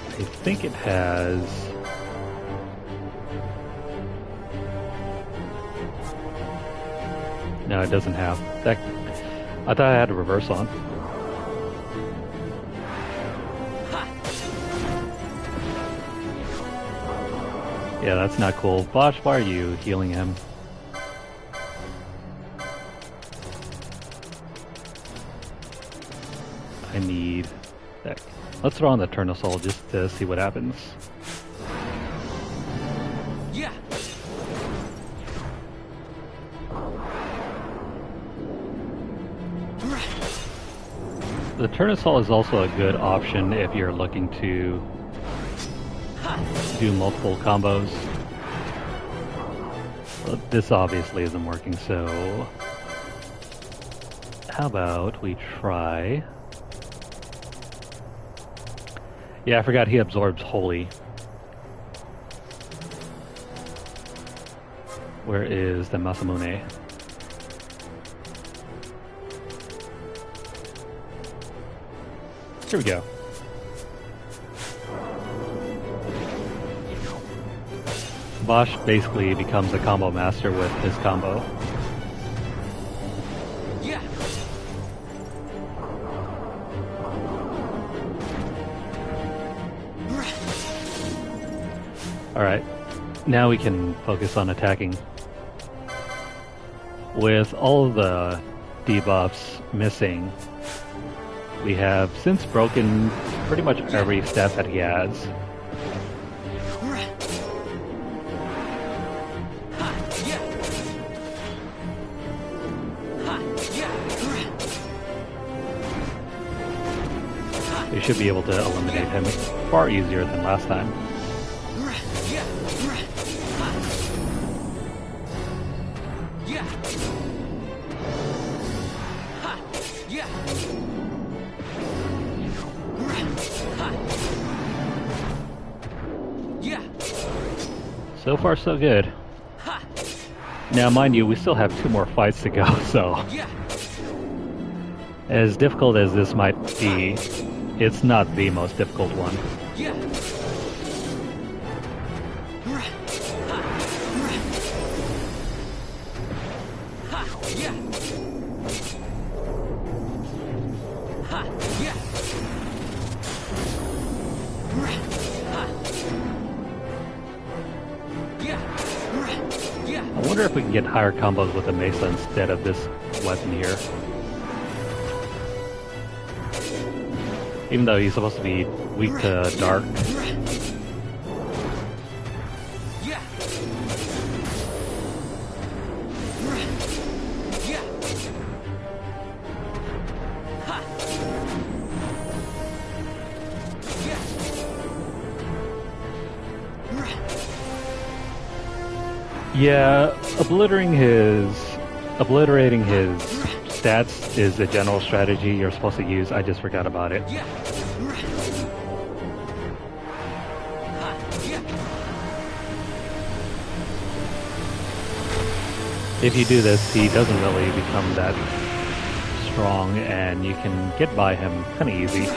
I think it has... No, it doesn't have. That... I thought I had a reverse on. Yeah, that's not cool. Bosch, why are you healing him? I need that. Let's throw on the Tournesol just to see what happens. Yeah. The Tournesol is also a good option if you're looking to do multiple combos. But this obviously isn't working, so how about we try... Yeah, I forgot he absorbs Holy. Where is the Masamune? Here we go. Bosch basically becomes a combo master with his combo. Yeah. Alright, now we can focus on attacking. With all of the debuffs missing, we have since broken pretty much every stat that he has. We should be able to eliminate him far easier than last time. So far, so good. Now, mind you, we still have 2 more fights to go, so... As difficult as this might be, it's not the most difficult one. I wonder if we can get higher combos with the Mesa instead of this weapon here. Even though he's supposed to be weak to dark. Yeah, obliterating his stats is a general strategy you're supposed to use. I just forgot about it. If you do this, he doesn't really become that strong, and you can get by him kind of easy.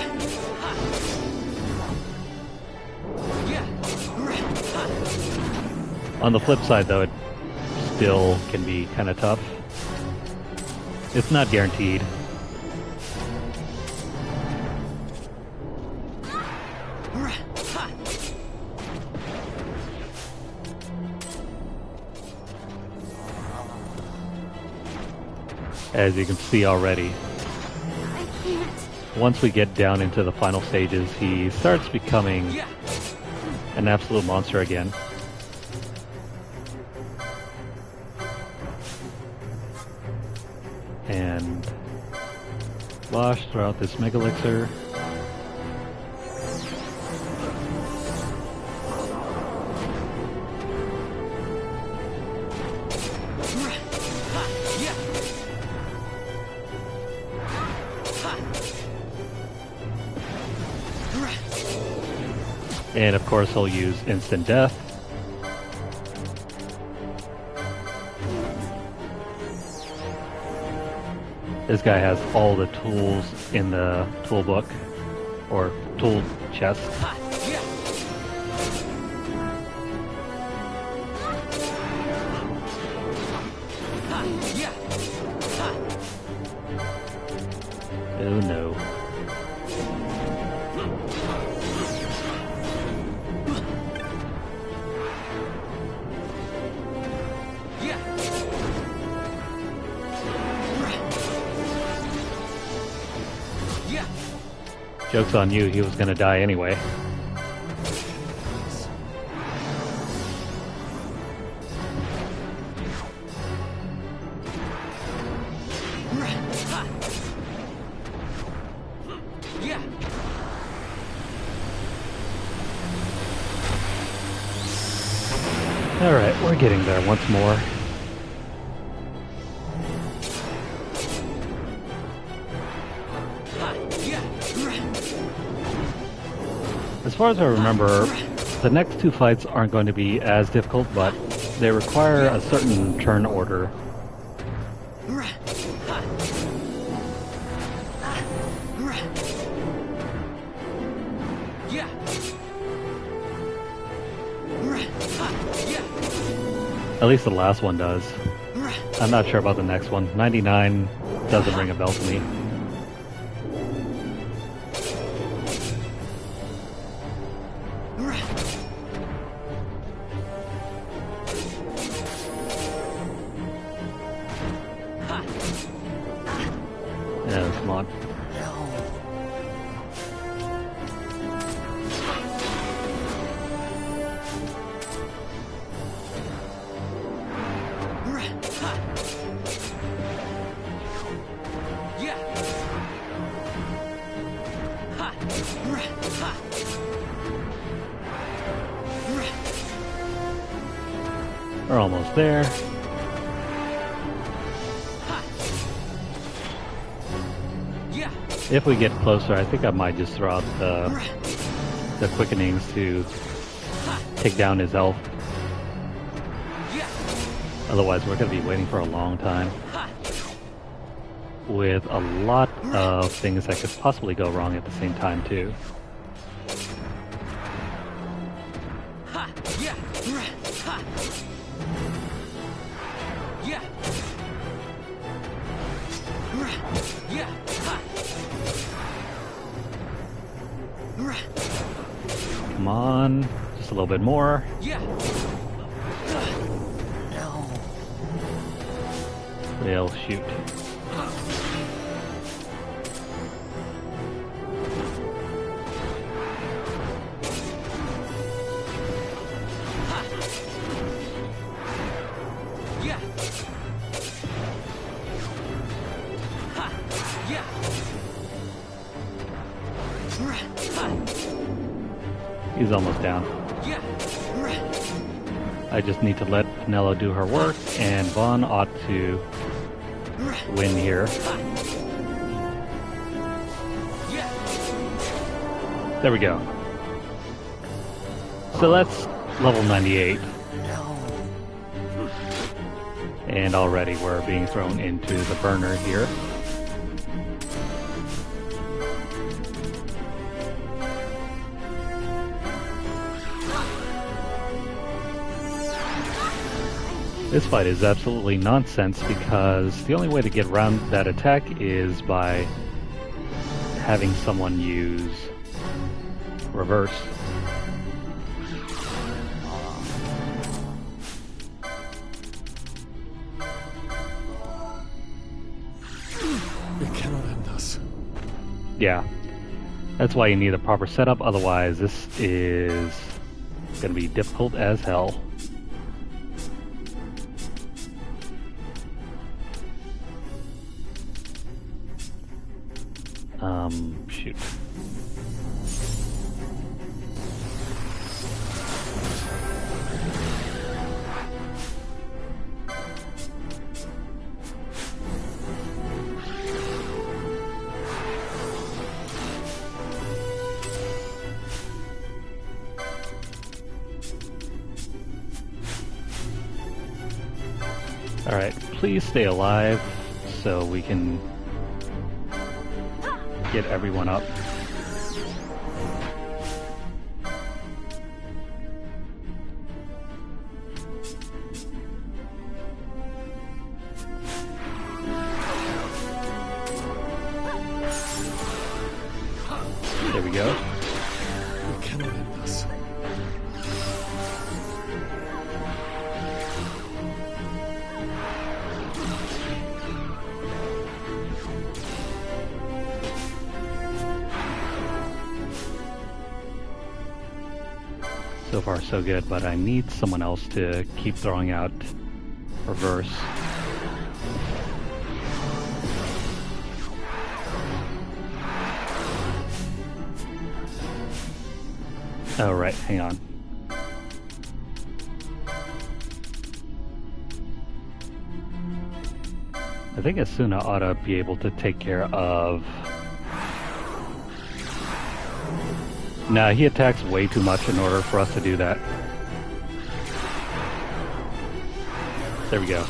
On the flip side, though, it still can be kind of tough. It's not guaranteed. As you can see already, I can't. once we get down into the final stages, he starts becoming Yeah. an absolute monster again. And slosh throughout this mega elixir. Yeah. And of course he'll use instant death. This guy has all the tools in the tool book, or tool chest. Yeah. Yeah. Oh no. Yeah. Yeah. Joke's on you, he was gonna die anyway. Yeah. Alright, we're getting there once more. Yeah. As far as I remember, the next two fights aren't going to be as difficult, but they require a certain turn order. Yeah. Yeah. At least the last one does. I'm not sure about the next one. 99 doesn't ring a bell to me. Yeah, come on. Yeah. We're almost there. Yeah. If we get closer, I think I might just throw out the quickenings to take down his health. Yeah. Otherwise, we're going to be waiting for a long time. With a lot of things that could possibly go wrong at the same time, too. Yeah. Yeah. Yeah. Come on. Just a little bit more. Yeah. They'll shoot. Yeah. Yeah. He's almost down. Yeah. I just need to let Pinello do her work, and Vaughn ought to win here. Yeah. There we go. So that's level 98. And already we're being thrown into the burner here. This fight is absolutely nonsense because the only way to get around that attack is by having someone use reverse. It cannot end us. Yeah, that's why you need a proper setup, otherwise this is going to be difficult as hell. Shoot. Alright, please stay alive so we can get everyone up. There we go. It cannot end us. So far so good, but I need someone else to keep throwing out reverse. Oh right, hang on. I think Asuna ought to be able to take care of... Nah, he attacks way too much in order for us to do that. There we go.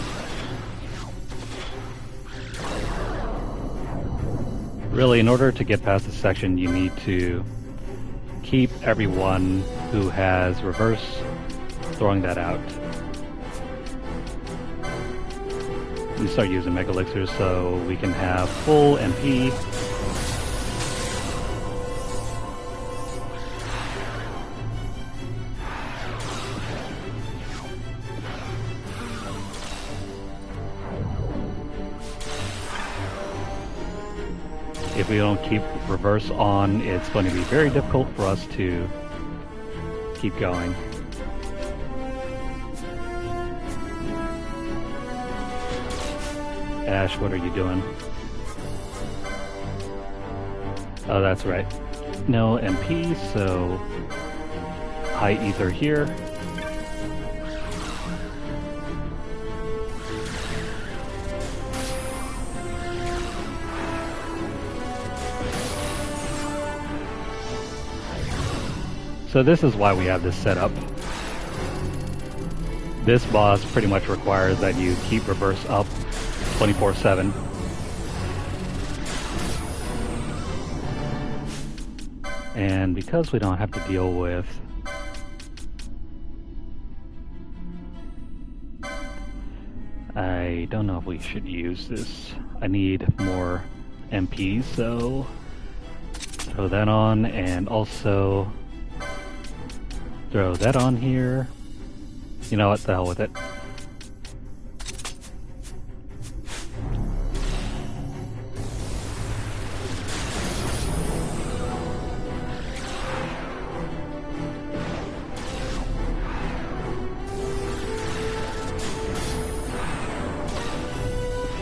Really, in order to get past this section, you need to keep everyone who has reverse throwing that out. We start using Mega Elixirs so we can have full MP. If we don't keep reverse on, it's going to be very difficult for us to keep going. Ash, what are you doing? Oh, that's right. No MP, so high ether here. So this is why we have this set up. This boss pretty much requires that you keep reverse up 24/7. And because we don't have to deal with I don't know if we should use this. I need more MPs, so throw that on, and also throw that on here. You know what, the hell with it.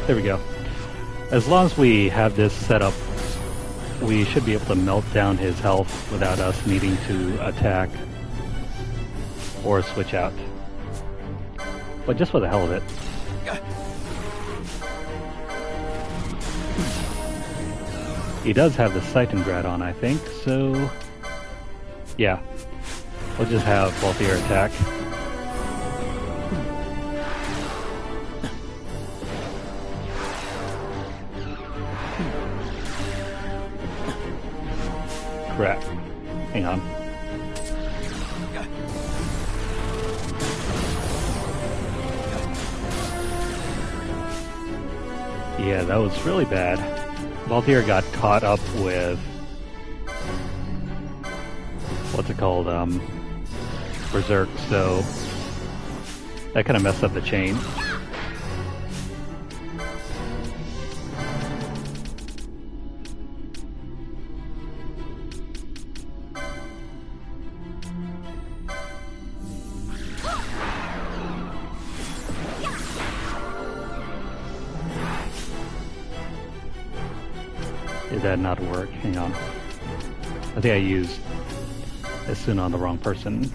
There we go. As long as we have this set up, we should be able to melt down his health without us needing to attack or switch out. But just for the hell of it. He does have the Titangrad on, I think, so yeah. We'll just have bulkier attack. Crap. Hang on. Yeah, that was really bad. Valtier got caught up with what's it called? Berserk, so that kind of messed up the chain. Did that not work? Hang on. I think I used Asuna on the wrong person.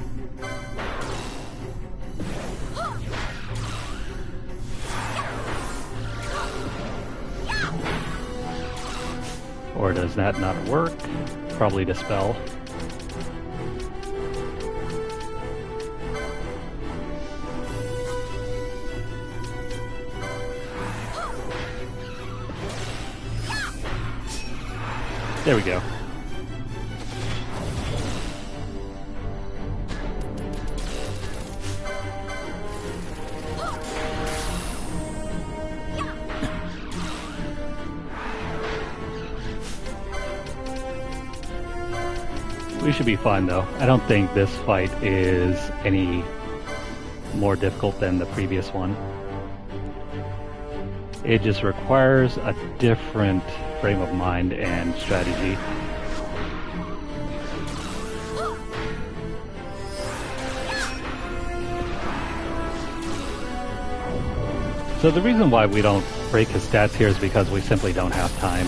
Or does that not work? Probably Dispel. There we go. We should be fine though. I don't think this fight is any more difficult than the previous one. It just requires a different frame of mind and strategy. So the reason why we don't break his stats here is because we simply don't have time.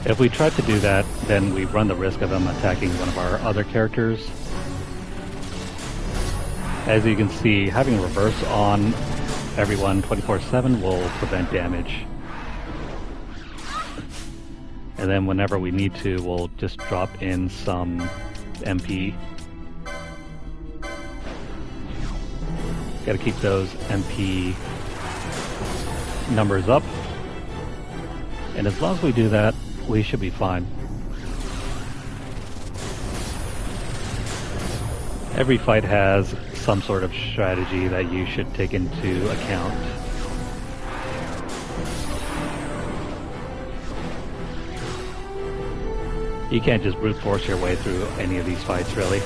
If we try to do that, then we run the risk of him attacking one of our other characters. As you can see, having reverse on everyone 24/7 will prevent damage. And then whenever we need to, we'll just drop in some MP. Gotta keep those MP numbers up. And as long as we do that, we should be fine. Every fight has some sort of strategy that you should take into account. You can't just brute force your way through any of these fights, really.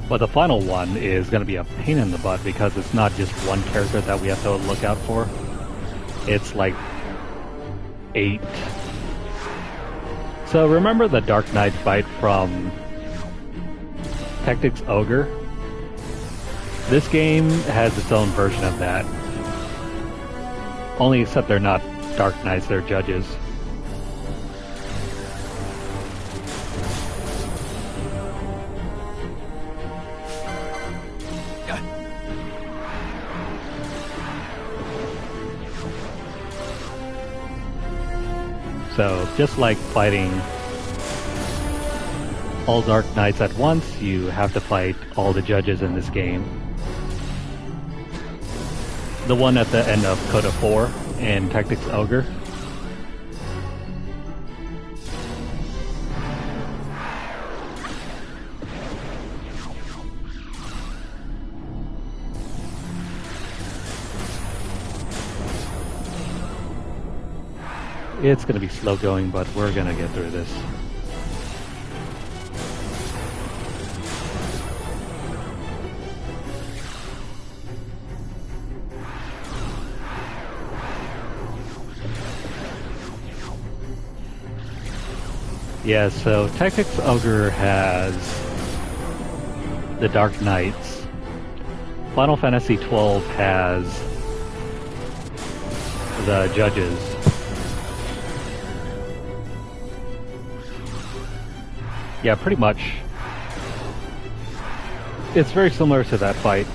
But the final one is going to be a pain in the butt because it's not just one character that we have to look out for. It's like 8. So remember the Dark Knight fight from Tactics Ogre? This game has its own version of that. Only except they're not Dark Knights, they're judges. So, just like fighting all Dark Knights at once, you have to fight all the judges in this game. The one at the end of Coda 4 in Tactics Ogre. It's going to be slow going, but we're going to get through this. Yeah, so Tactics Ogre has the Dark Knights. Final Fantasy XII has the judges. Yeah, pretty much. It's very similar to that fight.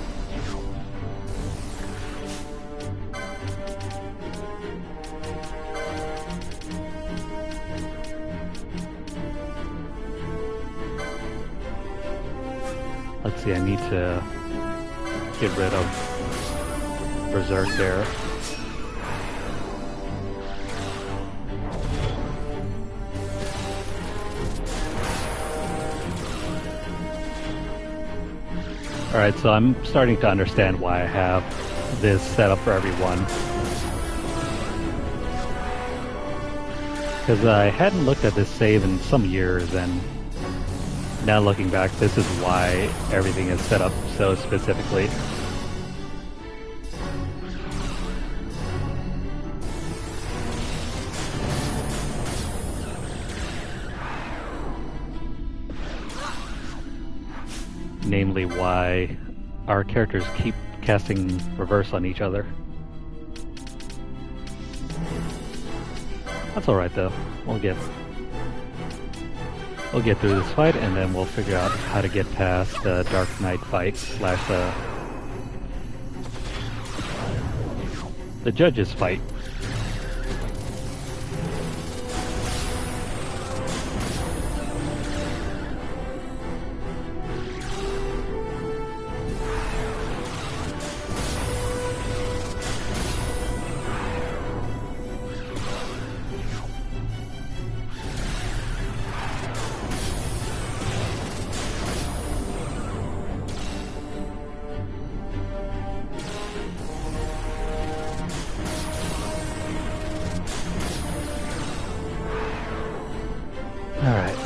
Let's see, I need to get rid of Berserk there. Alright, so I'm starting to understand why I have this set up for everyone. Because I hadn't looked at this save in some years, and now looking back, this is why everything is set up so specifically. Namely why our characters keep casting reverse on each other. That's alright though. We'll get through this fight, and then we'll figure out how to get past the Dark Knight fight slash the judges fight. Alright.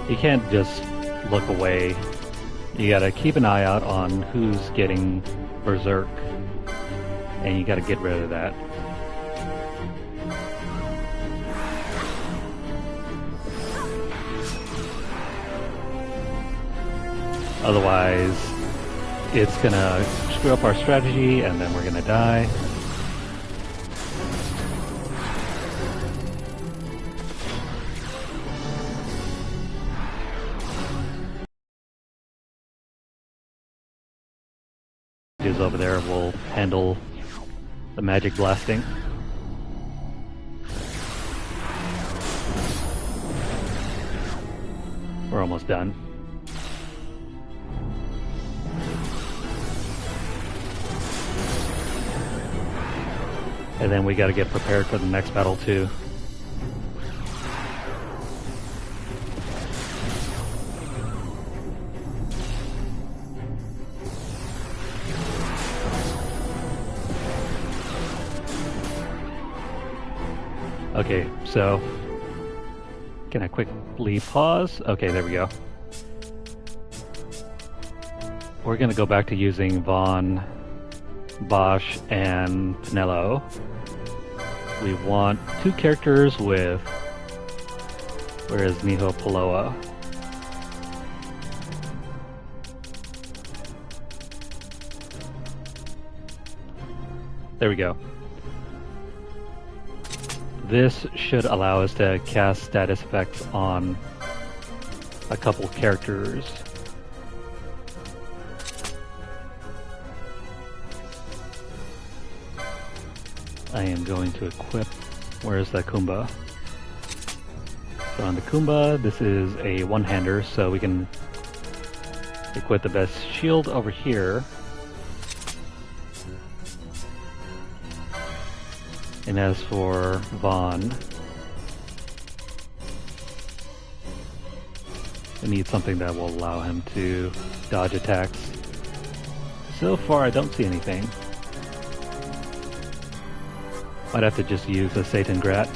You can't just look away. You gotta keep an eye out on who's getting berserk, and you gotta get rid of that. Otherwise, it's gonna screw up our strategy, and then we're gonna die. Over there will handle the magic blasting. We're almost done. And then we gotta get prepared for the next battle too. Okay, so can I quickly pause? Okay, there we go. We're gonna go back to using Vaughn, Bosch, and Pinello. We want two characters with... Where is Niho Paloa? There we go. This should allow us to cast status effects on a couple characters. I am going to equip... Where's the Kumba? So on the Kumba, this is a one-hander, so we can equip the best shield over here. And as for Vaughn, we need something that will allow him to dodge attacks. So far I don't see anything. Might have to just use a Satan Grat.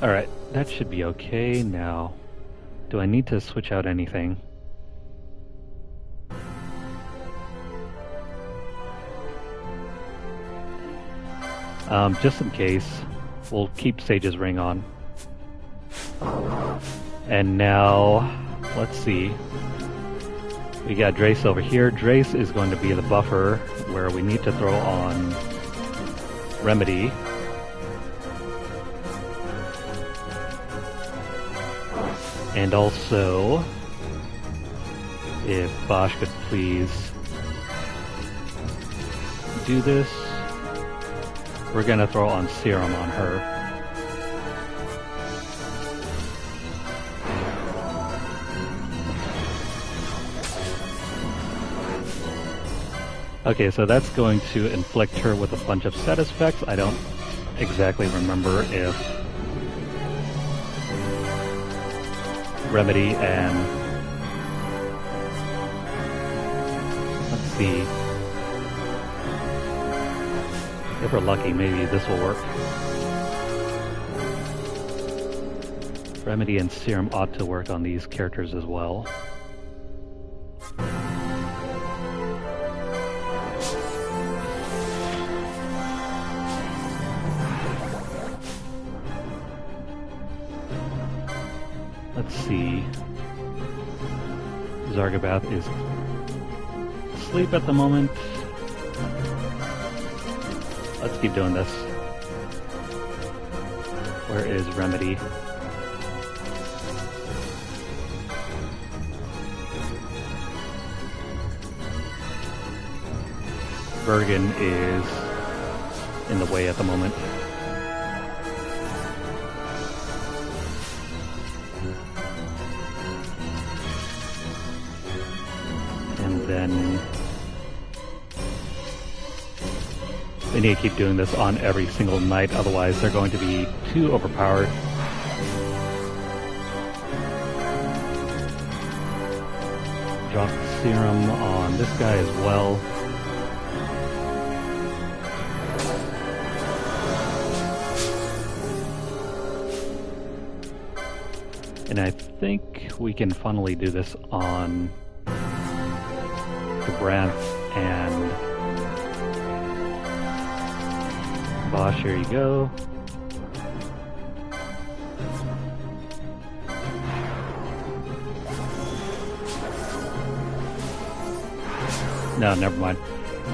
Alright, that should be okay now. Do I need to switch out anything? Just in case, we'll keep Sage's ring on. And now, let's see. We got Drace over here. Drace is going to be the buffer where we need to throw on Remedy. And also, if Bosch could please do this. We're gonna throw on Serum on her. Okay, so that's going to inflict her with a bunch of status effects. I don't exactly remember if Remedy and... Let's see. If we're lucky, maybe this will work. Remedy and Serum ought to work on these characters as well. Let's see. Zargabath is asleep at the moment. Let's keep doing this. Where is Remedy? Bergen is in the way at the moment. And then they need to keep doing this on every single night, otherwise they're going to be too overpowered. Drop Serum on this guy as well. And I think we can finally do this on Gabranth and Bosch. Here you go. No, never mind.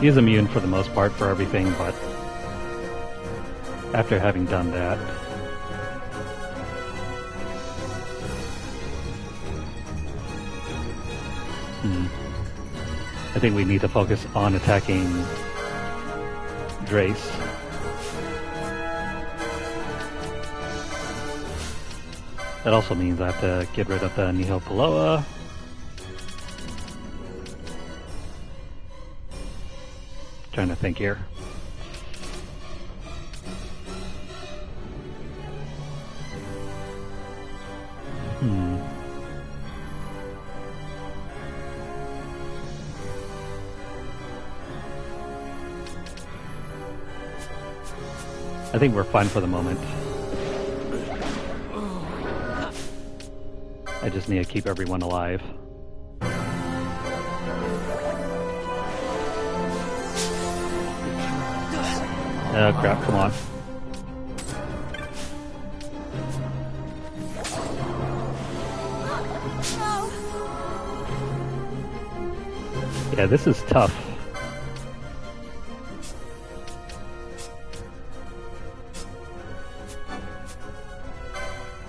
He is immune for the most part for everything, but after having done that, I think we need to focus on attacking Drace. That also means I have to get rid of the Nihilpaloa. Trying to think here. I think we're fine for the moment. I just need to keep everyone alive. Oh crap, come on. Yeah, this is tough.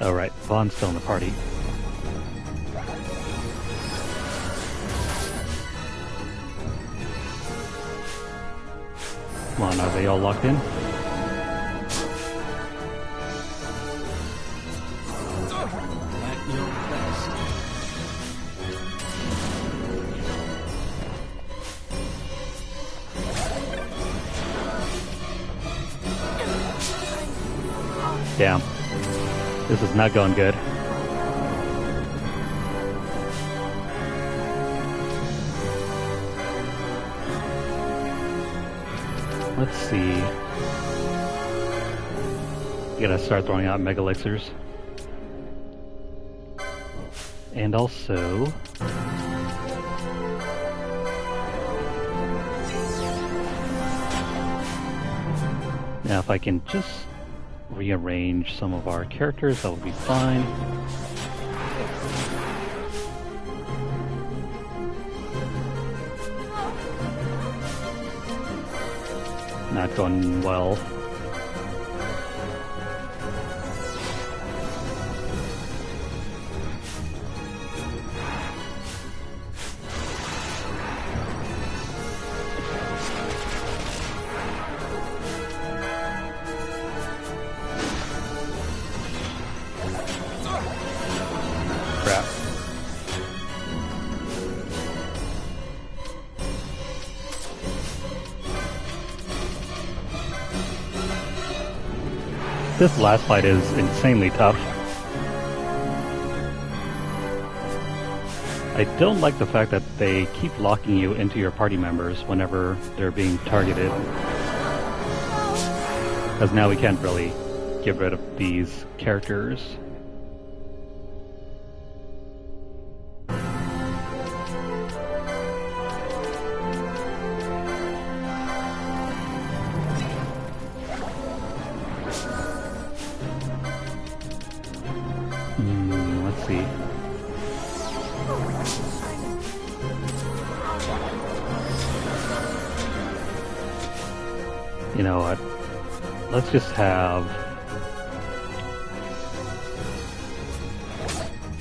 Oh right, Vaughn's still in the party. Come on, are they all locked in? Damn. This is not going good. Let's see. You gotta start throwing out Mega Elixirs. And also... now if I can just rearrange some of our characters, that would be fine. Not going well. Crap. This last fight is insanely tough. I don't like the fact that they keep locking you into your party members whenever they're being targeted. Because now we can't really get rid of these characters. Let's see. You know what? Let's just have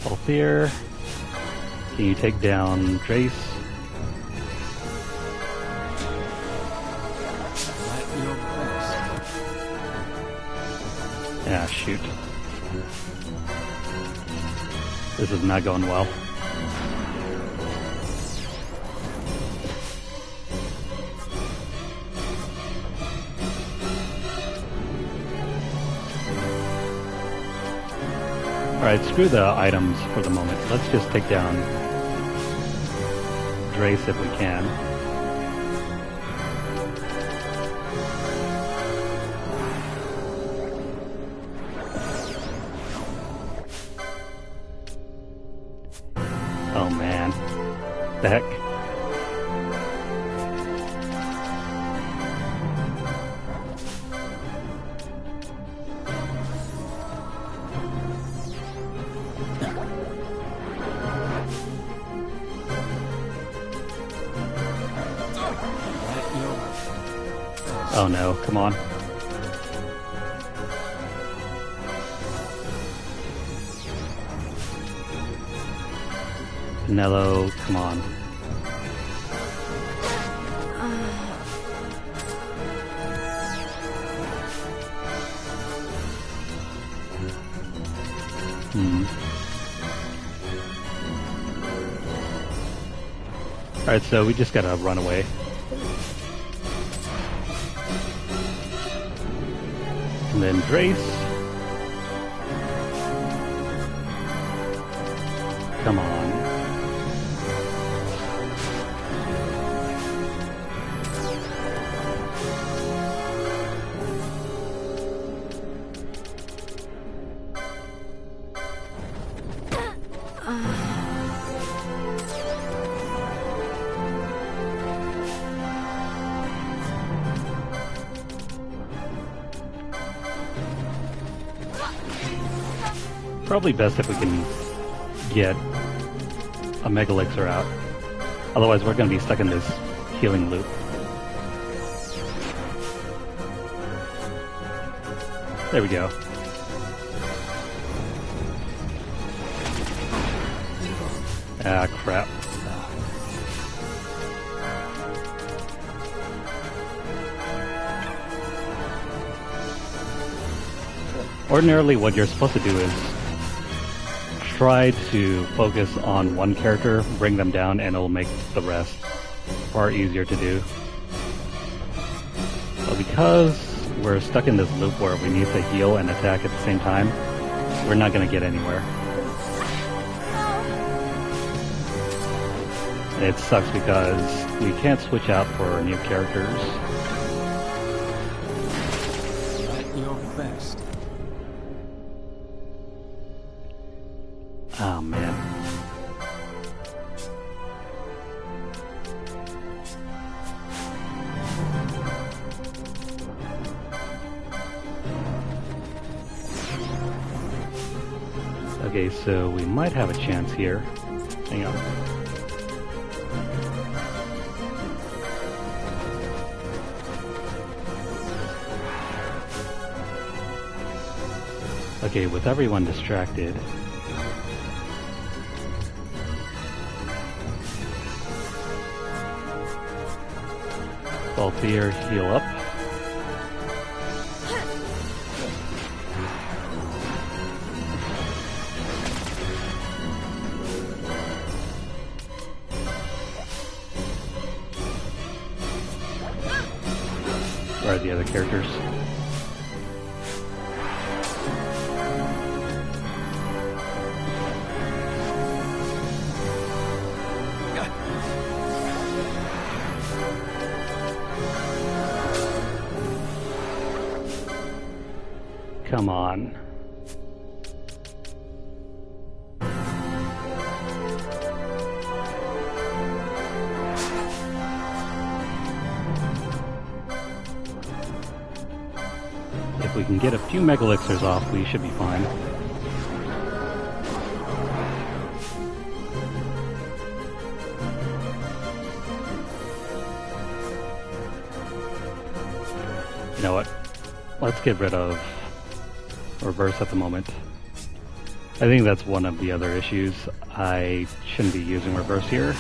Althea. Can you take down Drace? Yeah, shoot. This is not going well. Alright, screw the items for the moment. Let's just take down Drace if we can. Oh man. The heck? Oh no, come on. Nello, come on. Alright, so we just gotta run away. And then Drace. Come on. Probably best if we can get a Mega Elixir out. Otherwise we're going to be stuck in this healing loop. There we go. Ah, crap. Ordinarily what you're supposed to do is try to focus on one character, bring them down, and it'll make the rest far easier to do. But because we're stuck in this loop where we need to heal and attack at the same time, we're not going to get anywhere. It sucks because we can't switch out for new characters. At your best. Oh man. Okay, so we might have a chance here. Hang on. Okay, with everyone distracted, Althea, heal up. Where are the other characters? Come on. If we can get a few Mega Elixirs off, we should be fine. You know what? Let's get rid of reverse at the moment. I think that's one of the other issues. I shouldn't be using reverse here.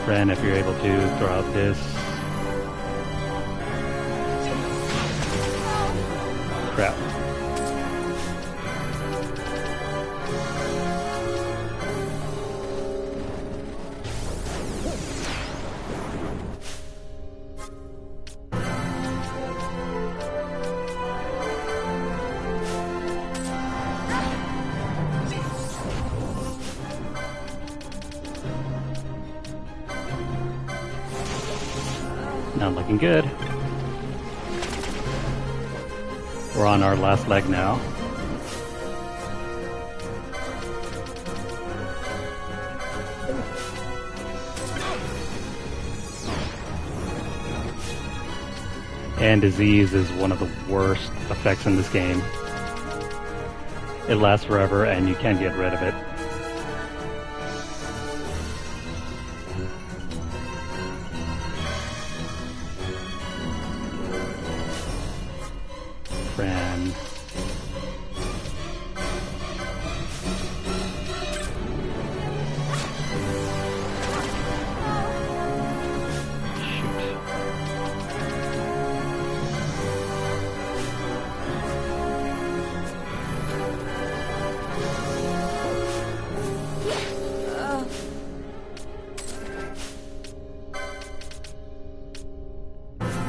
Ren, if you're able to throw out this. Crap. Not looking good. We're on our last leg now. And disease is one of the worst effects in this game. It lasts forever and you can't get rid of it. Fran. Shoot.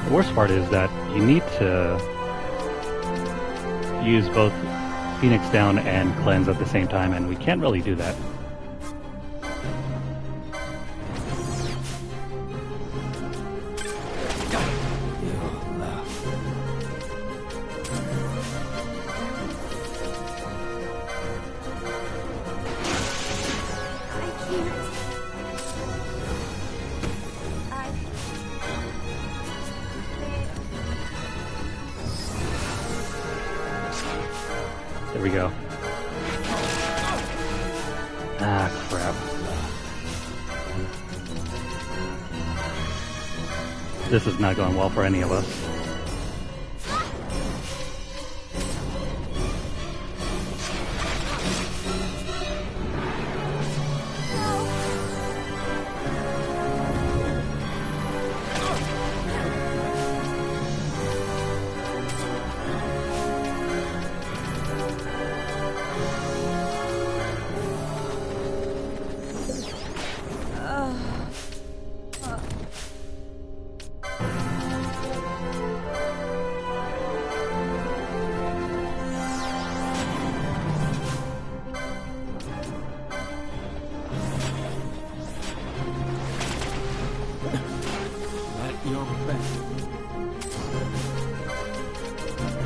The worst part is that you need to use both Phoenix Down and Cleanse at the same time, and we can't really do that. There we go. Ah, crap. This is not going well for any of us.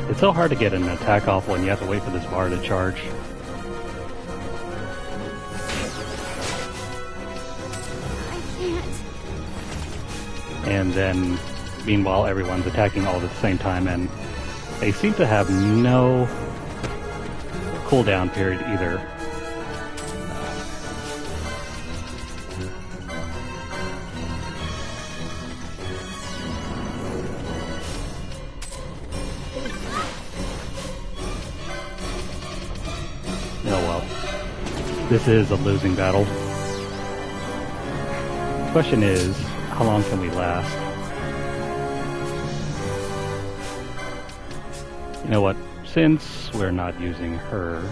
It's so hard to get an attack off when you have to wait for this bar to charge. I can't. And then, meanwhile, everyone's attacking all at the same time, and they seem to have no cooldown period either. Oh well. This is a losing battle. The question is, how long can we last? You know what? Since we're not using her,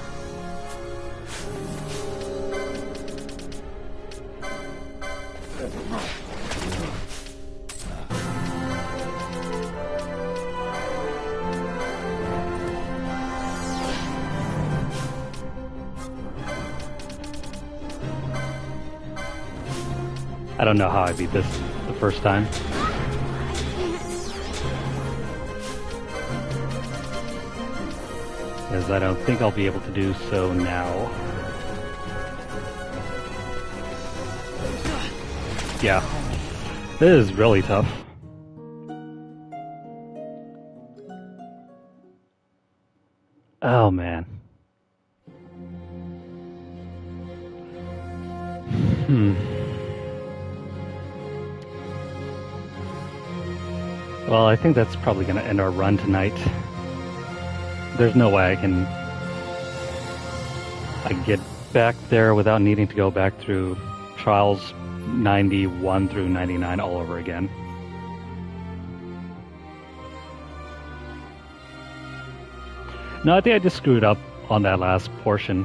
I don't know how I beat this the first time. As I don't think I'll be able to do so now. Yeah, this is really tough. Oh man. Well, I think that's probably going to end our run tonight. There's no way I can get back there without needing to go back through trials 91 through 99 all over again. No, I think I just screwed up on that last portion.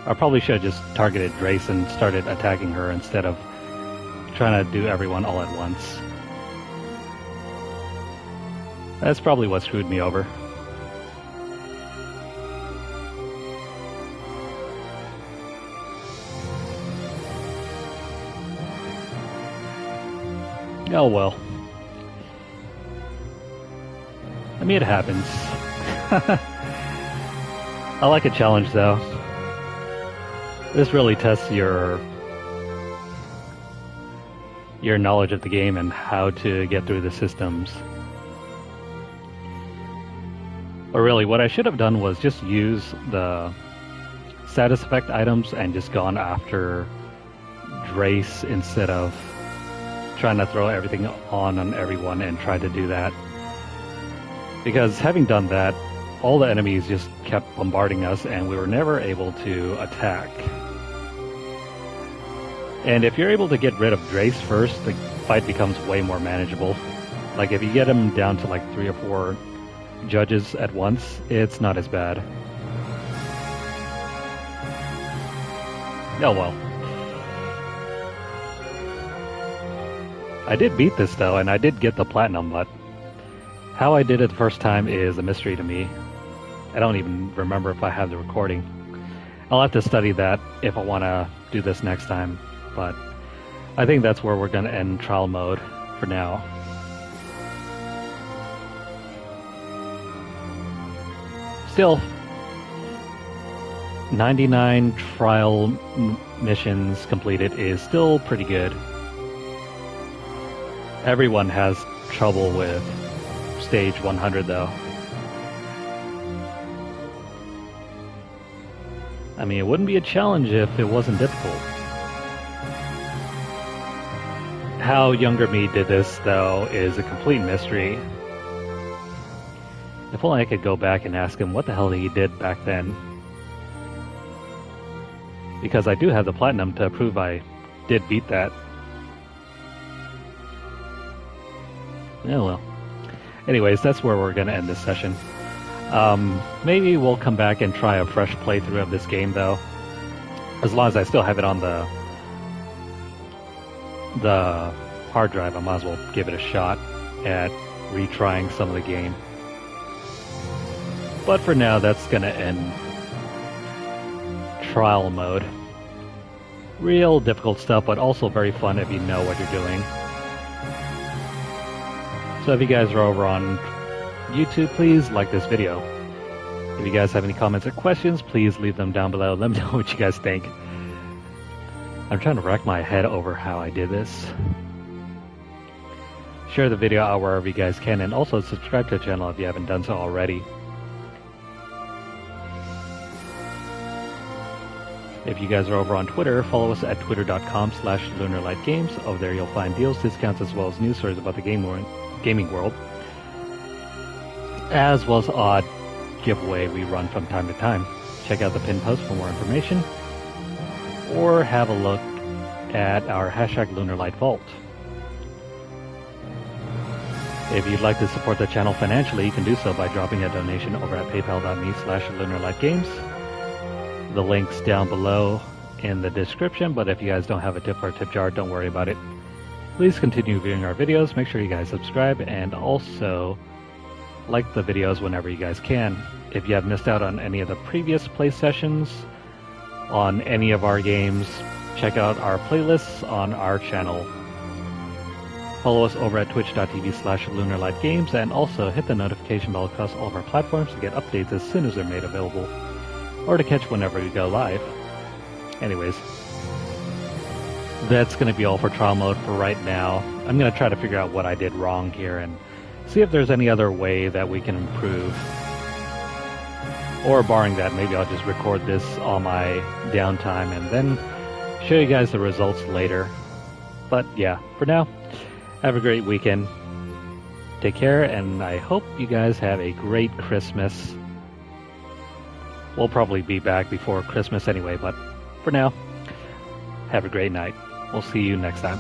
I probably should have just targeted Drace and started attacking her instead of trying to do everyone all at once. That's probably what screwed me over. Oh well. I mean, it happens. I like a challenge though. This really tests your knowledge of the game and how to get through the systems. Or really, what I should have done was just use the status effect items and just gone after Drace instead of trying to throw everything on everyone and try to do that. Because having done that, all the enemies just kept bombarding us and we were never able to attack. And if you're able to get rid of Drace first, the fight becomes way more manageable. Like if you get him down to like 3 or 4 judges at once, it's not as bad. Oh well. I did beat this though, and I did get the platinum, but how I did it the first time is a mystery to me. I don't even remember if I have the recording. I'll have to study that if I want to do this next time, but I think that's where we're going to end trial mode for now. Still, 99 trial missions completed is still pretty good. Everyone has trouble with stage 100 though. I mean, it wouldn't be a challenge if it wasn't difficult. How younger me did this though is a complete mystery. If only I could go back and ask him what the hell he did back then. Because I do have the platinum to prove I did beat that. Yeah, well. Anyways, that's where we're going to end this session. Maybe we'll come back and try a fresh playthrough of this game, though. As long as I still have it on the hard drive, I might as well give it a shot at retrying some of the game. But for now, that's going to end trial mode. Real difficult stuff, but also very fun if you know what you're doing. So if you guys are over on YouTube, please like this video. If you guys have any comments or questions, please leave them down below. Let me know what you guys think. I'm trying to rack my head over how I did this. Share the video out wherever you guys can, and also subscribe to the channel if you haven't done so already. If you guys are over on Twitter, follow us at twitter.com/LunarlightGames. Over there you'll find deals, discounts, as well as news stories about the gaming world, as well as odd giveaway we run from time to time. Check out the pinned post for more information, or have a look at our #Lunarlight Vault. If you'd like to support the channel financially, you can do so by dropping a donation over at paypal.me/LunarlightGames. The link's down below in the description, but if you guys don't have a tip or a tip jar, don't worry about it. Please continue viewing our videos. Make sure you guys subscribe and also like the videos whenever you guys can. If you have missed out on any of the previous play sessions on any of our games, check out our playlists on our channel Follow us over at twitch.tv/LunarlightGames, and also hit the notification bell across all of our platforms to get updates as soon as they're made available, or to catch whenever we go live. Anyways, that's going to be all for trial mode for right now. I'm going to try to figure out what I did wrong here and see if there's any other way that we can improve. Or barring that, maybe I'll just record this on my downtime and then show you guys the results later. But yeah, for now, have a great weekend. Take care, and I hope you guys have a great Christmas. We'll probably be back before Christmas anyway, but for now, have a great night. We'll see you next time.